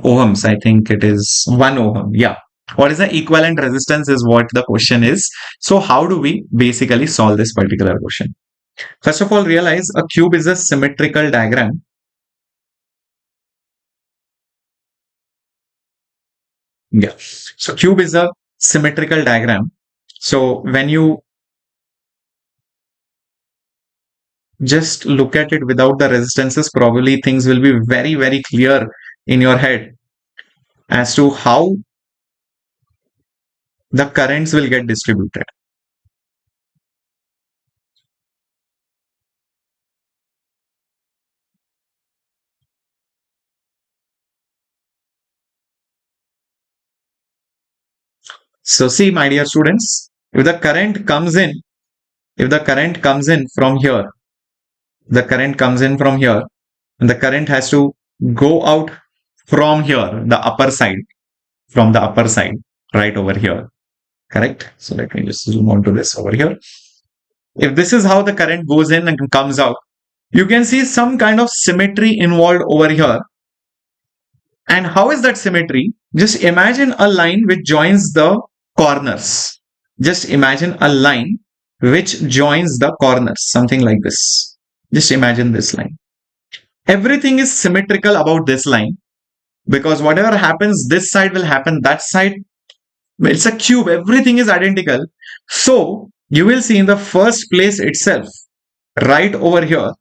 Speaker 1: ohms. I think it is 1 ohm. Yeah. What is the equivalent resistance is what the question is. So how do we basically solve this particular question? First of all, realize a cube is a symmetrical diagram. Yeah. So cube is a symmetrical diagram. So when you just look at it without the resistances, probably things will be very, very clear in your head as to how the currents will get distributed. So see, my dear students, if the current comes in, if the current comes in from here, the current comes in from here, and the current has to go out from here, the upper side, from the upper side, right over here. Correct? So let me just zoom on to this over here. If this is how the current goes in and comes out, you can see some kind of symmetry involved over here. And how is that symmetry? Just imagine a line which joins the corners. Just imagine a line which joins the corners, something like this. Just imagine this line. Everything is symmetrical about this line because whatever happens, this side will happen, that side. It's a cube, everything is identical. So you will see in the first place itself, right over here,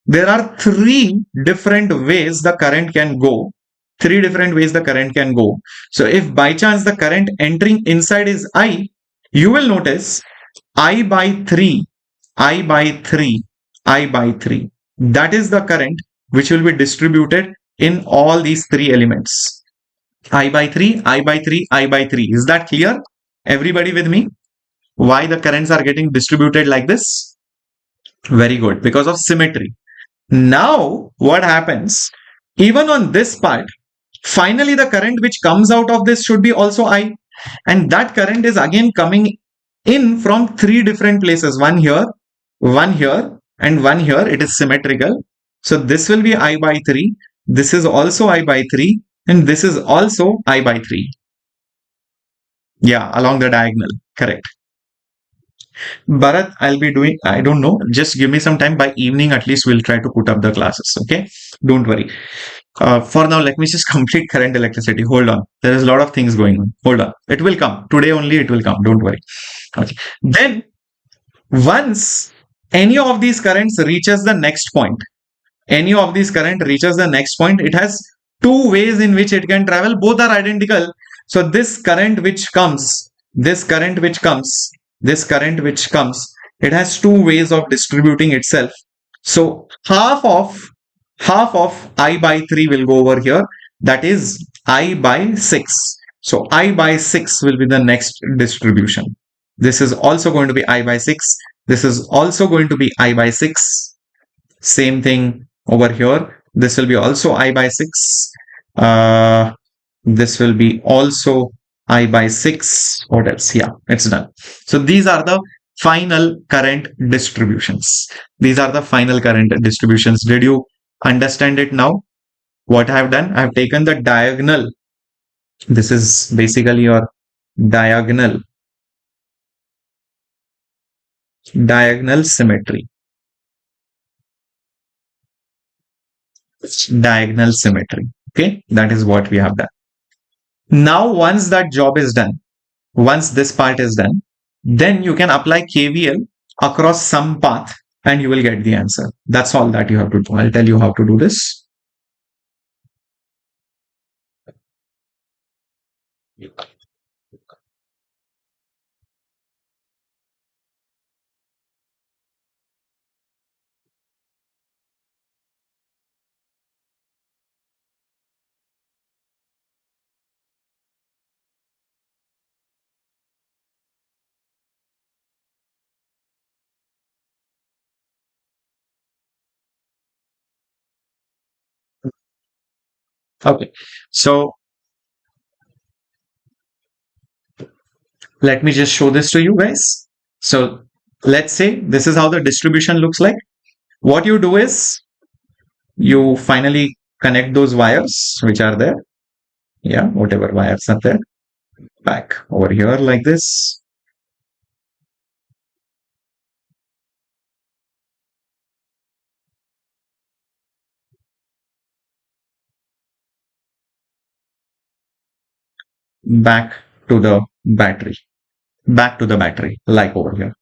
Speaker 1: there are three different ways the current can go. Three different ways the current can go. So if by chance the current entering inside is I, you will notice I by 3, I by 3, I by 3. That is the current which will be distributed in all these three elements. I by 3, I by 3, I by 3. Is that clear? Everybody with me? Why the currents are getting distributed like this? Very good. Because of symmetry. Now, what happens? Even on this part, finally the current which comes out of this should be also I. And that current is again coming in from three different places. One here, and one here. It is symmetrical. So this will be I by 3. This is also I by 3. And this is also I by 3. Yeah, along the diagonal. Correct. Bharat, I'll be doing, I don't know, just give me some time. By evening, at least we'll try to put up the classes. Okay. Don't worry. For now, let me just complete current electricity. Hold on. There is a lot of things going on. Hold on. It will come. Today only it will come. Don't worry. Okay. Then, once any of these currents reaches the next point, any of these current reaches the next point, it has two ways in which it can travel. Both are identical. So this current which comes, this current which comes, this current which comes, it has two ways of distributing itself. So half of I by 3 will go over here. That is I by 6. So I by 6 will be the next distribution. This is also going to be I by 6. This is also going to be I by 6. Same thing over here. This will be also I by 6. This will be also I by 6. What else? Yeah, it's done. So these are the final current distributions. These are the final current distributions. Did you understand it now? What I have done? I have taken the diagonal. This is basically your diagonal symmetry. Diagonal symmetry. Okay, that is what we have done. Now, once that job is done, once this part is done, then you can apply KVL across some path and you will get the answer. That's all that you have to do. I'll tell you how to do this. Okay. So Let me just show this to you guys. So let's say this is how the distribution looks like. What you do is you finally connect those wires which are there. Yeah, whatever wires are there. Back over here like this. Back to the battery. Back to the battery, like over here.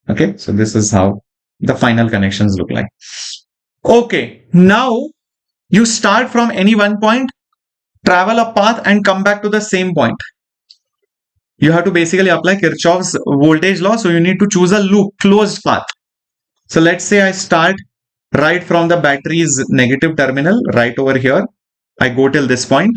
Speaker 1: Okay, so this is how the final connections look like. Okay, now you start from any one point, travel a path and come back to the same point. You have to basically apply Kirchhoff's voltage law. So you need to choose a loop, closed path. So let's say I start right from the battery's negative terminal, right over here. I go till this point.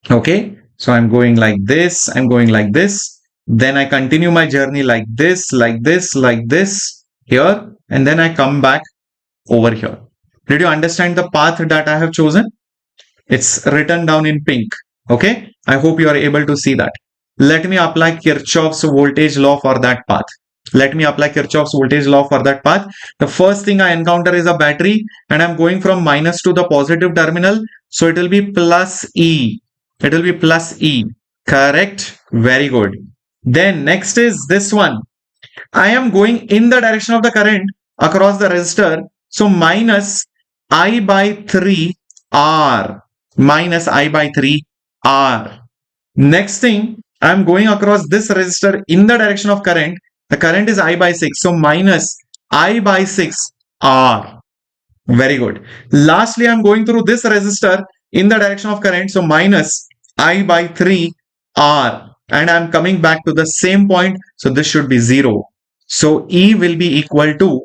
Speaker 1: Okay, so I'm going like this, I'm going like this. Then I continue my journey like this, like this, like this, here. And then I come back over here. Did you understand the path that I have chosen? It's written down in pink. Okay, I hope you are able to see that. Let me apply Kirchhoff's voltage law for that path. Let me apply Kirchhoff's voltage law for that path. The first thing I encounter is a battery and I'm going from minus to the positive terminal. So it will be plus E. It will be plus E. Correct? Very good. Then next is this one. I am going in the direction of the current across the resistor. So minus I by 3 R. Minus I by 3 R. Next thing, I am going across this resistor in the direction of current. The current is I by 6. So minus I by 6 R. Very good. Lastly, I am going through this resistor in the direction of current. So minus I by 3 R. And I am coming back to the same point. So this should be 0. So E will be equal to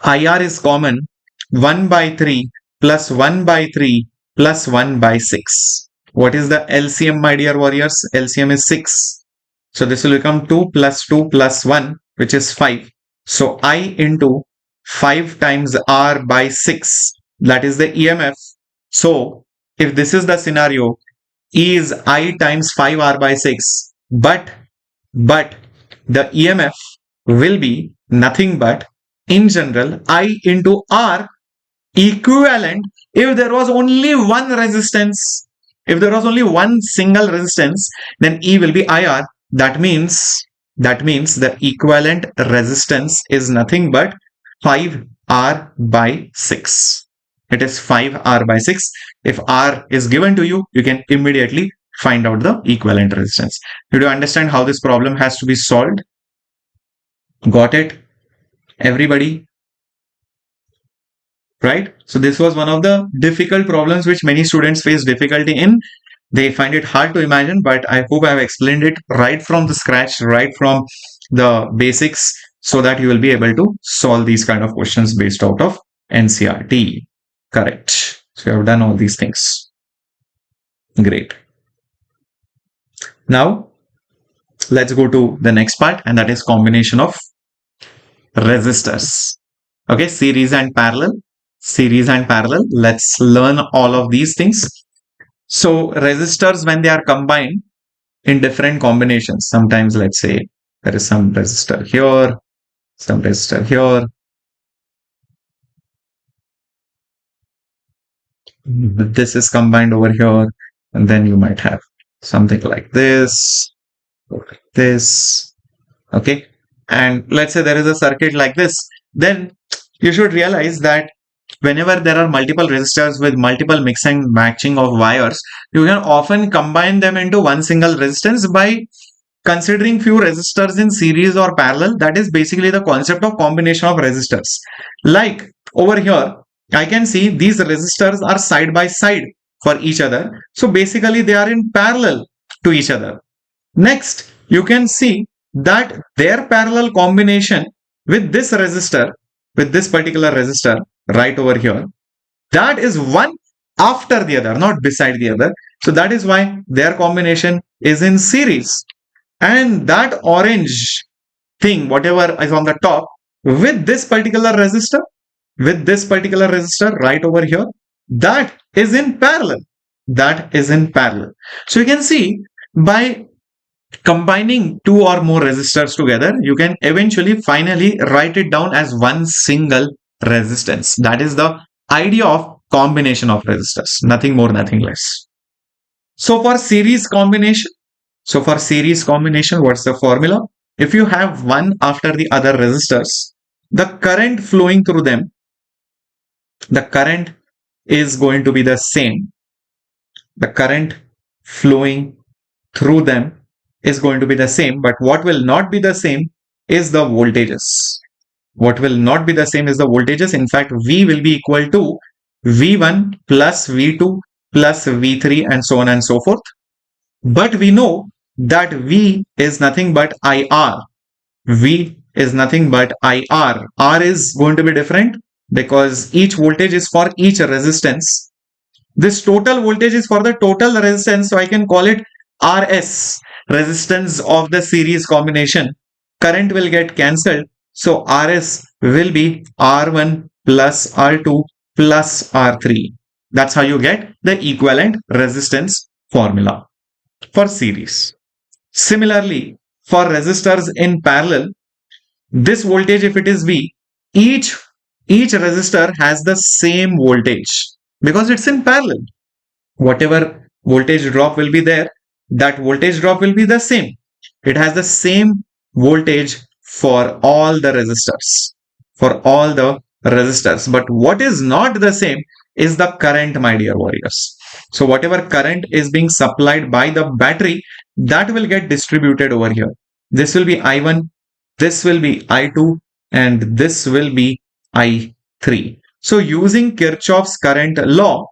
Speaker 1: IR is common 1 by 3 plus 1 by 3 plus 1 by 6. What is the LCM, my dear warriors? LCM is 6. So this will become 2 plus 2 plus 1, which is 5. So I into 5 times R by 6. That is the EMF. So if this is the scenario, E is I times 5R by 6. But the EMF will be nothing but, in general, I into R equivalent if there was only one resistance. If there was only one single resistance, then E will be IR. That means the equivalent resistance is nothing but 5R by 6. It is 5R by 6. If R is given to you, you can immediately find out the equivalent resistance. Did you understand how this problem has to be solved? Got it? Everybody? Right? So this was one of the difficult problems which many students face difficulty in. They find it hard to imagine, but I hope I have explained it right from the scratch, right from the basics, so that you will be able to solve these kind of questions based out of NCERT. Correct. So you have done all these things. Great. Now, let's go to the next part, and that is combination of resistors. Okay, series and parallel. Series and parallel. Let's learn all of these things. So resistors, when they are combined in different combinations, sometimes let's say there is some resistor here, some resistor here. This is combined over here, and then you might have something like this, like this. Okay, and let's say there is a circuit like this. Then you should realize that whenever there are multiple resistors with multiple mix and matching of wires, you can often combine them into one single resistance by considering few resistors in series or parallel. That is basically the concept of combination of resistors. Like over here, I can see these resistors are side by side for each other. So basically they are in parallel to each other. Next, you can see that their parallel combination with this resistor, with this particular resistor right over here, that is one after the other, not beside the other. So that is why their combination is in series. And that orange thing, whatever is on the top, with this particular resistor right over here, that is in parallel. That is in parallel. So you can see by combining two or more resistors together, you can eventually finally write it down as one single resistance. That is the idea of combination of resistors, nothing more, nothing less. So for series combination, what's the formula? If you have one after the other resistors, the current flowing through them, the current is going to be the same. The current flowing through them is going to be the same, but what will not be the same is the voltages. What will not be the same is the voltages. In fact, V will be equal to V1 plus V2 plus V3 and so on and so forth. But we know that V is nothing but IR. V is nothing but IR. R is going to be different because each voltage is for each resistance. This total voltage is for the total resistance, so I can call it RS, resistance of the series combination. Current will get cancelled, so RS will be R1 plus R2 plus R3. That's how you get the equivalent resistance formula for series. Similarly, for resistors in parallel, this voltage, if it is V, each resistor has the same voltage because it's in parallel. Whatever voltage drop will be there, that voltage drop will be the same. It has the same voltage for all the resistors. But what is not the same is the current, my dear warriors. So whatever current is being supplied by the battery, that will get distributed over here. This will be I1, this will be I2, and this will be I3. So using Kirchhoff's current law,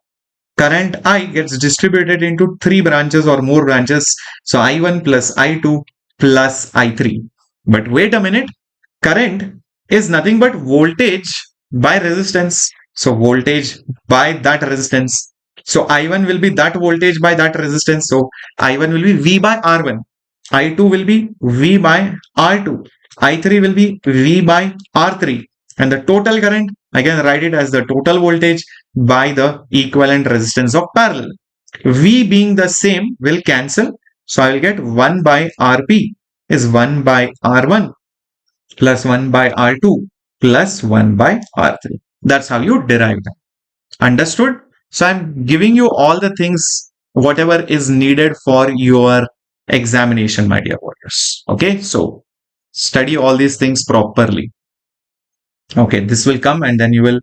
Speaker 1: current I gets distributed into three branches or more branches. So I1 plus I2 plus I3. But wait a minute, current is nothing but voltage by resistance. So voltage by that resistance. So I1 will be that voltage by that resistance. So I1 will be V by R1. I2 will be V by R2. I3 will be V by R3. And the total current, I can write it as the total voltage by the equivalent resistance of parallel. V being the same will cancel. So I will get 1 by Rp is 1 by R1 plus 1 by R2 plus 1 by R3. That's how you derive that. Understood? So I'm giving you all the things, whatever is needed for your examination, my dear warriors. Okay, so study all these things properly. Okay, this will come and then you will,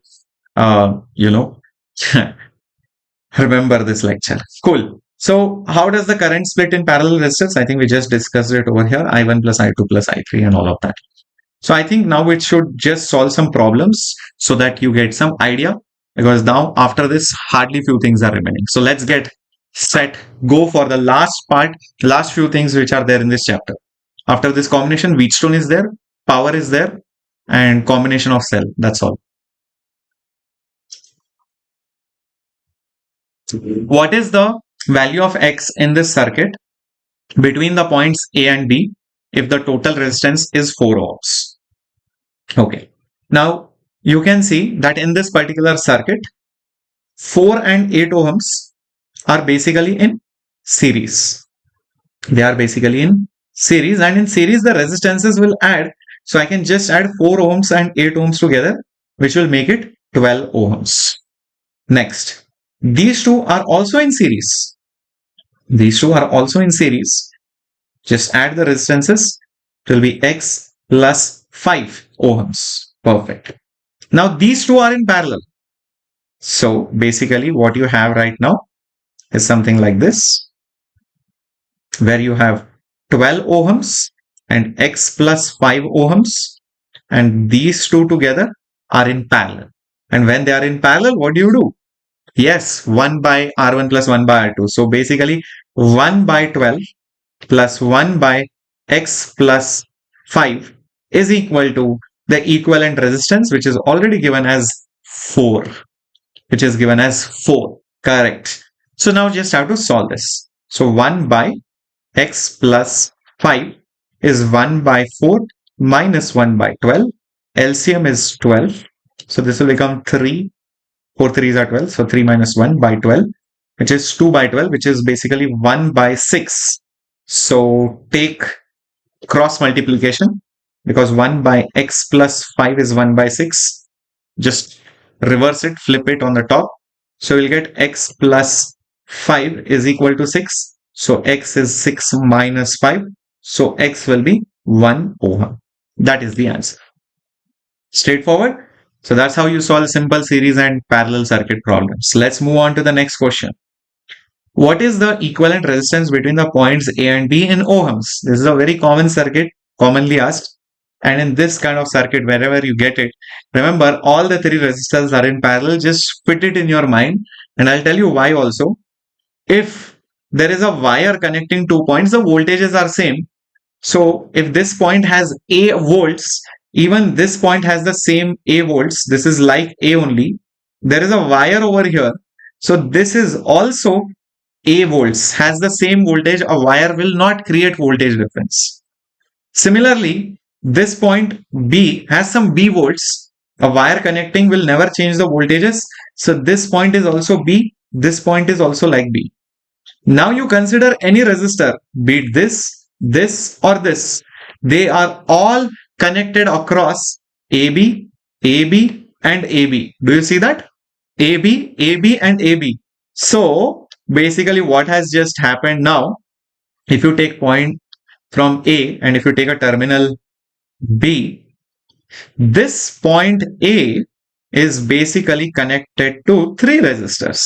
Speaker 1: remember this lecture. Cool. So how does the current split in parallel resistors? I think we just discussed it over here. I1 plus I2 plus I3 and all of that. So I think now it should just solve some problems so that you get some idea, because now after this hardly few things are remaining. So let's get set, go for the last part, last few things which are there in this chapter. After this combination, Wheatstone is there, power is there, and combination of cell. That's all. What is the value of X in this circuit between the points A and B if the total resistance is 4 ohms? Okay. Now you can see that in this particular circuit, 4 and 8 ohms are basically in series. They are basically in series, and in series the resistances will add. So I can just add 4 ohms and 8 ohms together, which will make it 12 ohms. Next, these two are also in series. These two are also in series. Just add the resistances. It will be X plus 5 ohms. Perfect. Now these two are in parallel. So basically what you have right now is something like this, where you have 12 ohms and X plus 5 ohms, and these two together are in parallel. And when they are in parallel, what do? Yes, 1 by R1 plus 1 by R2. So basically 1 by 12 plus 1 by X plus 5 is equal to the equivalent resistance, which is already given as 4. Correct. So now just have to solve this. So 1 by X plus 5 is 1 by 4 minus 1 by 12. LCM is 12. So this will become 3. 4 3s are 12. So 3 minus 1 by 12, which is 2 by 12, which is basically 1 by 6. So take cross multiplication, because 1 by x plus 5 is 1 by 6. Just reverse it, flip it on the top. So we'll get x plus 5 is equal to 6. So x is 6 minus 5. So x will be 1 ohm. That is the answer. Straightforward. So that's how you solve simple series and parallel circuit problems. Let's move on to the next question. What is the equivalent resistance between the points A and B in ohms? This is a very common circuit, commonly asked. And in this kind of circuit, wherever you get it, remember all the three resistors are in parallel. Just fit it in your mind. And I'll tell you why also. If there is a wire connecting two points, the voltages are same. So if this point has A volts, even this point has the same A volts. This is like A only. There is a wire over here. So this is also A volts, has the same voltage. A wire will not create voltage difference. Similarly, this point B has some B volts. A wire connecting will never change the voltages. So this point is also B. This point is also like B. Now you consider any resistor, be it this or this. They are all connected across AB, AB and AB. Do you see that? AB, AB and AB. So basically what has just happened now, if you take point from A and if you take a terminal B, this point A is basically connected to three resistors.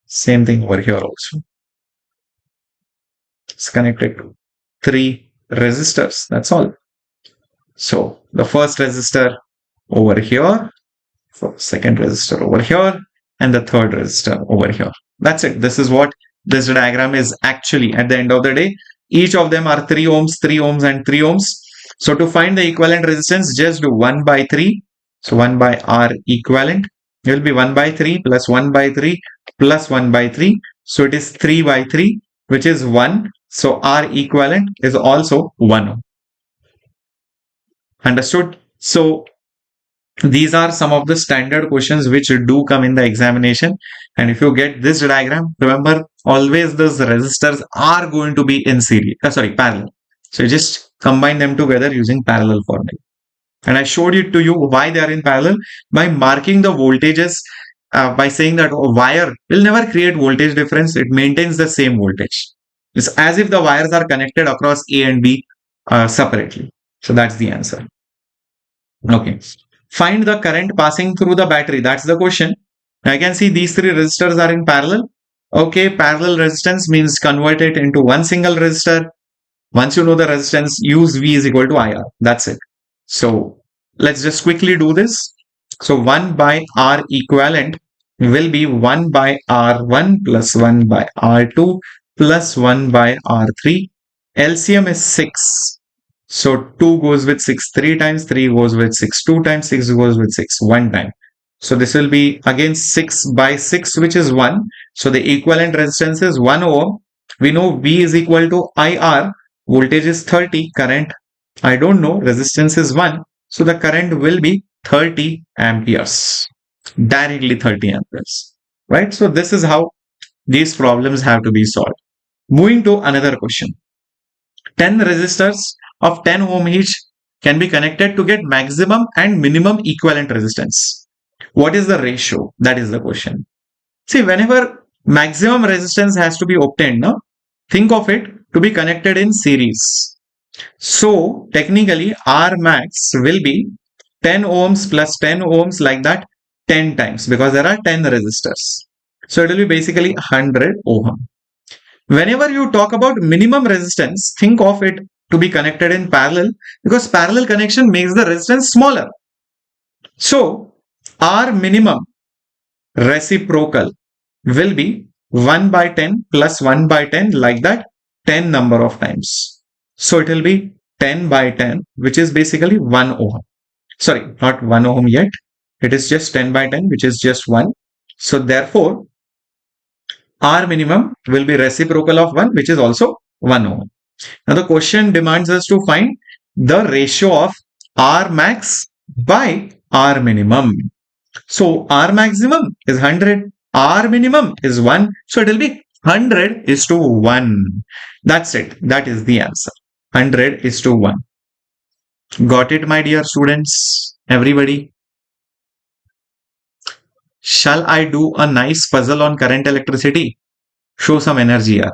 Speaker 1: Same thing over here also. It's connected to three resistors. That's all. So the first resistor over here, second resistor over here, and the third resistor over here. That's it. This is what this diagram is actually. At the end of the day, each of them are 3 ohms, 3 ohms and 3 ohms. So to find the equivalent resistance, just do 1 by 3. So 1 by R equivalent. It will be 1 by 3 plus 1 by 3 plus 1 by 3. So it is 3 by 3, which is 1. So R equivalent is also 1 ohm. Understood? So these are some of the standard questions which do come in the examination. And if you get this diagram, remember always those resistors are going to be in series, parallel. So you just combine them together using parallel formula. And I showed it to you why they are in parallel by marking the voltages, by saying that a wire will never create voltage difference. It maintains the same voltage. It's as if the wires are connected across A and B separately. So that's the answer. Okay. Find the current passing through the battery. That's the question. I can see these three resistors are in parallel. Okay, parallel resistance means convert it into one single resistor. Once you know the resistance, use V is equal to IR. That's it. So let's just quickly do this. So 1 by R equivalent will be 1 by R1 plus 1 by R2 plus 1 by R3. LCM is 6. So 2 goes with 6 3 times, 3 goes with 6 2 times, 6 goes with 6 1 time. So this will be again 6 by 6, which is 1. So the equivalent resistance is 1 ohm. We know V is equal to IR. Voltage is 30. Current, I don't know. Resistance is 1. So the current will be 30 amperes. Directly 30 amperes. Right? So this is how these problems have to be solved. Moving to another question. 10 resistors of 10 ohm each can be connected to get maximum and minimum equivalent resistance. What is the ratio? That is the question. See, whenever maximum resistance has to be obtained, no? Think of it to be connected in series. So technically R max will be 10 ohms plus 10 ohms, like that 10 times, because there are 10 resistors. So it will be basically 100 ohm. Whenever you talk about minimum resistance, think of it to be connected in parallel, because parallel connection makes the resistance smaller. So R minimum reciprocal will be 1 by 10 plus 1 by 10, like that 10 number of times. So it will be 10 by 10, which is basically 1 ohm. Sorry, not 1 ohm yet. It is just 10 by 10, which is just 1. So therefore, R minimum will be reciprocal of 1, which is also 1 ohm. Now the question demands us to find the ratio of R max by R minimum. So R maximum is 100 R minimum is 1. So it will be 100 is to 1. That's it. That is the answer. 100 is to 1. Got it, my dear students? Everybody? Shall I do a nice puzzle on current electricity? Show some energy here.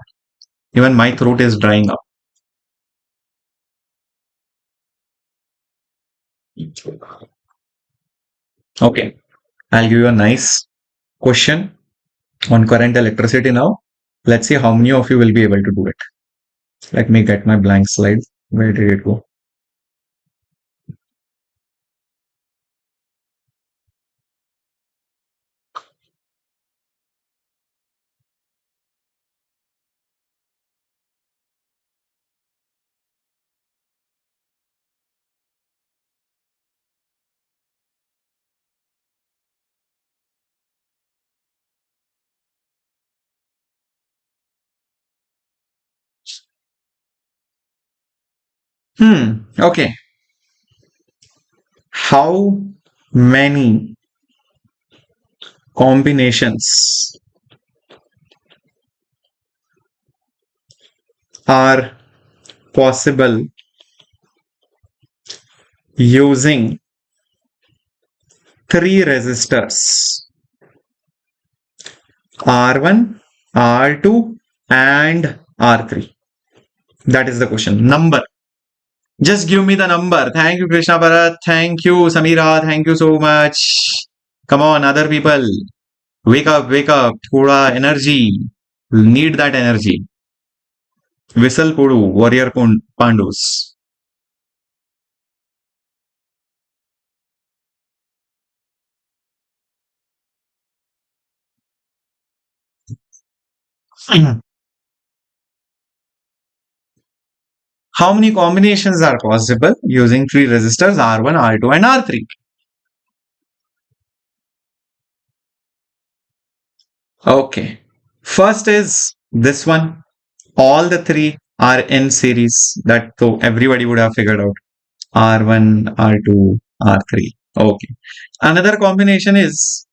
Speaker 1: Even my throat is drying up. Okay. I'll give you a nice question on current electricity now. Let's see how many of you will be able to do it. Let me get my blank slide. Where did it go? Okay. How many combinations are possible using three resistors? R1, R2, and R3. That is the question. Number. Just give me the number. Thank you, Krishna Bharat. Thank you, Samira. Thank you so much. Come on, other people. Wake up, wake up. Thoda energy. Need that energy. Whistle Kudu, warrior Pandus. How many combinations are possible using three resistors R1, R2, and R3? Okay. First is this one. All the three are in series. That so everybody would have figured out. R1, R2, R3. Okay. Another combination is,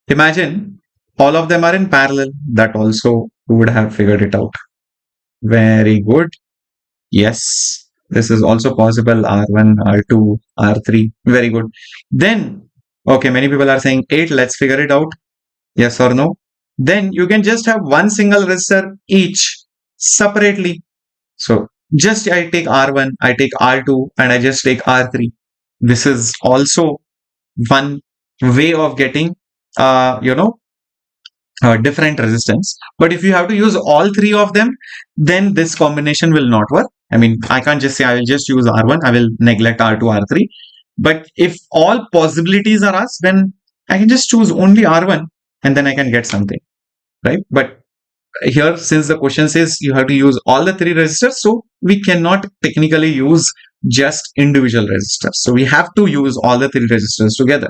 Speaker 1: imagine all of them are in parallel. That also you would have figured it out. Very good. Yes. This is also possible. R1, R2, R3. Very good. Then, okay, many people are saying 8. Let's figure it out. Yes or no? Then you can just have one single resistor each separately. So just I take R1, I take R2, and I just take R3. This is also one way of getting, different resistance. But if you have to use all three of them, then this combination will not work. I mean, I can't just say I will just use R1, I will neglect R2, R3. But if all possibilities are asked, then I can just choose only R1 and then I can get something, right? But here, since the question says you have to use all the three resistors, so we cannot technically use just individual resistors. So we have to use all the three resistors together.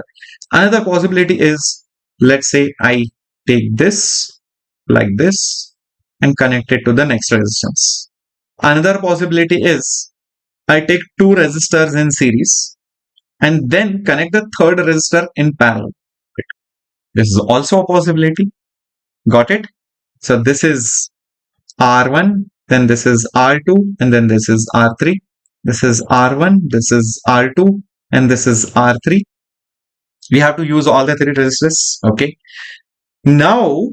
Speaker 1: Another possibility is, let's say I take this like this and connect it to the next resistance. Another possibility is I take two resistors in series and then connect the third resistor in parallel. This is also a possibility. Got it? So this is R1, then this is R2, and then this is R3. This is R1, this is R2, and this is R3. We have to use all the three resistors. Okay. Now,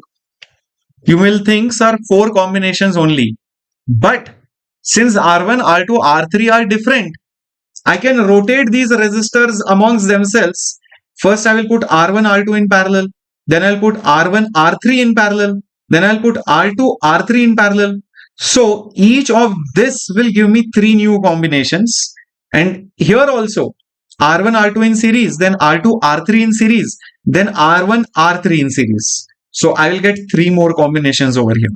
Speaker 1: you will think, sir, four combinations only. But since R1, R2, R3 are different, I can rotate these resistors amongst themselves. First, I will put R1, R2 in parallel. Then I'll put R1, R3 in parallel. Then I'll put R2, R3 in parallel. So each of this will give me three new combinations. And here also, R1, R2 in series, then R2, R3 in series, then R1, R3 in series. So I will get three more combinations over here.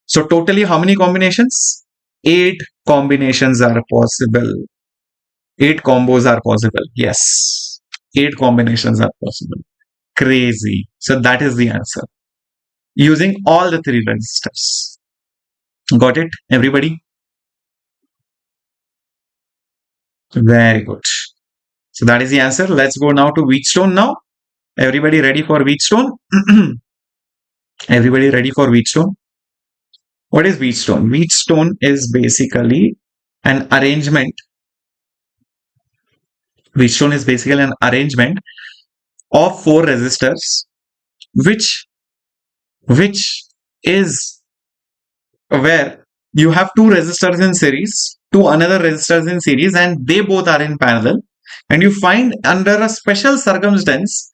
Speaker 1: So totally how many combinations? 8 combinations are possible. 8 combos are possible. Yes. 8 combinations are possible. Crazy. So that is the answer. Using all the three resistors. Got it, everybody? Very good. So that is the answer. Let's go now to Wheatstone now. Everybody ready for Wheatstone? Everybody ready for Wheatstone? What is Wheatstone? Wheatstone is basically an arrangement. Wheatstone is basically an arrangement of four resistors, which is where you have two resistors in series, two another resistors in series, and they both are in parallel. And you find under a special circumstance,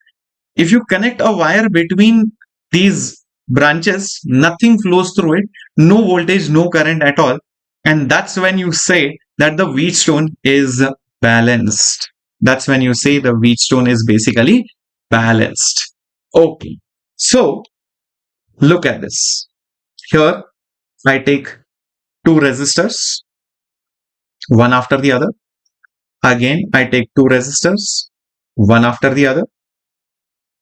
Speaker 1: if you connect a wire between these branches, nothing flows through it, no voltage, no current at all. And that's when you say that the Wheatstone is balanced. That's when you say the Wheatstone is basically balanced. Okay. So look at this. Here I take two resistors, one after the other. Again, I take two resistors, one after the other,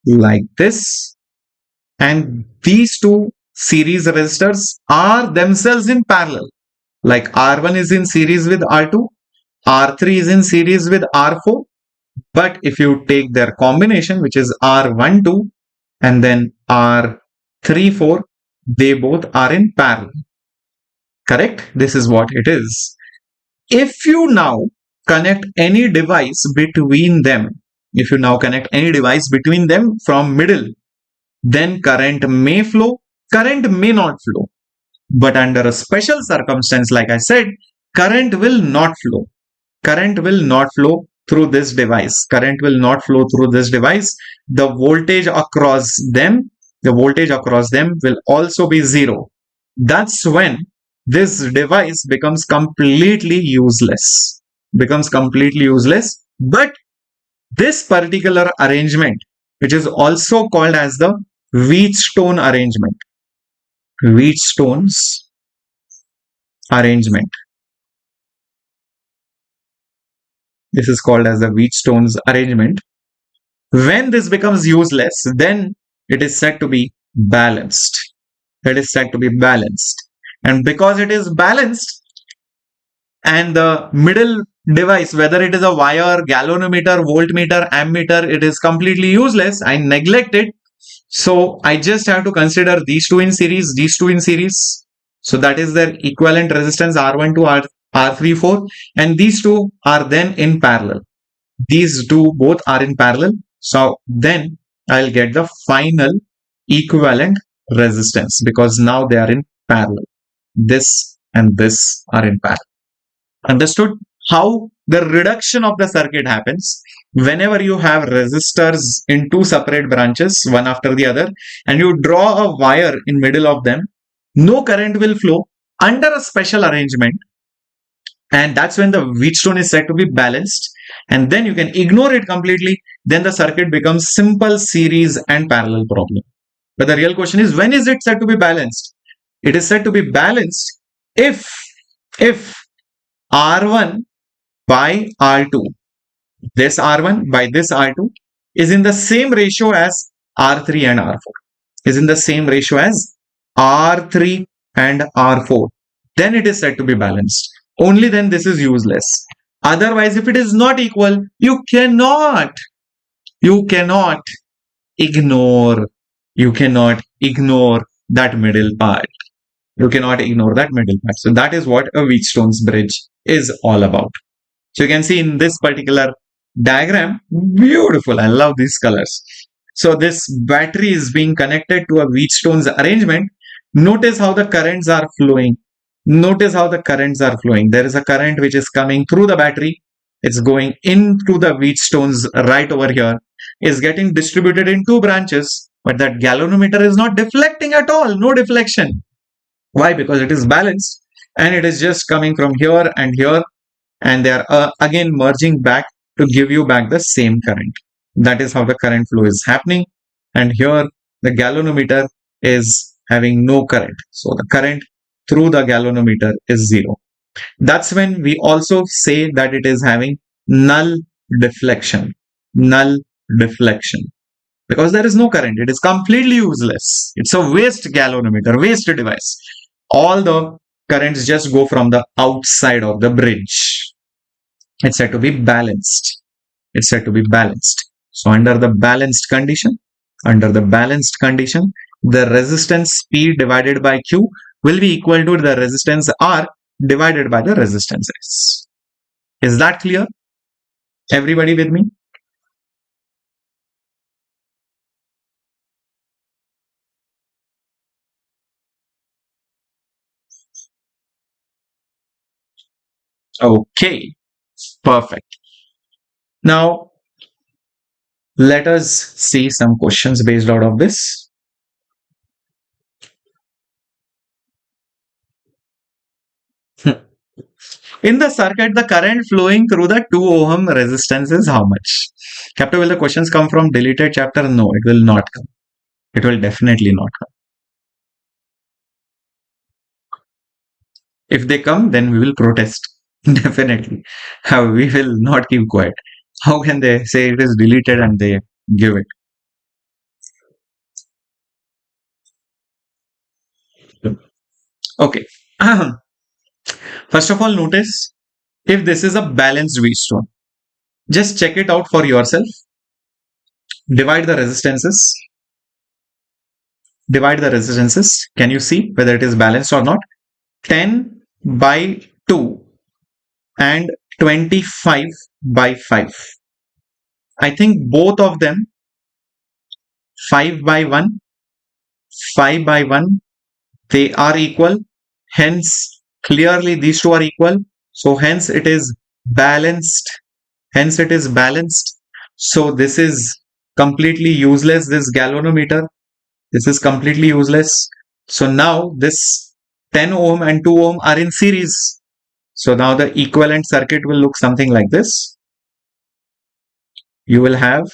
Speaker 1: like this. And these two series resistors are themselves in parallel. Like R1 is in series with R2, R3 is in series with R4. But if you take their combination, which is R12 and then R34, they both are in parallel. Correct? This is what it is. If you now connect any device between them, from middle, then current may flow, current may not flow. But under a special circumstance, like I said, current will not flow. Current will not flow through this device. Current will not flow through this device. The voltage across them will also be zero. That's when this device becomes completely useless. But this particular arrangement, which is also called as the Wheatstone arrangement. Wheatstone's arrangement. This is called as the Wheatstone's arrangement. When this becomes useless, then it is said to be balanced. It is said to be balanced. And because it is balanced, and the middle device, whether it is a wire, galvanometer, voltmeter, ammeter, it is completely useless. I neglect it. So I just have to consider these two in series, So that is their equivalent resistance R1 to R34, and these two are then in parallel. These two both are in parallel. So then I'll get the final equivalent resistance because now they are in parallel. This and this are in parallel. Understood how the reduction of the circuit happens whenever you have resistors in two separate branches, one after the other, and you draw a wire in middle of them, no current will flow under a special arrangement. And that's when the Wheatstone is said to be balanced. And then you can ignore it completely. Then the circuit becomes simple series and parallel problem. But the real question is, when is it said to be balanced? It is said to be balanced if R1 by R2, this R1 by this R2 is in the same ratio as R3 and R4. Is in the same ratio as R3 and R4. Then it is said to be balanced. Only then this is useless. Otherwise, if it is not equal, you cannot ignore that middle part. So that is what a Wheatstone's bridge is all about. So you can see in this particular diagram, beautiful. I love these colors. So this battery is being connected to a Wheatstone's arrangement. Notice how the currents are flowing. There is a current which is coming through the battery. It's going into the Wheatstones right over here. Is getting distributed in two branches. But that galvanometer is not deflecting at all. No deflection. Why? Because it is balanced. And it is just coming from here. And they are again merging back to give you back the same current. That is how the current flow is happening. And here the galvanometer is having no current. So the current through the galvanometer is zero. That's when we also say that it is having null deflection. Because there is no current. It is completely useless. It's a waste galvanometer, waste device. All the currents just go from the outside of the bridge. It's said to be balanced. So under the balanced condition, the resistance P divided by Q will be equal to the resistance R divided by the resistance S. Is that clear? Everybody with me? Okay, perfect. Now, let us see some questions based out of this. In the circuit, the current flowing through the 2 ohm resistance is how much? Captain, will the questions come from deleted chapter? No, it will not come. It will definitely not come. If they come, then we will protest. Definitely. We will not keep quiet. How can they say it is deleted and they give it? Okay. First of all, notice if this is a balanced Wheatstone. Just check it out for yourself. Divide the resistances. Can you see whether it is balanced or not? 10 by 2 and 25 by 5. I think both of them 5 by 1, 5 by 1, they are equal. Hence, clearly these two are equal. So hence it is balanced. So this is completely useless, this galvanometer. This is completely useless. So now this 10 ohm and 2 ohm are in series. So now the equivalent circuit will look something like this. You will have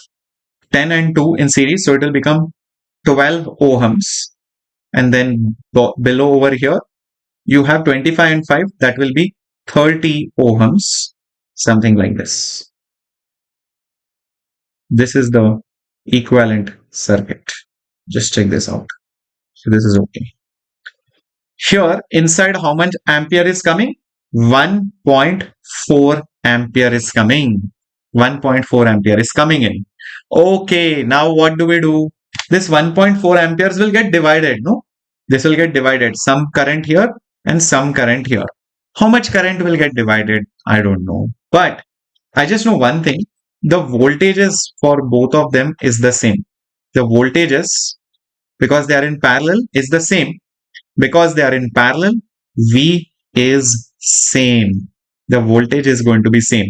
Speaker 1: 10 and 2 in series. So it will become 12 ohms. And then below over here, you have 25 and 5. That will be 30 ohms. Something like this. This is the equivalent circuit. Just check this out. So this is okay. Here inside how much ampere is coming? 1.4 ampere is coming. 1.4 ampere is coming in. Okay, now what do we do? This 1.4 amperes will get divided, no? This will get divided. Some current here and some current here. How much current will get divided? I don't know. But I just know one thing. The voltages for both of them is the same. The voltages, because they are in parallel, is the same. Because they are in parallel, V is same. The voltage is going to be same.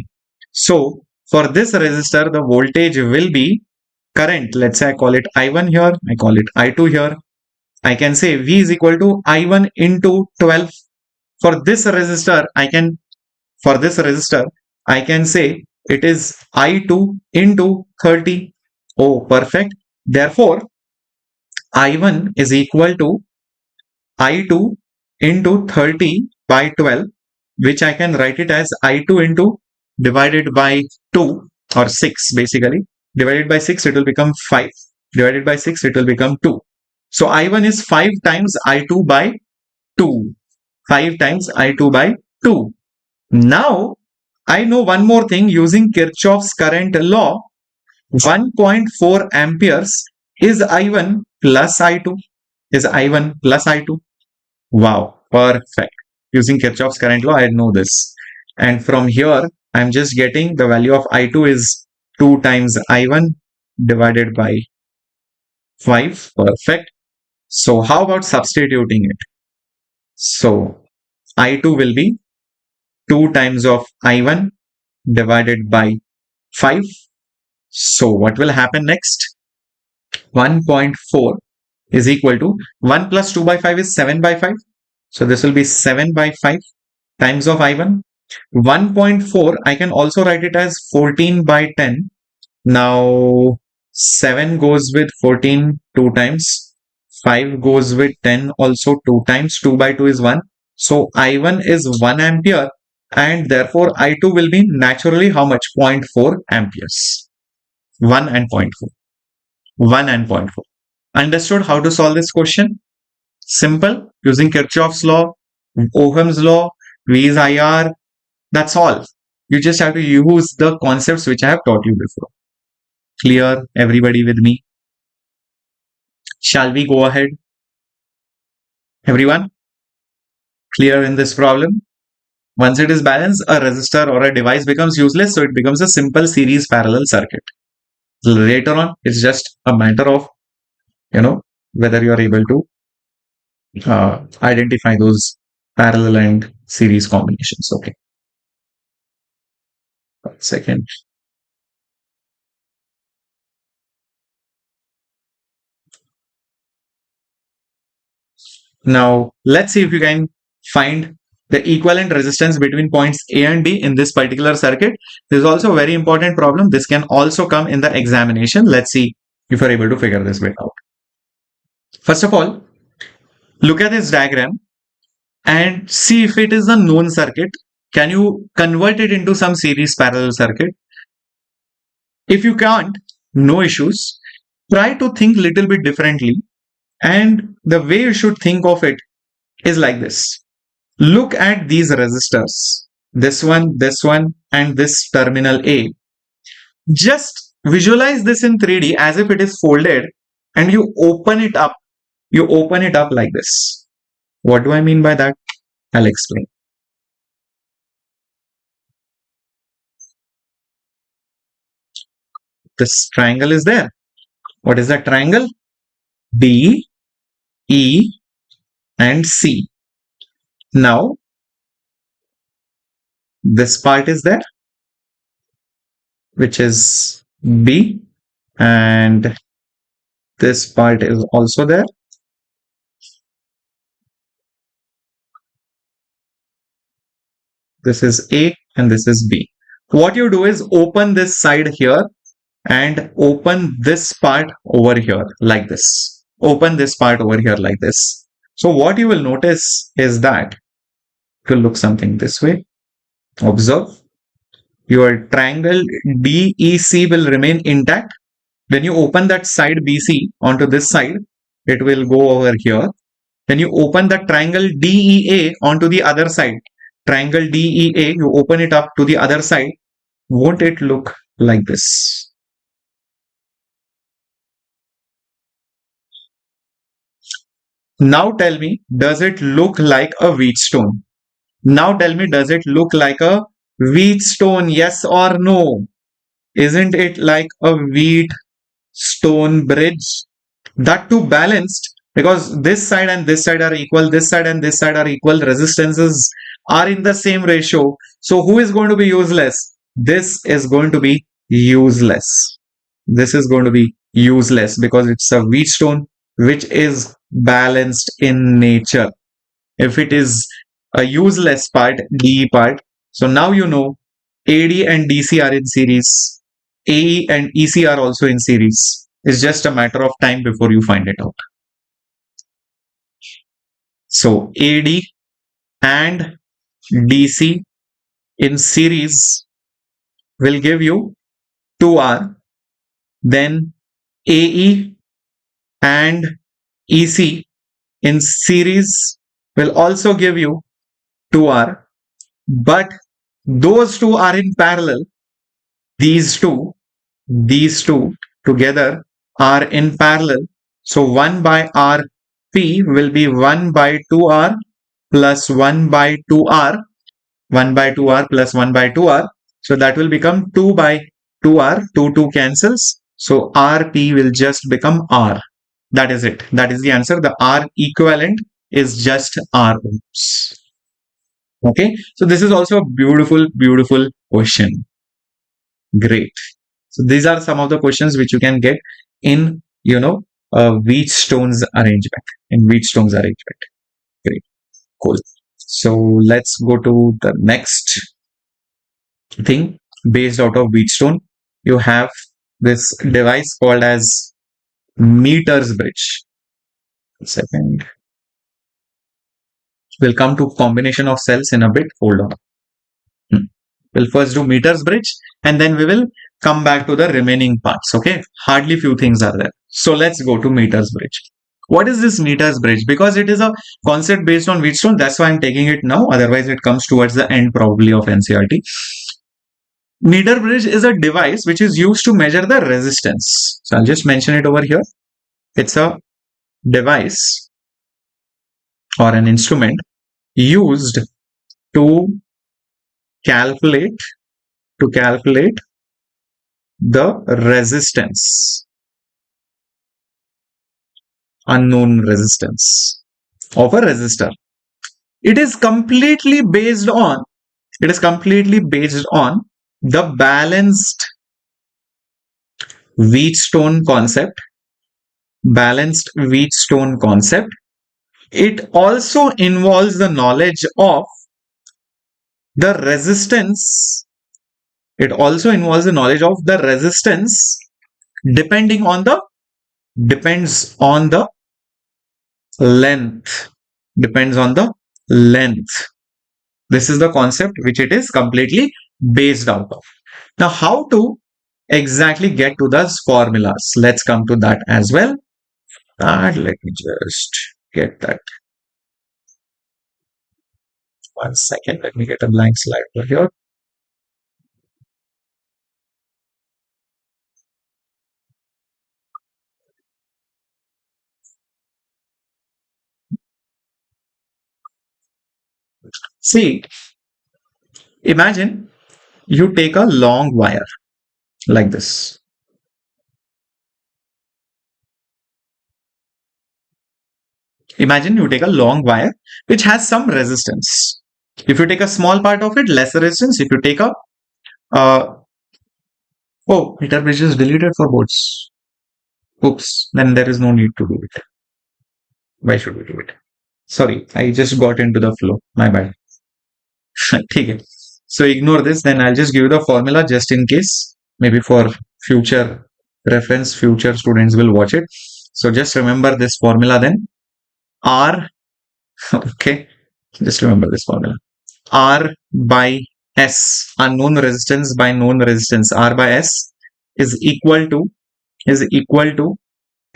Speaker 1: So for this resistor, the voltage will be current. Let's say I call it I1 here. I call it I2 here. I can say V is equal to I1 into 12. For this resistor, I can say it is I2 into 30. Oh, perfect. Therefore, I1 is equal to I2 into 30 by 12, which I can write it as I2 into divided by 2 or 6 basically. Divided by 6, it will become 5. Divided by 6, it will become 2. So I1 is 5 times I2 by 2. 5 times I2 by 2. Now, I know one more thing using Kirchhoff's current law. 1.4 amperes is I1 plus I2. Wow, perfect. Using Kirchhoff's current law, I know this. And from here, I'm just getting the value of I2 is 2 times I1 divided by 5. Perfect. So how about substituting it? So I2 will be 2 times of I1 divided by 5. So what will happen next? 1.4 is equal to 1 plus 2 by 5 is 7 by 5. So this will be 7 by 5 times of I1. 1.4, I can also write it as 14 by 10. Now 7 goes with 14 2 times. 5 goes with 10 also 2 times. 2 by 2 is 1. So I1 is 1 ampere and therefore I2 will be naturally how much? 0.4 amperes. 1 and 0.4. 1 and 0.4. Understood how to solve this question? Simple. Using Kirchhoff's law, Ohm's law, V is IR. That's all. You just have to use the concepts which I have taught you before. Clear, everybody with me? Shall we go ahead? Everyone? Clear in this problem? Once it is balanced, a resistor or a device becomes useless, so it becomes a simple series parallel circuit. Later on, it's just a matter of, whether you are able to identify those parallel and series combinations. Okay. 1 second. Now, let's see if you can find the equivalent resistance between points A and D in this particular circuit. This is also a very important problem. This can also come in the examination. Let's see if you're able to figure this bit out. First of all, look at this diagram and see if it is a known circuit. Can you convert it into some series parallel circuit? If you can't, no issues. Try to think little bit differently. And the way you should think of it is like this. Look at these resistors. This one, and this terminal A. Just visualize this in 3D as if it is folded and you open it up. You open it up like this. What do I mean by that? I'll explain. This triangle is there. What is that triangle? D, E, and C. Now, this part is there, which is B, and this part is also there. This is A and this is B. What you do is open this side here and open this part over here like this. Open this part over here like this. So what you will notice is that it will look something this way. Observe. Your triangle DEC will remain intact. When you open that side BC onto this side, it will go over here. When you open the triangle DEA onto the other side, triangle DEA, you open it up to the other side, won't it look like this? Now tell me, does it look like a Wheatstone? Now tell me, does it look like a Wheatstone? Yes or no? Isn't it like a Wheatstone bridge? That too balanced, because this side and this side are equal, this side and this side are equal, resistances are in the same ratio. So who is going to be useless? This is going to be useless. This is going to be useless because it's a Wheatstone which is balanced in nature. If it is a useless part, DE part, so now you know AD and DC are in series, AE and EC are also in series. It's just a matter of time before you find it out. So AD and DC in series will give you 2R. Then AE and EC in series will also give you 2R. But those two are in parallel. These two together are in parallel. So 1 by RP will be 1 by 2R plus 1 by 2R. 1 by 2R plus 1 by 2R. So that will become 2 by 2R. 2 cancels. So RP will just become R. That is it. That is the answer. The R equivalent is just R ohms. Okay. So this is also a beautiful, beautiful question. Great. So these are some of the questions which you can get in, Wheatstone's arrangement. Great. Cool. So let's go to the next thing. Based out of Wheatstone, you have this device called as meters bridge. Second. We'll come to combination of cells in a bit. Hold on. We'll first do meters bridge and then we will come back to the remaining parts. Okay. Hardly few things are there. So let's go to meters bridge. What is this meters bridge? Because it is a concept based on Wheatstone, that's why I'm taking it now. Otherwise, it comes towards the end probably of NCERT. Meter bridge is a device which is used to measure the resistance. So I'll just mention it over here. It's a device or an instrument used to calculate the resistance, unknown resistance of a resistor. It is completely based on the balanced Wheatstone concept. It also involves the knowledge of the resistance. Depends on the length. This is the concept which it is completely based out of. Now, how to exactly get to those formulas? Let's come to that as well. And let me just get that. 1 second. Let me get a blank slide over here. See, imagine you take a long wire like this. Imagine you take a long wire which has some resistance. If you take a small part of it, less resistance. If you take a meter bridge is deleted for boards. Oops, then there is no need to do it. Why should we do it? Sorry, I just got into the flow. My bad. Okay. So ignore this. Then I'll just give you the formula just in case. Maybe for future reference, future students will watch it. So just remember this formula then. R, okay, just remember this formula. R by S, unknown resistance by known resistance, R by S is equal to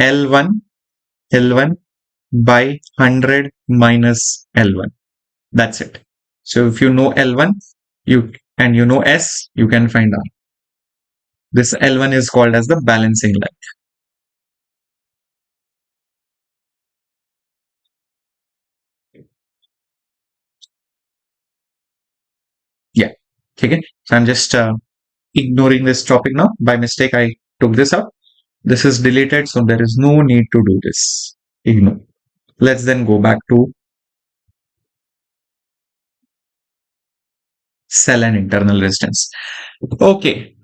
Speaker 1: L1 by 100 minus L1. That's it. So if you know L1 you know S, you can find R. This L1 is called as the balancing length. Yeah. Okay. So I'm just ignoring this topic now. By mistake, I took this up. This is deleted, so there is no need to do this. Ignore. Let's then go back to cell and internal resistance. Okay.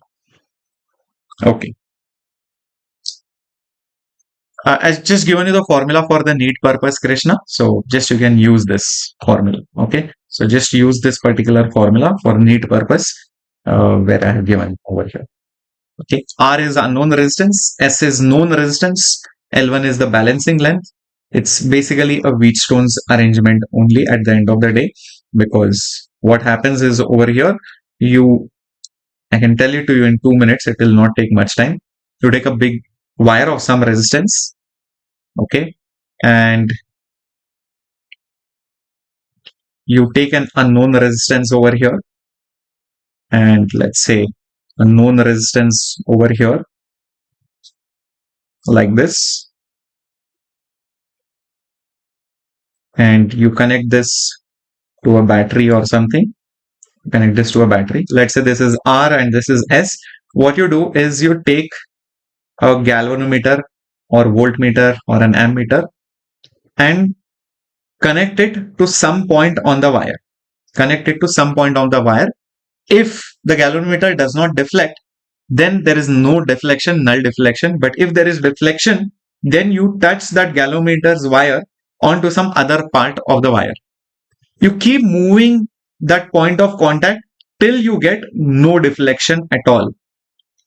Speaker 1: I've just given you the formula for the NEET purpose, Krishna. So just you can use this formula. Okay. So just use this particular formula for NEET purpose where I have given over here. Okay. R is unknown resistance. S is known resistance. L1 is the balancing length. It's basically a Wheatstone's arrangement only at the end of the day, because what happens is over here, I can tell it to you in 2 minutes. It will not take much time. You take a big wire of some resistance, okay, and you take an unknown resistance over here, and let's say a known resistance over here like this, and you connect this to a battery or something. Connect this to a battery. Let's say this is R and this is S. What you do is you take a galvanometer or voltmeter or an ammeter and connect it to some point on the wire. If the galvanometer does not deflect, then there is no deflection, null deflection. But if there is deflection, then you touch that galvanometer's wire onto some other part of the wire. You keep moving that point of contact till you get no deflection at all.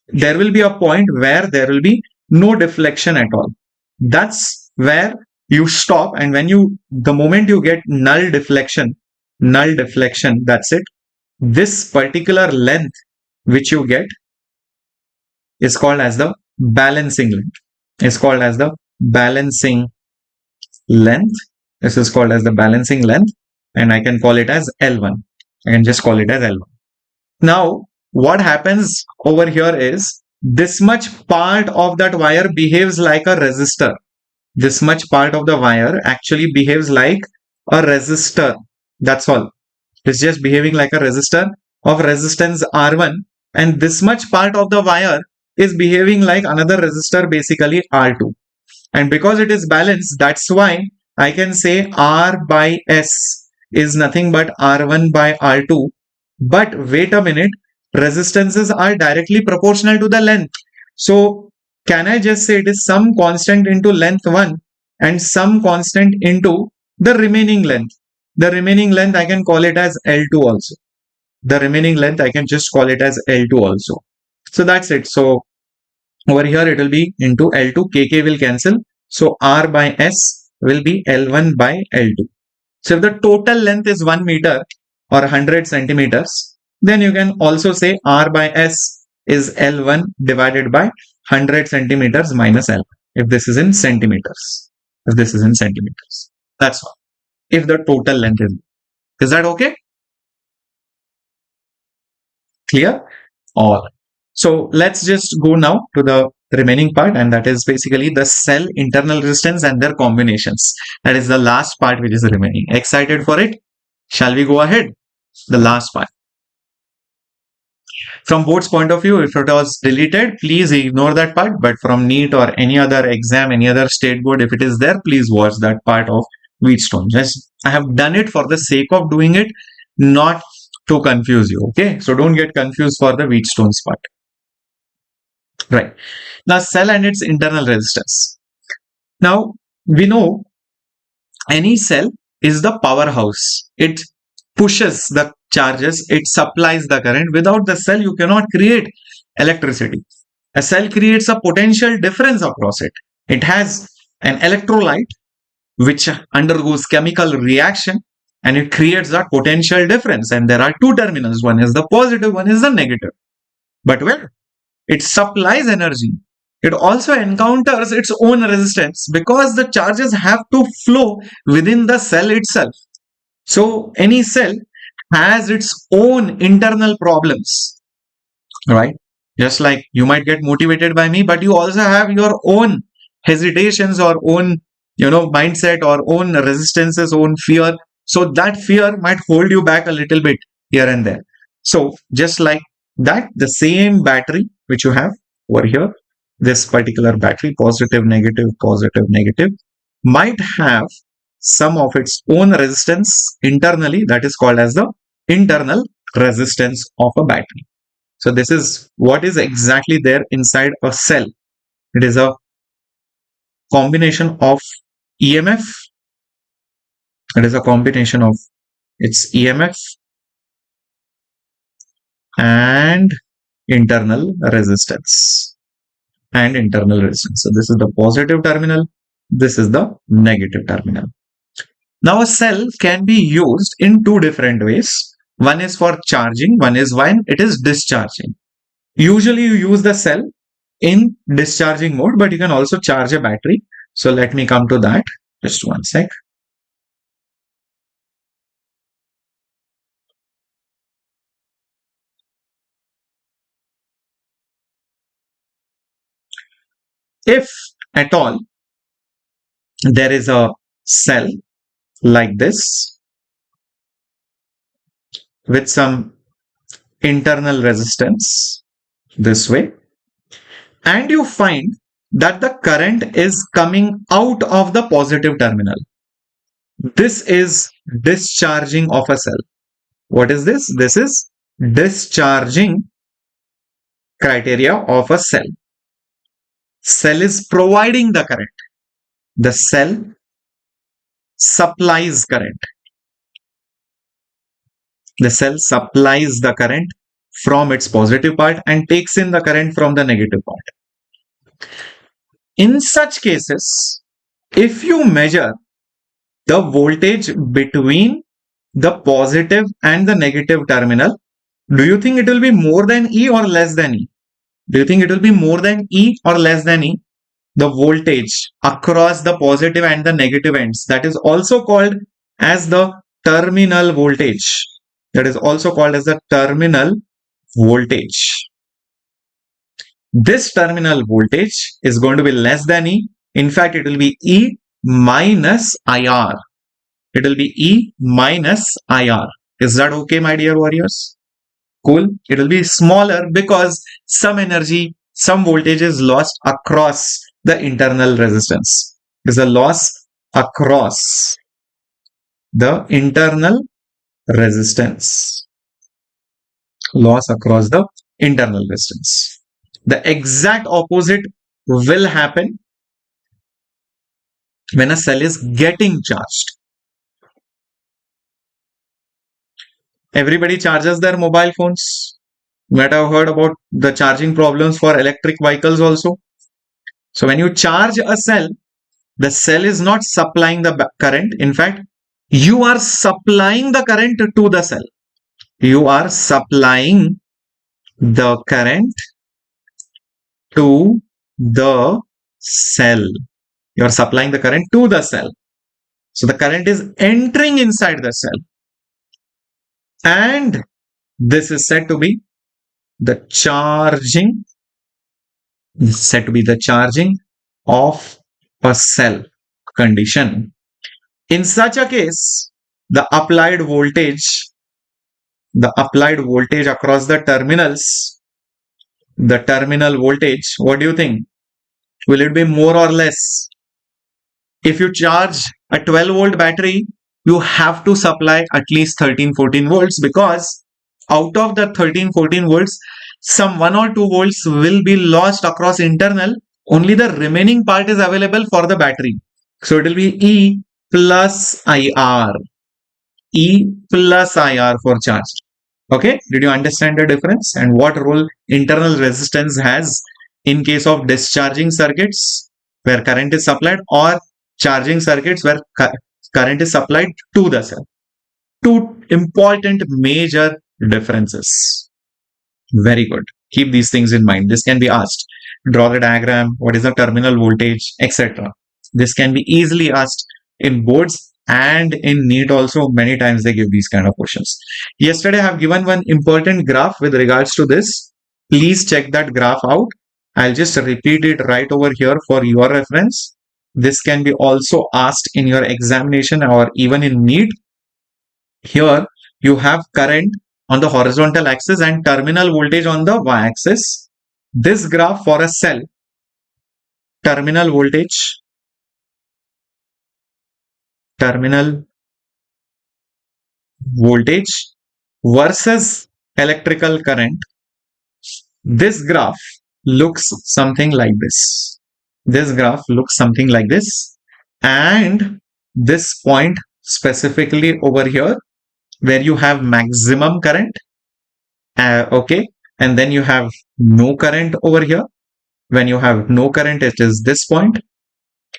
Speaker 1: There will be a point where there will be no deflection at all. That's where you stop, and the moment you get null deflection, that's it. This particular length which you get is called as the balancing length. This is called as the balancing length, and I can call it as L1. I can just call it as L1. Now, what happens over here is this much part of that wire behaves like a resistor. This much part of the wire actually behaves like a resistor. That's all. It's just behaving like a resistor of resistance R1, and this much part of the wire is behaving like another resistor, basically R2. And because it is balanced, that's why I can say R by S is nothing but R1 by R2. But wait a minute, resistances are directly proportional to the length. So can I just say it is some constant into length 1 and some constant into the remaining length? The remaining length I can call it as L2 also. The remaining length I can just call it as L2 also. So that's it. So over here it will be into L2, KK will cancel. So R by S will be L1 by L2. So if the total length is 1 meter or 100 centimeters, then you can also say R by S is L1 divided by 100 centimeters minus L1. If this is in centimeters. If this is in centimeters. That's all. If the total length is that okay? Clear? All right. So let's just go now to the remaining part, and that is basically the cell internal resistance and their combinations. That is the last part which is remaining. Excited for it? Shall we go ahead? The last part. From board's point of view, if it was deleted, please ignore that part. But from NEET or any other exam, any other state board, if it is there, please watch that part of Wheatstone. Just I have done it for the sake of doing it, not to confuse you. Okay, so don't get confused for the Wheatstone's part. Right. Now, cell and its internal resistance. Now, we know any cell is the powerhouse. It pushes the charges, it supplies the current. Without the cell, you cannot create electricity. A cell creates a potential difference across it. It has an electrolyte which undergoes chemical reaction and it creates that potential difference. And there are two terminals. One is the positive, one is the negative. But when it supplies energy, it also encounters its own resistance because the charges have to flow within the cell itself. So any cell has its own internal problems, right? Just like you might get motivated by me, but you also have your own hesitations or own, mindset or own resistances, own fear. So that fear might hold you back a little bit here and there. So just like that, the same battery which you have over here, this particular battery, positive, negative, might have some of its own resistance internally. That is called as the internal resistance of a battery. So this is what is exactly there inside a cell. It is a combination of EMF. It is a combination of its EMF and internal resistance. So this is the positive terminal. This is the negative terminal. Now a cell can be used in two different ways. One is for charging, one is when it is discharging. Usually you use the cell in discharging mode, but you can also charge a battery. So let me come to that. Just one sec. If at all there is a cell like this with some internal resistance this way, and you find that the current is coming out of the positive terminal, this is discharging of a cell. What is this? This is discharging criteria of a cell. Cell is providing the current. The cell supplies current. The cell supplies the current from its positive part and takes in the current from the negative part. In such cases, if you measure the voltage between the positive and the negative terminal, do you think it will be more than E or less than E? Do you think it will be more than E or less than E? The voltage across the positive and the negative ends, that is also called as the terminal voltage. That is also called as the terminal voltage. This terminal voltage is going to be less than E. In fact, it will be E minus IR. It will be E minus IR. Is that okay, my dear warriors? Cool. It will be smaller because some energy, some voltage is lost across the internal resistance. Is a loss across the internal resistance. Loss across the internal resistance. The exact opposite will happen when a cell is getting charged. Everybody charges their mobile phones. You might have heard about the charging problems for electric vehicles also. So when you charge a cell, the cell is not supplying the current. In fact, you are supplying the current to the cell. You are supplying the current to the cell. You are supplying the current to the cell. So the current is entering inside the cell. And this is said to be the charging. This is said to be the charging of a cell condition. In such a case, the applied voltage across the terminals, the terminal voltage, what do you think? Will it be more or less? If you charge a 12-volt battery, you have to supply at least 13-14 volts, because out of the 13-14 volts, some 1 or 2 volts will be lost across internal. Only the remaining part is available for the battery. So it will be E plus IR. E plus IR for charge. Okay, did you understand the difference and what role internal resistance has in case of discharging circuits where current is supplied, or charging circuits where current is supplied to the cell? Two important major differences. Very good. Keep these things in mind. This can be asked. Draw the diagram. What is the terminal voltage, etc. This can be easily asked in boards and in NEET also. Many times they give these kind of questions. Yesterday I have given one important graph with regards to this. Please check that graph out. I'll just repeat it right over here for your reference. This can be also asked in your examination or even in NEET. Here you have current on the horizontal axis and terminal voltage on the y-axis. This graph for a cell, terminal voltage, versus electrical current. This graph looks something like this. This graph looks something like this. And this point specifically over here, where you have maximum current, okay, and then you have no current over here. When you have no current, it is this point.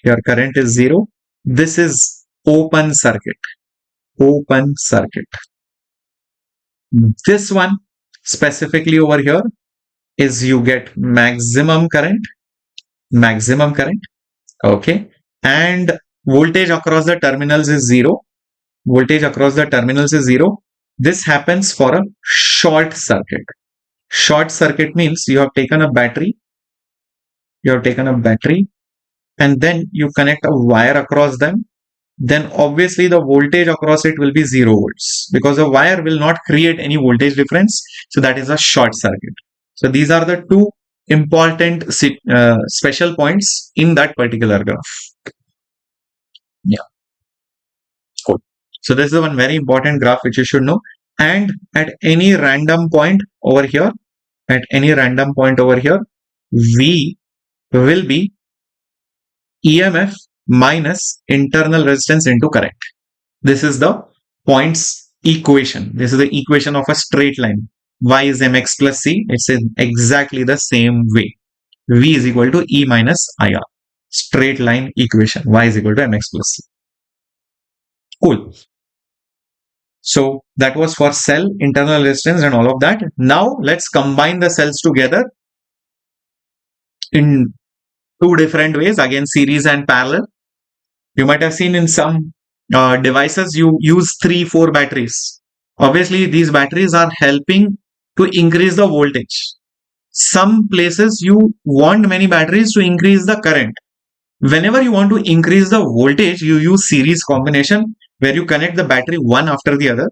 Speaker 1: Your current is 0. This is open circuit. Open circuit. This one specifically over here is you get maximum current, okay, and voltage across the terminals is 0. Voltage across the terminals is 0. This happens for a short circuit. Short circuit means you have taken a battery. And then you connect a wire across them. Then obviously the voltage across it will be 0 volts, because the wire will not create any voltage difference. So that is a short circuit. So these are the two important special points in that particular graph. Yeah. Cool. So this is one very important graph which you should know. And at any random point over here, V will be EMF minus internal resistance into current. This is the points equation. This is the equation of a straight line. Y is mx plus c. It's in exactly the same way. V is equal to E minus IR. Straight line equation. Y is equal to mx plus c. Cool. So that was for cell, internal resistance and all of that. Now let's combine the cells together in two different ways. Again, series and parallel. You might have seen in some devices you use 3-4 batteries. Obviously, these batteries are helping to increase the voltage. Some places you want many batteries to increase the current. Whenever you want to increase the voltage, you use series combination where you connect the battery one after the other.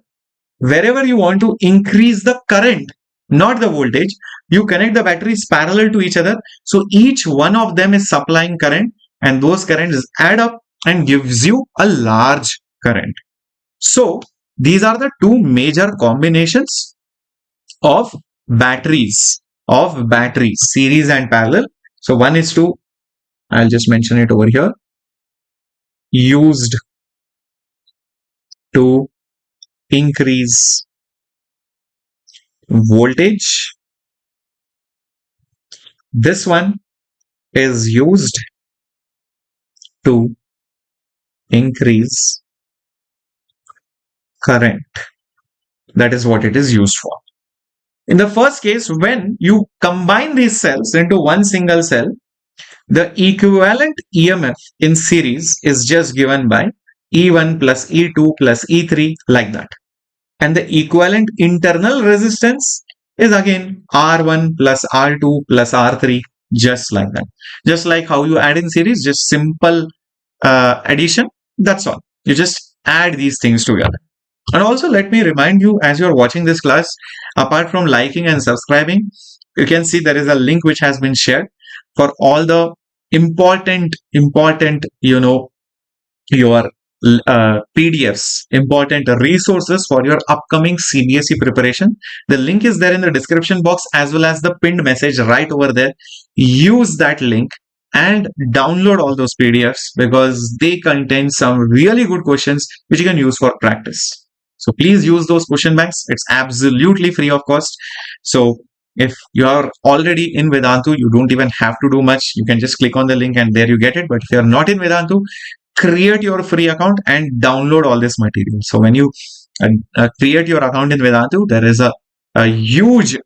Speaker 1: Wherever you want to increase the current, not the voltage, you connect the batteries parallel to each other. So each one of them is supplying current, and those currents add up and gives you a large current. So these are the two major combinations of batteries, series and parallel. So one is to, I'll just mention it over here, used to increase voltage. This one is used to increase current. That is what it is used for. In the first case, when you combine these cells into one single cell, the equivalent EMF in series is just given by E1 plus E2 plus E3, like that. And the equivalent internal resistance is again R1 plus R2 plus R3, just like that. Just like how you add in series, just simple addition. That's all. You just add these things together. And also, let me remind you, as you're watching this class, apart from liking and subscribing, you can see there is a link which has been shared for all the important, your PDFs, important resources for your upcoming CBSE preparation. The link is there in the description box as well as the pinned message right over there. Use that link and download all those PDFs because they contain some really good questions which you can use for practice. So please use those question banks. It's absolutely free of cost. So if you are already in Vedantu, you don't even have to do much. You can just click on the link and there you get it. But if you are not in Vedantu, create your free account and download all this material. So when you create your account in Vedantu, there is a huge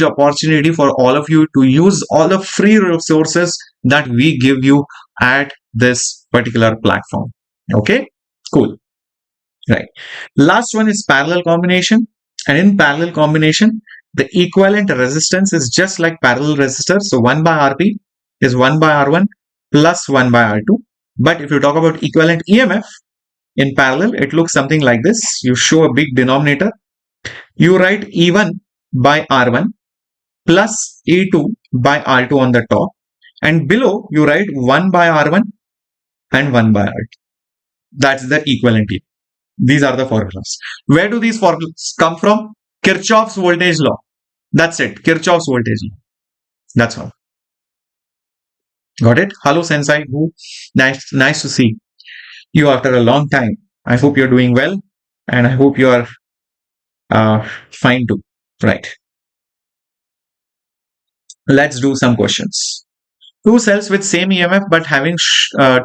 Speaker 1: opportunity for all of you to use all the free resources that we give you at this particular platform. Okay, cool. Right. Last one is parallel combination. And in parallel combination, the equivalent resistance is just like parallel resistor. So 1 by Rp is 1 by R1 plus 1 by R2. But if you talk about equivalent EMF in parallel, it looks something like this. You show a big denominator. You write E1 by R1 plus E2 by R2 on the top. And below, you write 1 by R1 and 1 by R2. That's the equivalent EMF. These are the formulas. Where do these formulas come from? Kirchhoff's voltage law. That's it. Kirchhoff's voltage law. That's all. Got it? Hello, Sensei. Nice to see you after a long time. I hope you're doing well and I hope you are fine too. Right. Let's do some questions. Two cells with same EMF but having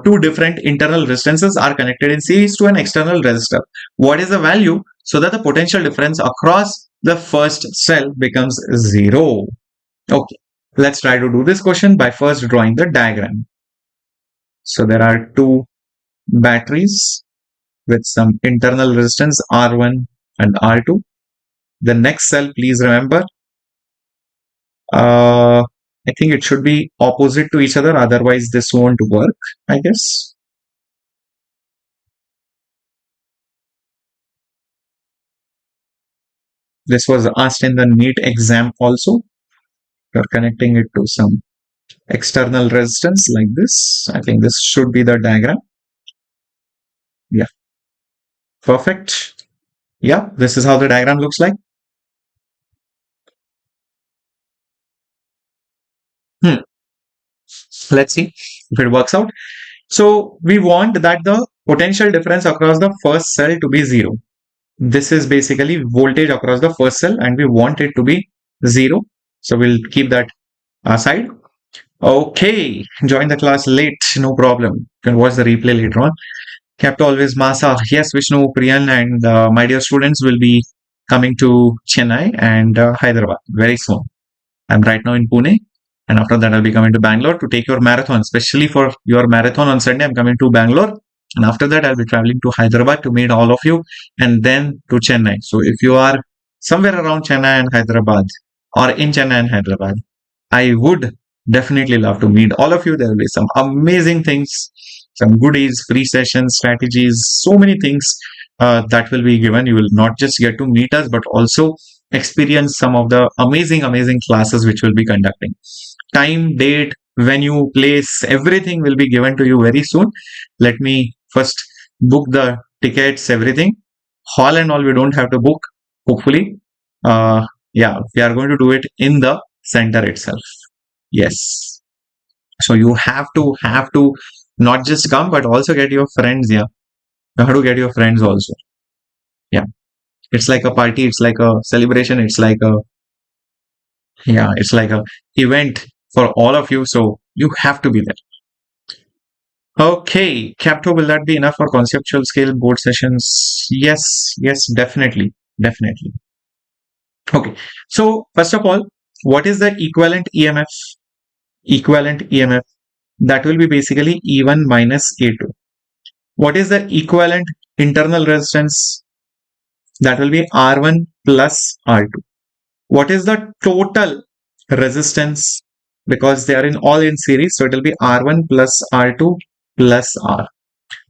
Speaker 1: two different internal resistances are connected in series to an external resistor. What is the value so that the potential difference across the first cell becomes 0? Okay, let's try to do this question by first drawing the diagram. So there are two batteries with some internal resistance R1 and R2. The next cell, please remember, I think it should be opposite to each other, otherwise this won't work, I guess. This was asked in the NEET exam also. You're connecting it to some external resistance like this. I think this should be the diagram. Yeah. Perfect. Yeah, this is how the diagram looks like. Let's see if it works out. So we want that the potential difference across the first cell to be 0. This is basically voltage across the first cell and we want it to be 0. So we'll keep that aside. Okay, join the class late, no problem. You can watch the replay later on. Kept always Masa. Yes, Vishnu, Priyan and my dear students will be coming to Chennai and Hyderabad very soon. I'm right now in Pune. And after that, I'll be coming to Bangalore to take your marathon, especially for your marathon on Sunday. I'm coming to Bangalore. And after that, I'll be traveling to Hyderabad to meet all of you and then to Chennai. So if you are somewhere around Chennai and Hyderabad, or in Chennai and Hyderabad. I would definitely love to meet all of you. There will be some amazing things, some goodies, free sessions, strategies, so many things that will be given. You will not just get to meet us, but also experience some of the amazing classes which we'll be conducting. Time, date, venue, place, everything will be given to you very soon. Let me first book the tickets, everything. Hall and all, we don't have to book, hopefully. Yeah, we are going to do it in the center itself. Yes. So you have to not just come, but also get your friends. Yeah. You have to get your friends also. Yeah. It's like a party. It's like a celebration. It's like a, yeah, it's like a event for all of you. So you have to be there. Okay. Capto, will that be enough for conceptual scale board sessions? Yes, definitely. Definitely. Okay. So first of all, what is the equivalent EMF? Equivalent EMF, that will be basically E1 minus A2. What is the equivalent internal resistance? That will be R1 plus R2. What is the total resistance? Because they are in all in series, so it will be R1 plus R2 plus R.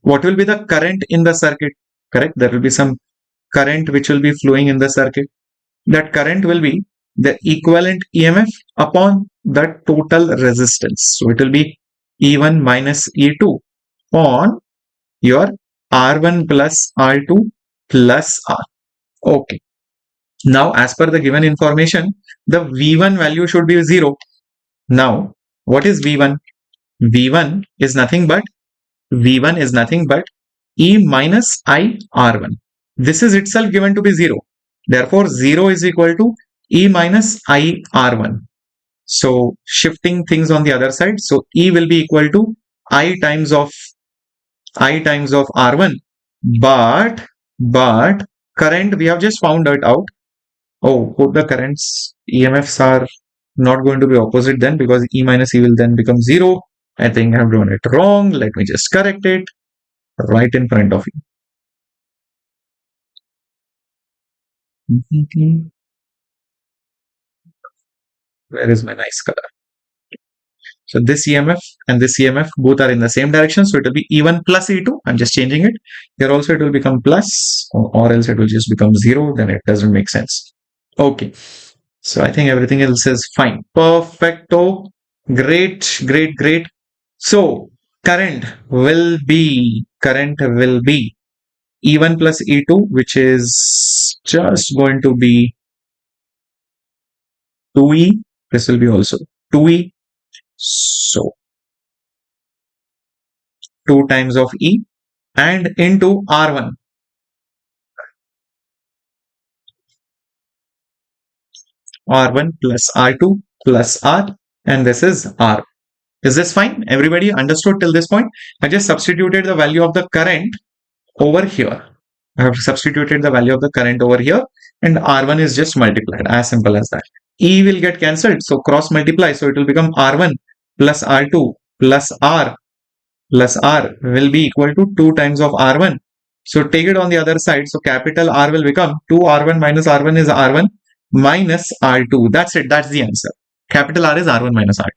Speaker 1: What will be the current in the circuit? Correct? There will be some current which will be flowing in the circuit. That current will be the equivalent EMF upon the total resistance. So it will be E1 minus E2 on your R1 plus R2 plus R. Okay. Now, as per the given information, the V1 value should be 0. Now, what is V1? V1 is nothing but E minus I R1. This is itself given to be 0. Therefore, 0 is equal to E minus I R1. So, shifting things on the other side. So, E will be equal to I times of R1. But current, we have just found it out. Oh, both the currents EMFs are not going to be opposite then, because E minus E will then become 0. I think I have done it wrong. Let me just correct it right in front of you. Where is my nice color? So this EMF and this EMF both are in the same direction. So it will be E1 plus E2. I'm just changing it. Here also it will become plus, or else it will just become 0. Then it doesn't make sense. Okay. So I think everything else is fine. Perfecto. Great. So current will be E1 plus E2, which is just going to be 2E. This will be also 2E. So 2 times of E and into R1. R1 plus R2 plus R, and this is R. Is this fine? Everybody understood till this point? I just substituted the value of the current over here. I have substituted the value of the current over here, and R1 is just multiplied. As simple as that. E will get cancelled, so cross multiply. So it will become R1 plus R2 plus R will be equal to 2 times of R1. So take it on the other side. So capital R will become 2R1 minus R1 is R1 minus R2. That's it. That's the answer. Capital R is R1 minus R2.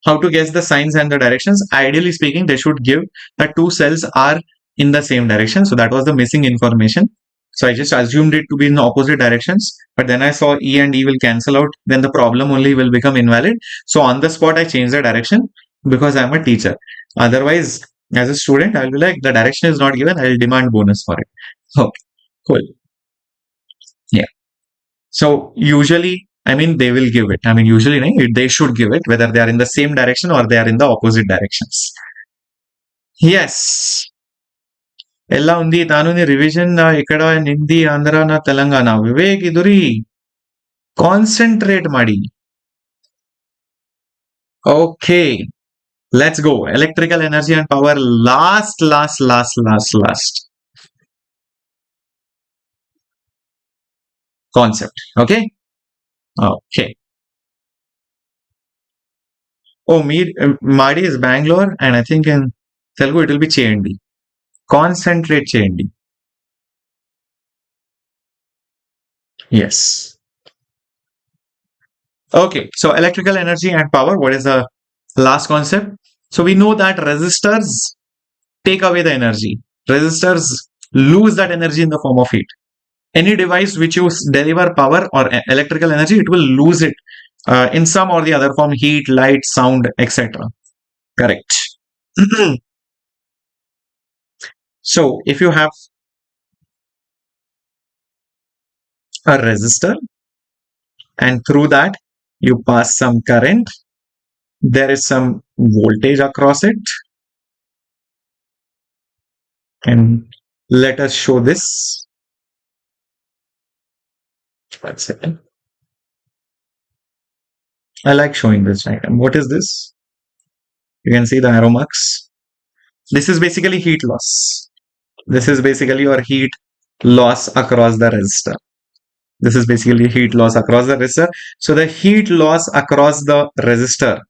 Speaker 1: How to guess the signs and the directions? Ideally speaking, they should give that two cells are in the same direction. So that was the missing information. So I just assumed it to be in opposite directions, but then I saw E and E will cancel out. Then the problem only will become invalid. So on the spot, I changed the direction because I'm a teacher. Otherwise, as a student, I'll be like, the direction is not given. I'll demand bonus for it. Okay, cool. Yeah. So usually, I mean, they will give it. I mean, usually they should give it, whether they are in the same direction or they are in the opposite directions. Yes. ಎಲ್ಲ ఉంది ತಾನು revision ఇక్కడ Hindi Andhra Telangana Vivek ಇದುರಿ concentrate ಮಾಡಿ okay let's go electrical energy and power last concept. Okay. Oh, Madi is Bangalore, and I think in Telugu it will be చేయండి. Concentrate చేయండి. Yes. Okay, so electrical energy and power. What is the last concept? So we know that resistors take away the energy. Resistors lose that energy in the form of heat. Any device which you deliver power or electrical energy, it will lose it in some or the other form: heat, light, sound, etc. Correct. So if you have a resistor and through that you pass some current, there is some voltage across it, and let us show this. 1 second. I like showing this diagram. What is this? You can see the arrow marks. This is basically heat loss. This is basically your heat loss across the resistor. This is basically heat loss across the resistor. So the heat loss across the resistor,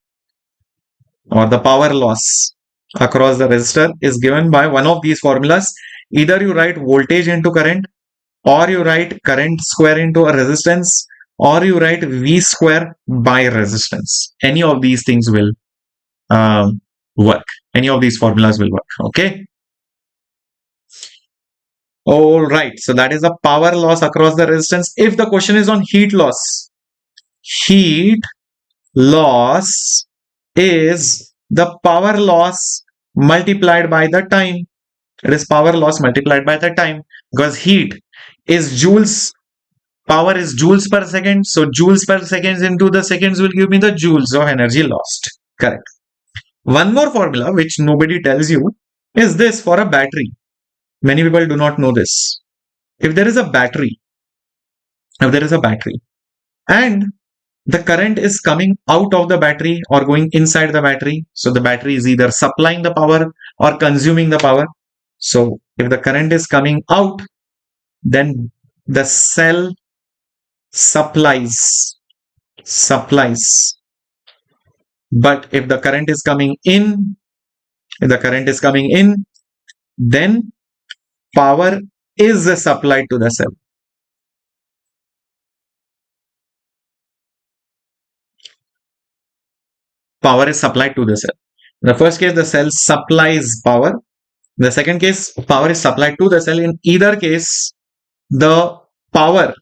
Speaker 1: or the power loss across the resistor, is given by one of these formulas. Either you write voltage into current, or you write current square into a resistance, or you write V square by resistance. Any of these things will work. Any of these formulas will work. Okay. All right. So that is the power loss across the resistance. If the question is on heat loss is the power loss multiplied by the time. It is power loss multiplied by the time, because heat is joules, power is joules per second. So joules per seconds into the seconds will give me the joules of energy lost. Correct. One more formula which nobody tells you is this for a battery. Many people do not know this. If there is a battery, and the current is coming out of the battery or going inside the battery, so the battery is either supplying the power or consuming the power. So if the current is coming out, then the cell supplies. But if the current is coming in, then power is supplied to the cell. Power is supplied to the cell. In the first case, the cell supplies power. In the second case, power is supplied to the cell. In either case, the power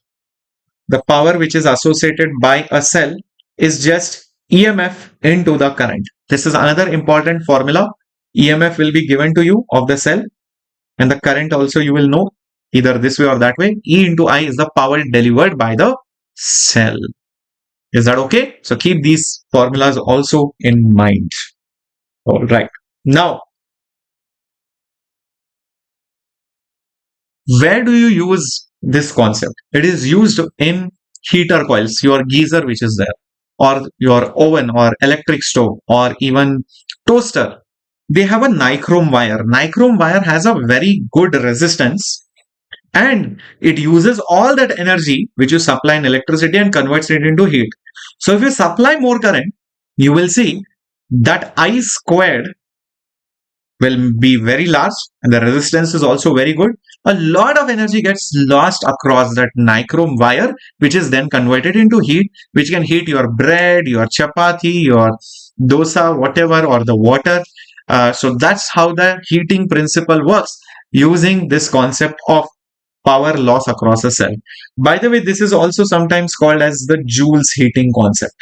Speaker 1: which is associated by a cell is just EMF into the current. This is another important formula. EMF will be given to you of the cell, and the current also you will know either this way or that way. E into I is the power delivered by the cell. Is that okay? So keep these formulas also in mind. All right. Now, where do you use this concept? It is used in heater coils, your geyser which is there, or your oven or electric stove, or even toaster. They have a nichrome wire. Nichrome wire has a very good resistance, and it uses all that energy which you supply in electricity and converts it into heat. So if you supply more current, you will see that I squared will be very large, and the resistance is also very good. A lot of energy gets lost across that nichrome wire, which is then converted into heat, which can heat your bread, your chapati, your dosa, whatever, or the water. So that's how the heating principle works, using this concept of power loss across a cell. By the way, this is also sometimes called as the Joule's heating concept.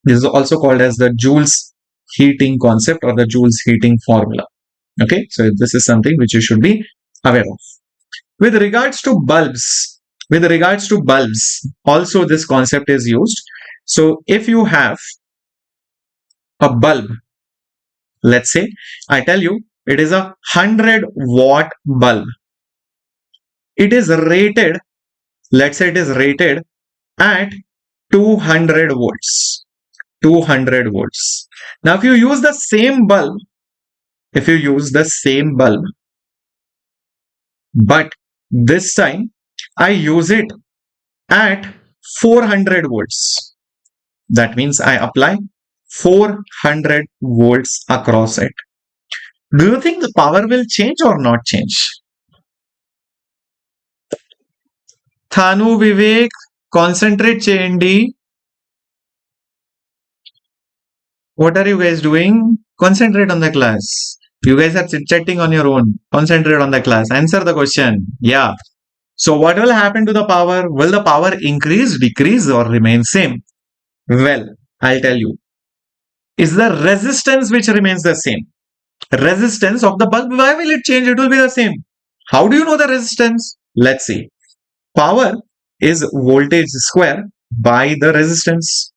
Speaker 1: This is also called as the Joule's heating concept or the Joule's heating formula. Okay, so this is something which you should be aware of. With regards to bulbs, also this concept is used. So if you have a bulb, let's say, I tell you, it is a 100-watt bulb. It is rated, let's say it is rated at 200 volts. 200 volts. Now, if you use the same bulb, but this time I use it at 400 volts. That means I apply 400 volts across it. Do you think the power will change or not change? Thanu, Vivek, concentrate చేయండి. What are you guys doing? Concentrate on the class. You guys are chit-chatting on your own. Concentrate on the class. Answer the question. Yeah. So what will happen to the power? Will the power increase, decrease, or remain same? Well, I'll tell you. Is the resistance which remains the same? Resistance of the bulb, why will it change? It will be the same. How do you know the resistance? Let's see. Power is voltage square by the resistance.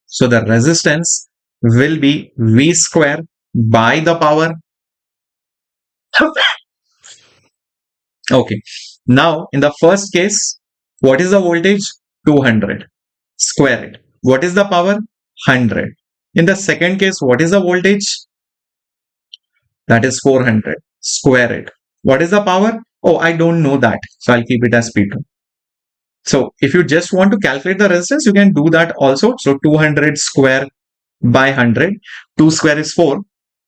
Speaker 1: So the resistance will be V square by the power. Okay. Now, in the first case, what is the voltage? 200. Square it. What is the power? 100. In the second case, what is the voltage? That is 400. Square it. What is the power? Oh, I don't know that. So I'll keep it as P2. So if you just want to calculate the resistance, you can do that also. So 200 square by 100. 2 square is 4.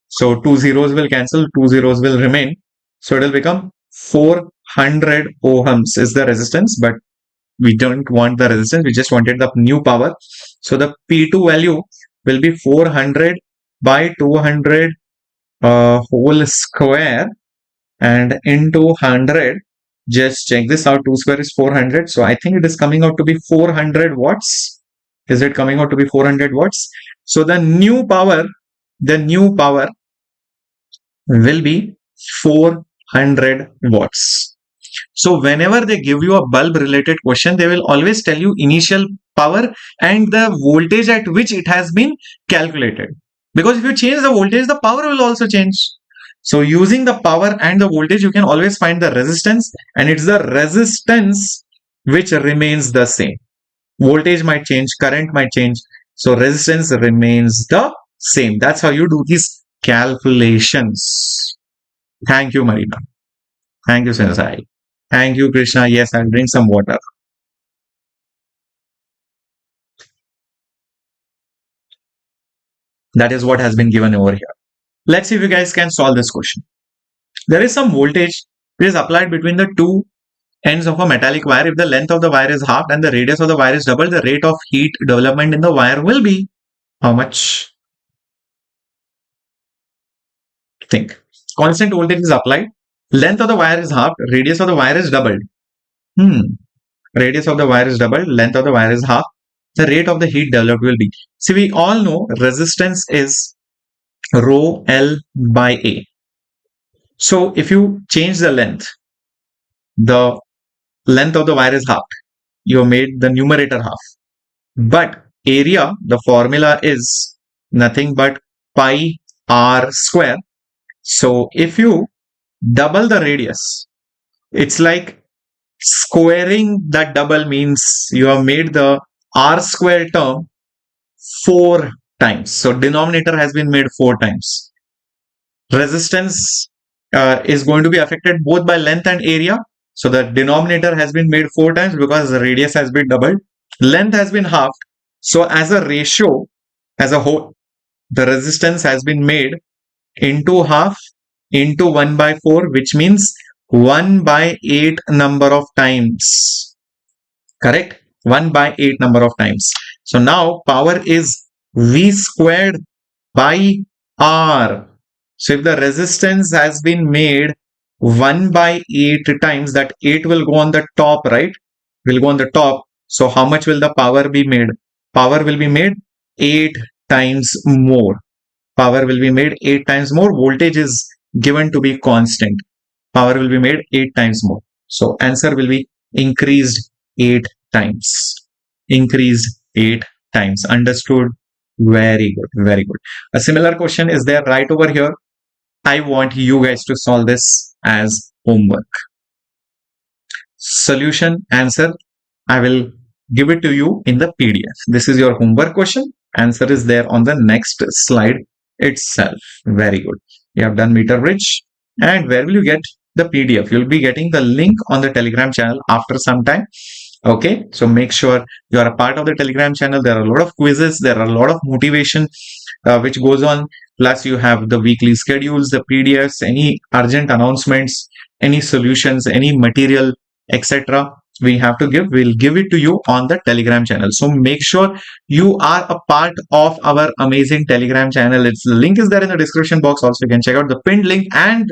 Speaker 1: So 2 zeros will cancel. 2 zeros will remain. So it will become 400 ohms is the resistance, but we don't want the resistance. We just wanted the new power. So the P2 value will be 400 by 200 whole square and into 100. Just check this out. 2 square is 400. So I think it is coming out to be 400 watts. Is it coming out to be 400 watts? So the new power will be 400 watts. So whenever they give you a bulb related question, they will always tell you initial power and the voltage at which it has been calculated. Because if you change the voltage, the power will also change. So using the power and the voltage, you can always find the resistance, and it's the resistance which remains the same. Voltage might change, current might change. So resistance remains the same. That's how you do these calculations. Thank you, Marina. Thank you, Sensai. Thank you, Krishna. Yes, I'll drink some water. That is what has been given over here. Let's see if you guys can solve this question. There is some voltage which is applied between the two ends of a metallic wire. If the length of the wire is halved and the radius of the wire is doubled, the rate of heat development in the wire will be how much? Think. Constant voltage is applied. Length of the wire is halved. Radius of the wire is doubled. Radius of the wire is doubled. Length of the wire is half. The rate of the heat developed will be. See, we all know resistance is rho L by A. So if you change the length of the wire is half. You made the numerator half. But area, the formula is nothing but pi r square. So if you double the radius, it's like squaring that double means you have made the r square term 4 times. So denominator has been made 4 times. Resistance is going to be affected both by length and area. So the denominator has been made 4 times because the radius has been doubled. Length has been halved. So as a ratio, as a whole, the resistance has been made into half into 1 by 4, which means 1 by 8 number of times. Correct? 1 by 8 number of times. So now power is V squared by R. So if the resistance has been made 1 by 8 times, that 8 will go on the top, right? Will go on the top. So how much will the power be made? Power will be made 8 times more. Power will be made 8 times more. Voltage is given to be constant. Power will be made 8 times more. So answer will be increased 8 times. Increased 8 times. Understood? Very good. Very good. A similar question is there right over here. I want you guys to solve this as homework. Solution, answer, I will give it to you in the PDF. This is your homework question. Answer is there on the next slide itself. Very good. You have done meter bridge. And where will you get the PDF? You'll be getting the link on the Telegram channel after some time. Okay, so make sure you are a part of the Telegram channel. There are a lot of quizzes. There are a lot of motivation which goes on. Plus, you have the weekly schedules, the PDFs, any urgent announcements, any solutions, any material, etc. we have to give, we'll give it to you on the Telegram channel. So make sure you are a part of our amazing Telegram channel. Its link is there in the description box. Also, you can check out the pinned link and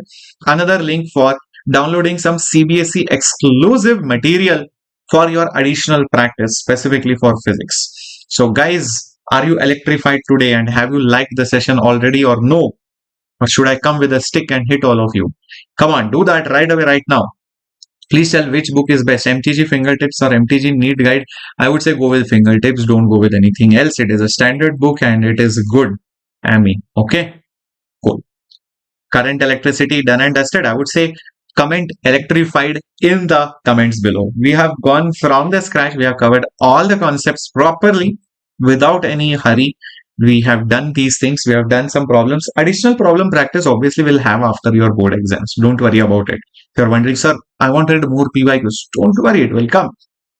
Speaker 1: another link for downloading some CBSE exclusive material for your additional practice, specifically for physics. So guys, are you electrified today, and have you liked the session already or no? Or should I come with a stick and hit all of you? Come on, do that right away, right now. Please tell which book is best, MTG Fingertips or MTG NEET Guide. I would say go with Fingertips. Don't go with anything else. It is a standard book and it is good. Okay, cool. Current electricity done and dusted. I would say comment electrified in the comments below. We have gone from the scratch. We have covered all the concepts properly without any hurry. We have done these things. We have done some problems. Additional problem practice obviously we'll have after your board exams. Don't worry about it. If you're wondering, sir, I wanted more PYQs. Don't worry, it will come.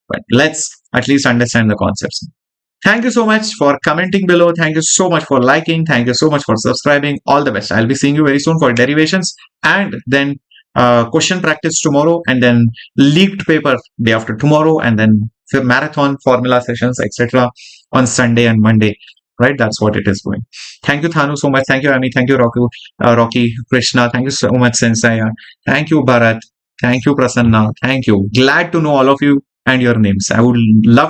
Speaker 1: But let's at least understand the concepts. Thank you so much for commenting below. Thank you so much for liking. Thank you so much for subscribing. All the best. I'll be seeing you very soon for derivations and then question practice tomorrow, and then leaked paper day after tomorrow, and then marathon formula sessions, etc. on Sunday and Monday. Right, that's what it is going. Thank you, Thanu, so much. Thank you, Ami. Thank you, Rocky, Krishna. Thank you so much, Sensei. Thank you, Bharat. Thank you, Prasanna. Thank you. Glad to know all of you and your names. I would love